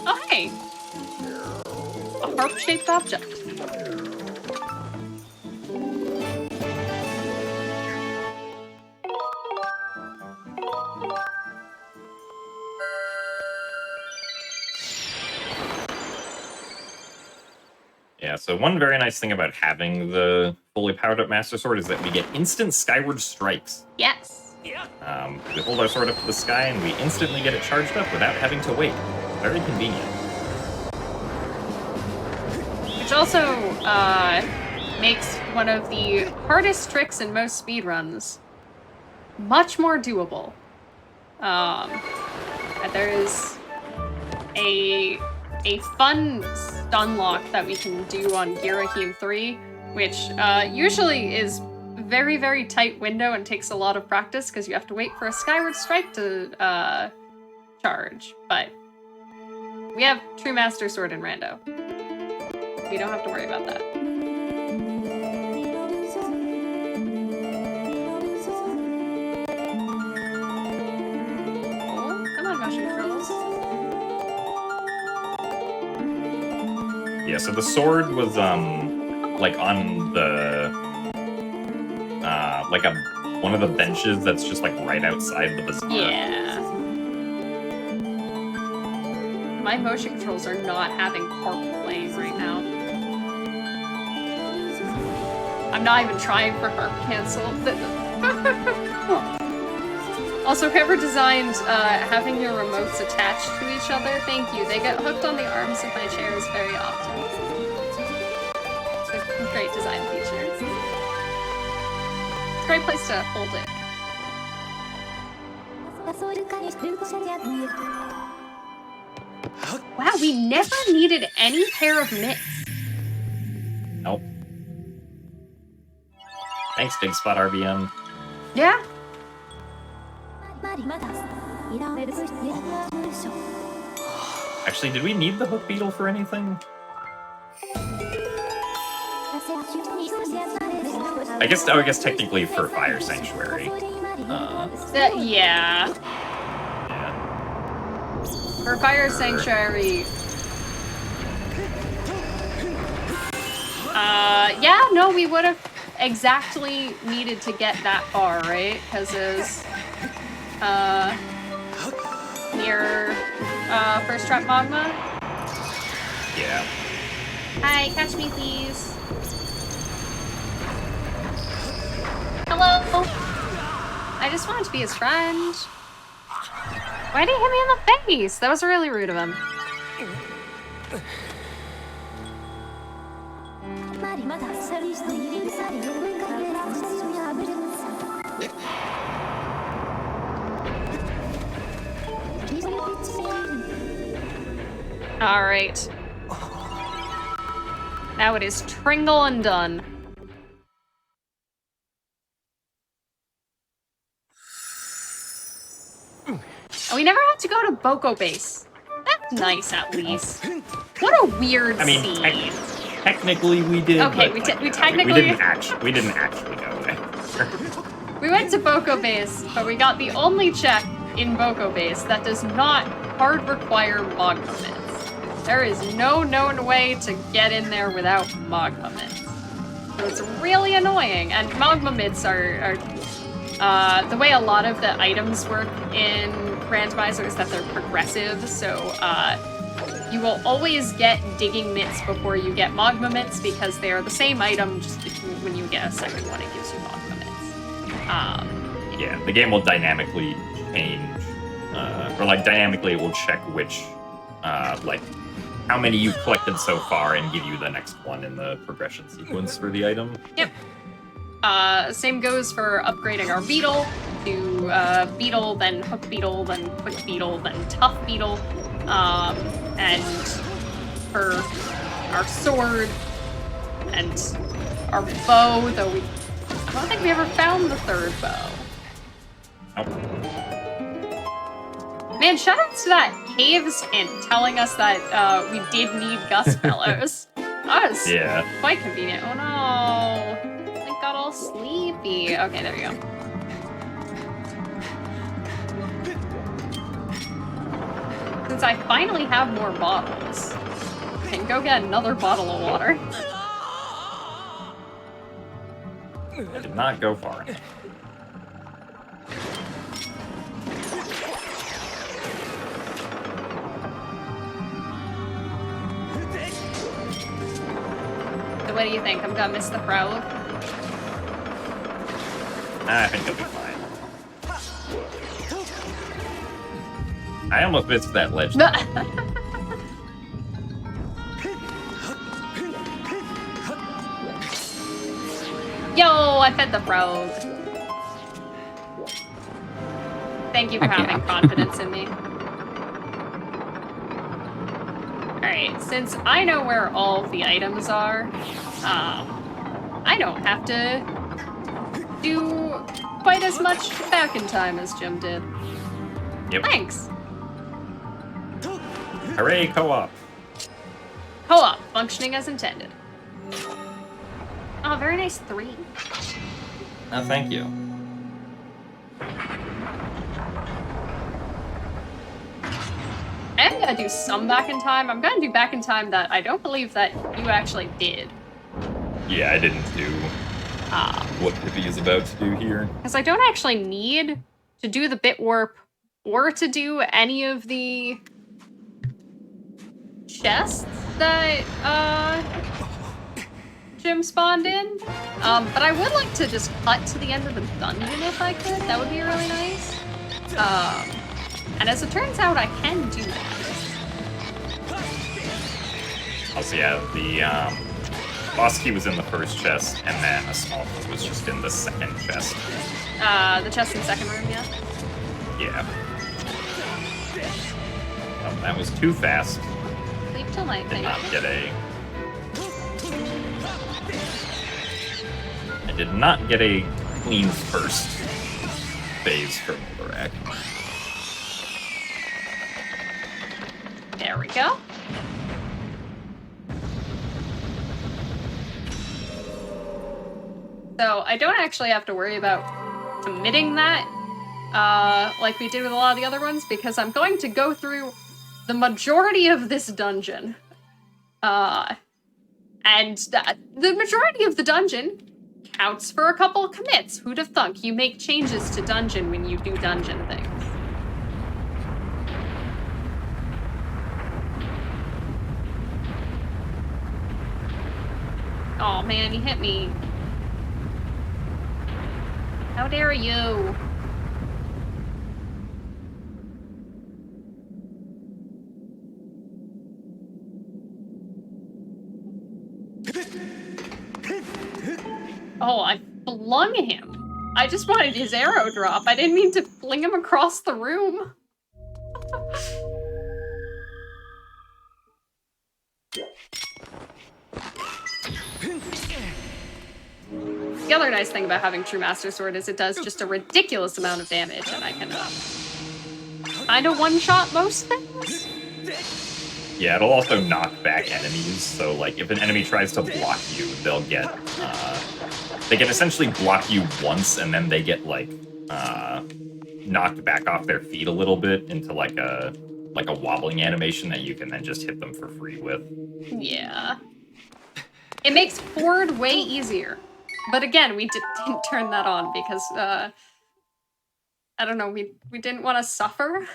Oh, hey! A harp-shaped object. Yeah, so one very nice thing about having the fully powered up Master Sword is that we get instant Skyward strikes. Yes. We hold our sword up to the sky and we instantly get it charged up without having to wait. Very convenient. Which also makes one of the hardest tricks in most speedruns much more doable. There's a fun stun lock that we can do on Girahim 3, which usually is very, very tight window and takes a lot of practice because you have to wait for a Skyward Strike to charge. But we have True Master Sword in Rando. We don't have to worry about that. Oh, come on, mushroom trolls. Yeah, so the sword was like on the one of the benches that's just like right outside the bazaar. Yeah. My motion controls are not having harp playing right now. I'm not even trying for harp cancel. Also, whoever designed having your remotes attached to each other, thank you. They get hooked on the arms of my chairs very often. It's a great design feature. It's a great place to hold it. Wow, we never needed any pair of mitts. Nope. Thanks, Big Spot RBM. Yeah. Actually, did we need the hook beetle for anything? I guess technically for Fire Sanctuary. Yeah. For Fire Sanctuary. Yeah, no, we would have exactly needed to get that far, right? Because it was near First Trap Magma. Yeah. Hi, catch me, please. Hello. I just wanted to be his friend. Why did he hit me in the face? That was really rude of him. All right. Now it is Tringle and done. Oh, we never had to go to Boko Base. That's nice, at least. What a weird scene. Technically we did. Okay, but, we technically we didn't actually go there. We went to Boko Base, but we got the only check in Boko Base that does not hard require magma mitts. There is no known way to get in there without magma mitts. So it's really annoying. And magma mitts are the way a lot of the items work in Randomizer is that they're progressive, so you will always get digging mitts before you get magma mitts because they are the same item, just when you get a second one it gives you magma mitts. Yeah, the game will dynamically change, or like dynamically it will check which how many you've collected so far and give you the next one in the progression sequence for the item. Yep. Same goes for upgrading our beetle to beetle, then hook beetle, then quick beetle, then tough beetle, and for our sword and our bow, though I don't think we ever found the third bow. Nope. Man, shoutouts to that Caves and telling us that we did need Gust Fellows. That was quite convenient. Oh no. I got all sleepy. Okay, there we go. Since I finally have more bottles, I can go get another bottle of water. I did not go far enough. So what do you think? I'm gonna miss the frog? I think it'll be fine. I almost missed that ledge. Yo, I fed the frog. Thank you for having confidence in me. Alright, since I know where all the items are, I don't have to do quite as much back in time as Jim did. Yep. Thanks. Hooray, co-op. Co-op, functioning as intended. Oh, very nice 3. Oh, thank you. I am gonna do some back in time. I'm gonna do back in time that I don't believe that you actually did. Yeah, I didn't do what Pippi is about to do here. Because I don't actually need to do the bit warp or to do any of the chests that Jim spawned in. But I would like to just cut to the end of the dungeon if I could. That would be really nice. And as it turns out, I can do that. Also, yeah, the boss key was in the first chest, and then a small one was just in the second chest. The chest in the second room, yeah? Yeah. Oh, that was too fast. Sleep till night, Did not get a... I did not get a clean first phase from Olarak. There we go. So I don't actually have to worry about committing that like we did with a lot of the other ones, because I'm going to go through the majority of this dungeon. And the majority of the dungeon counts for a couple of commits. Who'd have thunk? You make changes to dungeon when you do dungeon things. Oh man, he hit me. How dare you? Oh, I flung him. I just wanted his arrow drop. I didn't mean to fling him across the room. The other nice thing about having True Master Sword is it does just a ridiculous amount of damage, and I can kind of one-shot most things. Yeah, it'll also knock back enemies, so like if an enemy tries to block you, they'll get they can essentially block you once, and then they get like knocked back off their feet a little bit into like a wobbling animation that you can then just hit them for free with. Yeah. It makes forward way easier. But again, we didn't turn that on because, I don't know, we didn't want to suffer.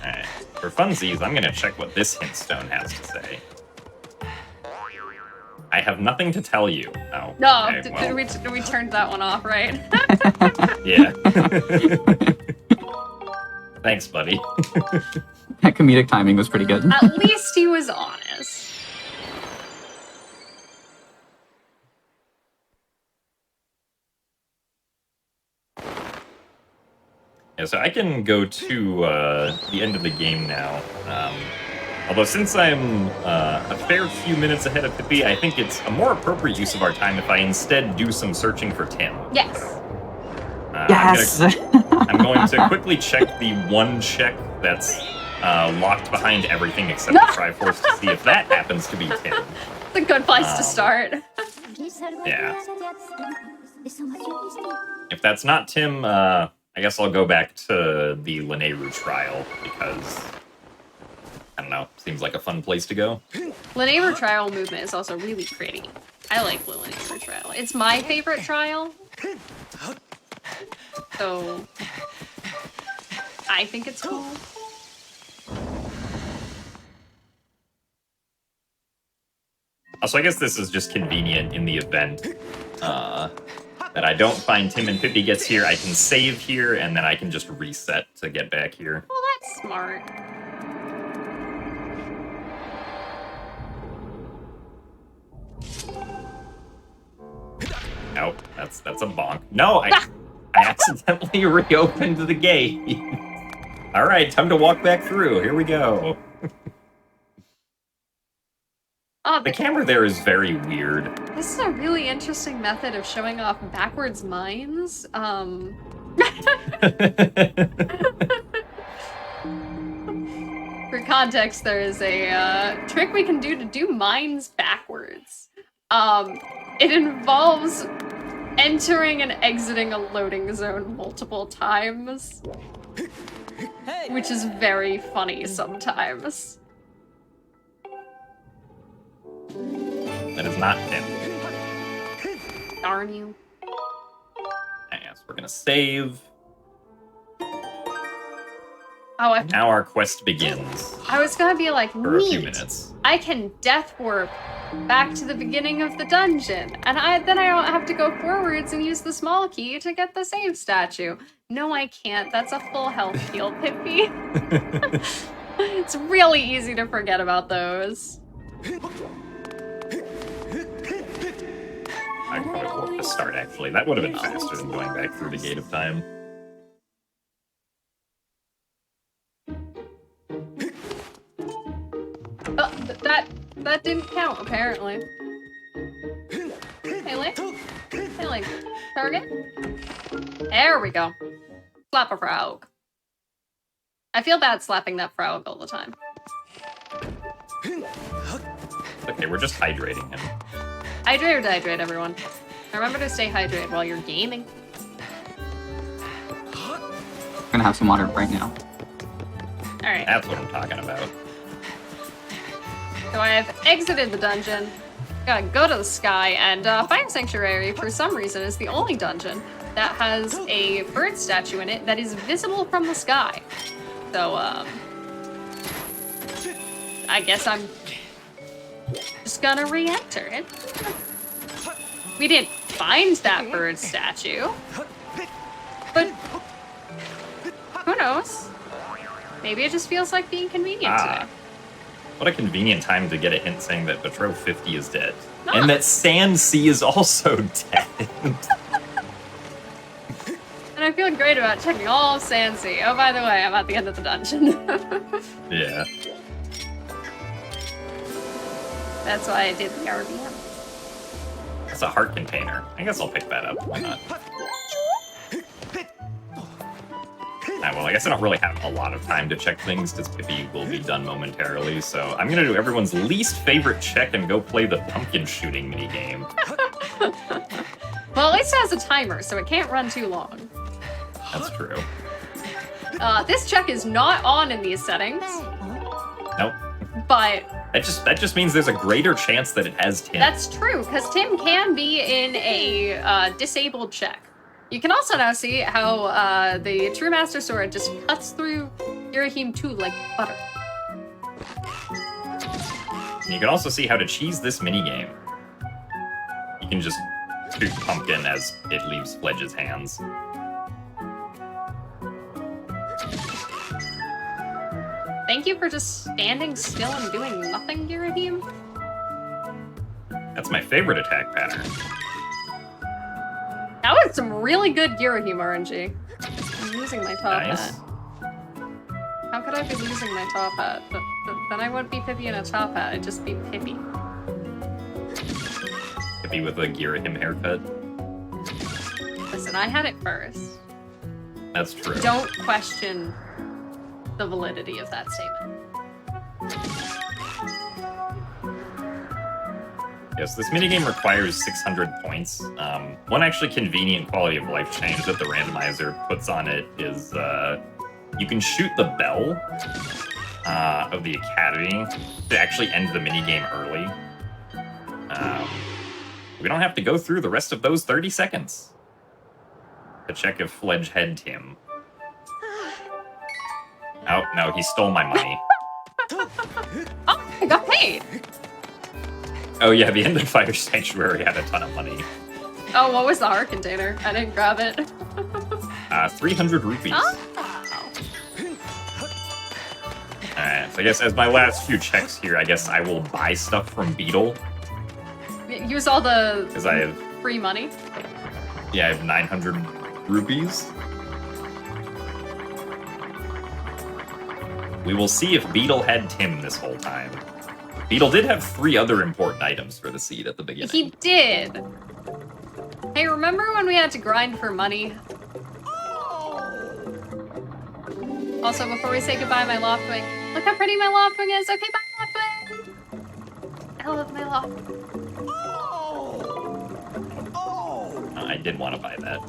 Alright, for funsies, I'm gonna check what this hint stone has to say. I have nothing to tell you. Oh, No, okay, well. we turned that one off, right? Yeah. Thanks, buddy. That comedic timing was pretty good. At least he was honest. Yeah, so I can go to the end of the game now. Although since I'm a fair few minutes ahead of Pippi, I think it's a more appropriate use of our time if I instead do some searching for Tim. Yes. Yes! I'm going to quickly check the one check that's locked behind everything except the Triforce to see if that happens to be Tim. It's a good place to start. Yeah. If that's not Tim, I guess I'll go back to the Linnea trial because, I don't know, seems like a fun place to go. Linnea trial movement is also really pretty. I like Linnea trial. It's my favorite trial. So, I think it's cool. Also, I guess this is just convenient in the event that I don't find Tim and Pippi gets here. I can save here, and then I can just reset to get back here. Well, that's smart. Oh, that's a bonk. No, I accidentally reopened the gate. All right, time to walk back through. Here we go. The camera there is very weird. This is a really interesting method of showing off backwards mines. For context, there is a trick we can do to do mines backwards. It involves entering and exiting a loading zone multiple times, which is very funny sometimes. That is not Tim. Darn you. Yes, we're gonna save. Oh, now our quest begins. I was gonna be like, for a few neat. Minutes. I can death warp back to the beginning of the dungeon, and then I don't have to go forwards and use the small key to get the save statue. No, I can't. That's a full health heal, Pippi. It's really easy to forget about those. I could probably warp to start, actually. That would have been faster than going back through the Gate of Time. That didn't count, apparently. Hey, Link. Hey, Link. Target. There we go. Slap a frog. I feel bad slapping that frog all the time. Okay, we're just hydrating him. Hydrate or dehydrate, everyone. Remember to stay hydrated while you're gaming. I'm gonna have some water right now. Alright. That's what I'm talking about. So I have exited the dungeon. Gotta go to the sky, and Fire Sanctuary, for some reason, is the only dungeon that has a bird statue in it that is visible from the sky. So, I guess I'm just gonna re-enter it. We didn't find that bird statue, but who knows? Maybe it just feels like being convenient today. What a convenient time to get a hint saying that Betrow 50 is dead. And that Sand Sea is also dead. And I'm feeling great about checking all of Sand Sea. Oh, by the way, I'm at the end of the dungeon. Yeah. That's why I did the RBM. That's a heart container. I guess I'll pick that up. Why not? Well, I guess I don't really have a lot of time to check things because Pippi will be done momentarily, so I'm gonna do everyone's least favorite check and go play the pumpkin shooting minigame. Well, at least it has a timer, so it can't run too long. That's true. This check is not on in these settings. Nope. But that just means there's a greater chance that it has Tim. That's true, because Tim can be in a disabled check. You can also now see how the True Master Sword just cuts through Girahim 2 like butter. And you can also see how to cheese this minigame. You can just shoot Pumpkin as it leaves Fledge's hands. Thank you for just standing still and doing nothing, Girahim. That's my favorite attack pattern. That was some really good Girahim RNG. I'm losing my top hat. How could I be losing my top hat? Then I wouldn't be Pippi in a top hat, I'd just be Pippi. Pippi with a Girahim haircut. Listen, I had it first. That's true. Don't question the validity of that statement. Yes, this minigame requires 600 points. One actually convenient quality of life change that the randomizer puts on it is you can shoot the bell of the academy to actually end the minigame early. We don't have to go through the rest of those 30 seconds to check if Fledge had Tim. Oh, no, he stole my money. Oh, I got paid! Oh yeah, the End of Fire Sanctuary had a ton of money. Oh, what was the heart container? I didn't grab it. 300 rupees. Oh. Alright, so I guess as my last few checks here, I guess I will buy stuff from Beetle. Use all the Because I have... free money? Yeah, I have 900 rupees. We will see if Beetle had Tim this whole time. Beetle did have 3 other important items for the seed at the beginning. He did! Hey, remember when we had to grind for money? Also, before we say goodbye, my Loftwing. Look how pretty my Loftwing is! Okay, bye, Loftwing! I love my Loftwing. I did want to buy that.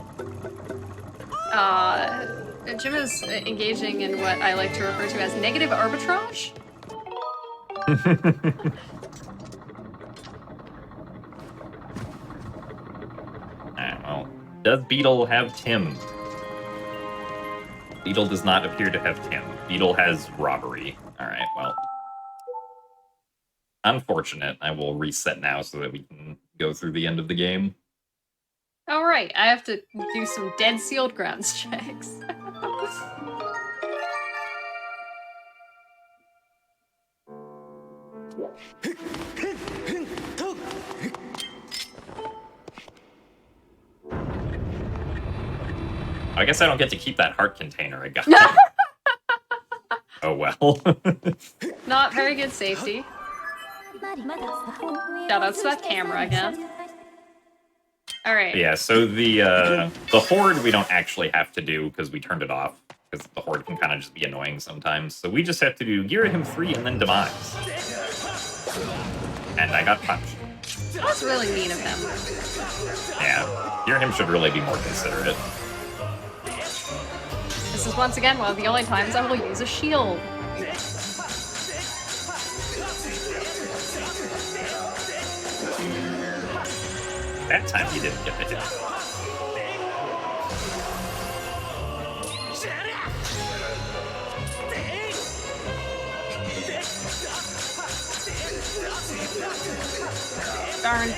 Jim is engaging in what I like to refer to as negative arbitrage. Alright, well, does Beetle have Tim? Beetle does not appear to have Tim. Beetle has robbery. Alright, well. Unfortunate. I will reset now so that we can go through the end of the game. All right, I have to do some dead sealed grounds checks. I guess I don't get to keep that heart container I got. Oh well. Not very good safety. Shout out to that camera again. All right. Yeah, so the horde we don't actually have to do because we turned it off. Because the horde can kind of just be annoying sometimes. So we just have to do Girahim 3 and then Demise. And I got punched. That was really mean of him. Yeah, Girahim should really be more considerate. This is once again one of the only times I will use a shield. That time he didn't get the hit. Darn.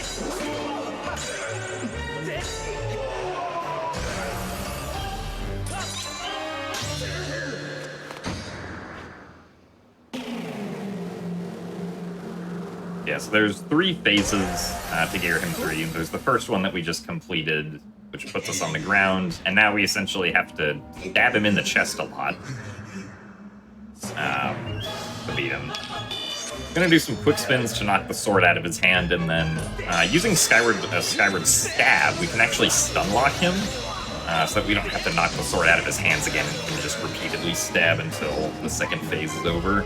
Yeah, so there's 3 phases to Girahim 3. There's the first one that we just completed, which puts us on the ground, and now we essentially have to stab him in the chest a lot to beat him. Gonna do some quick spins to knock the sword out of his hand, and then using Skyward Stab, we can actually stun lock him, so that we don't have to knock the sword out of his hands again and can just repeatedly stab until the second phase is over.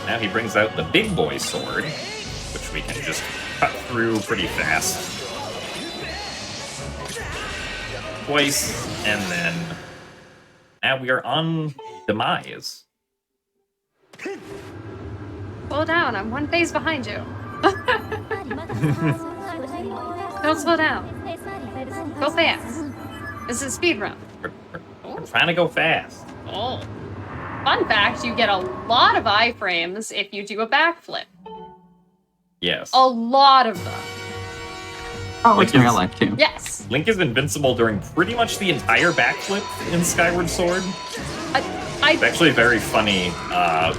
Now he brings out the big boy sword, which we can just cut through pretty fast. Twice, and then now we are on Demise. Slow down, I'm 1 phase behind you. Don't slow down. Go fast. This is speedrun. We're trying to go fast. Oh. Fun fact, you get a lot of iframes if you do a backflip. Yes. A lot of them. Oh, it's in real life too. Yes. Link is invincible during pretty much the entire backflip in Skyward Sword. It's actually very funny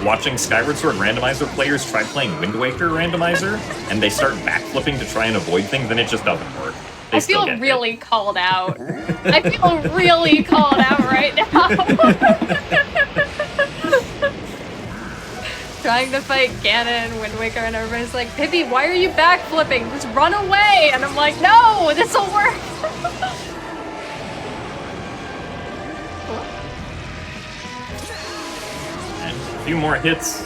watching Skyward Sword Randomizer players try playing Wind Waker Randomizer, and they start backflipping to try and avoid things, and it just doesn't work. I feel really called out. I feel really called out right now. Trying to fight Ganon, Wind Waker, and everybody's like, Pippi, why are you backflipping? Just run away! And I'm like, no, this'll work! And a few more hits.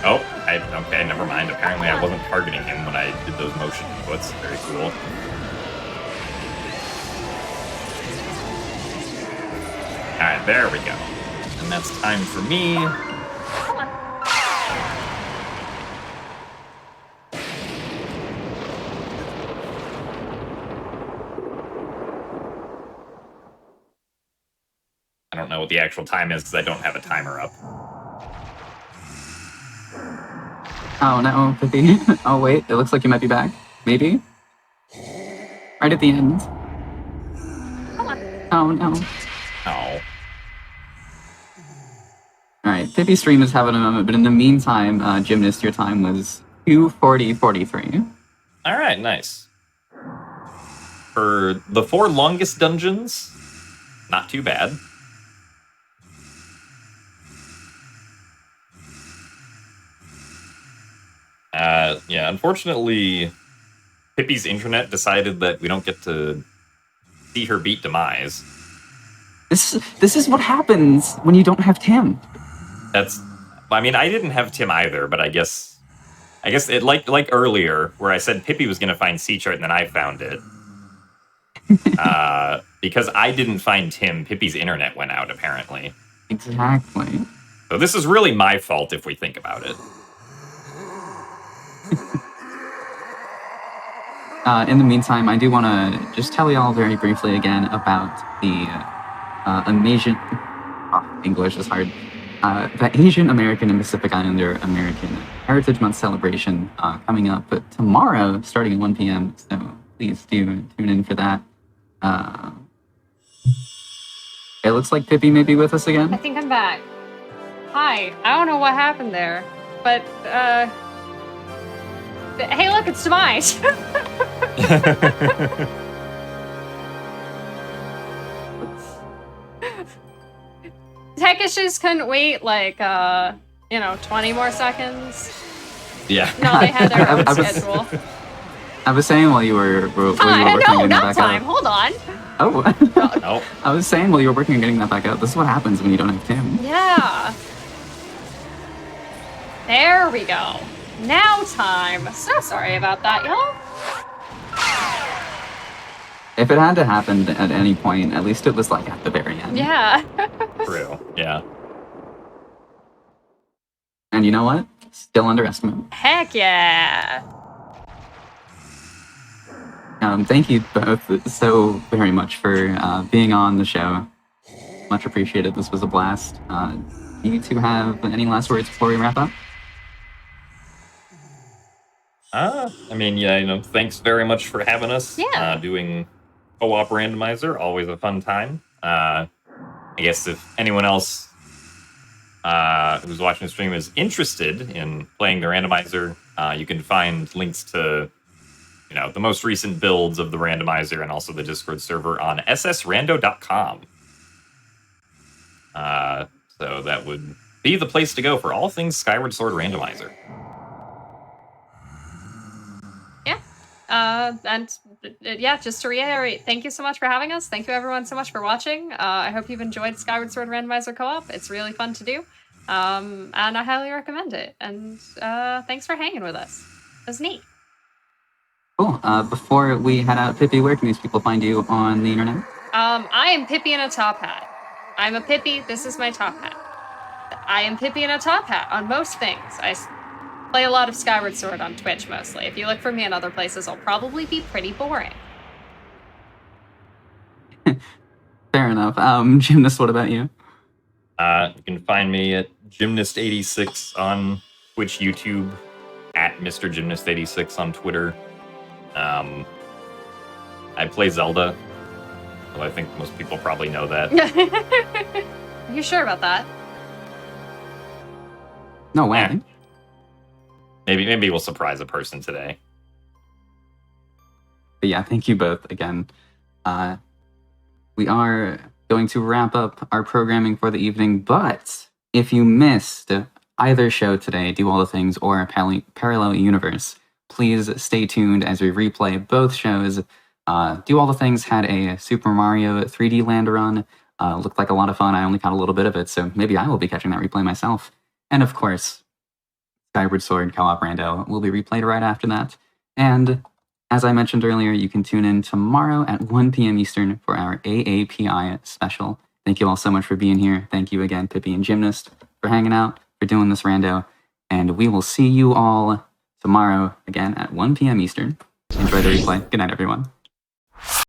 Oh, okay, never mind. Apparently I wasn't targeting him when I did those motion inputs. Very cool. Alright, there we go. And that's time for me. I don't know what the actual time is because I don't have a timer up. Oh no, Pippi. Oh wait, it looks like you might be back. Maybe? Right at the end. Oh no. Oh. Alright, Pippi's stream is having a moment, but in the meantime, Gymnast, your time was 2:40:43. Alright, nice. For the 4 longest dungeons, not too bad. Yeah, unfortunately, Pippi's internet decided that we don't get to see her beat Demise. This is what happens when you don't have Tim. I mean, I didn't have Tim either, but I guess it like earlier where I said Pippi was gonna find C-Chart and then I found it. Because I didn't find Tim, Pippi's internet went out apparently. Exactly. So this is really my fault if we think about it. In the meantime, I do want to just tell y'all very briefly again about the Asian... Oh, English is hard. The Asian American and Pacific Islander American Heritage Month celebration coming up tomorrow, starting at 1 p.m. So please do tune in for that. It looks like Pippi may be with us again. I think I'm back. Hi. I don't know what happened there, but, hey, look, it's Demise. Tech issues couldn't wait, 20 more seconds. Yeah. No, they had their own schedule. I was saying while you were working No, on not back time. up. Hold on. Oh. Oh. I was saying while you were working on getting that back up, this is what happens when you don't have Tim. Yeah. There we go. Now time. So sorry about that, y'all. If it had to happen at any point, at least it was like at the very end. Yeah. True. Yeah. And you know what? Still underestimate. Heck yeah. Thank you both so very much for being on the show. Much appreciated. This was a blast. Do you two have any last words before we wrap up? Thanks very much for having us. Yeah. Doing co-op randomizer, always a fun time. I guess if anyone else who's watching the stream is interested in playing the randomizer, you can find links to the most recent builds of the randomizer and also the Discord server on ssrando.com. So that would be the place to go for all things Skyward Sword Randomizer. Just to reiterate, thank you so much for having us. Thank you everyone so much for watching. I hope you've enjoyed Skyward Sword Randomizer Co-op. It's really fun to do. And I highly recommend it. And thanks for hanging with us. It was neat. Cool. Before we head out, Pippi, where can these people find you on the internet? I am Pippi in a top hat. I'm a Pippi. This is my top hat. I am Pippi in a top hat on most things. I play a lot of Skyward Sword on Twitch mostly. If you look for me in other places, I'll probably be pretty boring. Fair enough. Gymnast, what about you? You can find me at Gymnast86 on Twitch, YouTube, at Mr. Gymnast86 on Twitter. I play Zelda. Well, I think most people probably know that. Are you sure about that? No way. Maybe we'll surprise a person today. But yeah, thank you both again. We are going to wrap up our programming for the evening, but if you missed either show today, Do All the Things or Parallel Universe, please stay tuned as we replay both shows. Do All the Things had a Super Mario 3D Land run. Looked like a lot of fun. I only caught a little bit of it, so maybe I will be catching that replay myself. And of course, Skyward Sword Co-op Rando will be replayed right after that. And as I mentioned earlier, you can tune in tomorrow at 1 p.m. Eastern for our AAPI special. Thank you all so much for being here. Thank you again, Pippi and Gymnast, for hanging out, for doing this rando. And we will see you all tomorrow again at 1 p.m. Eastern. Enjoy the replay. Good night, everyone.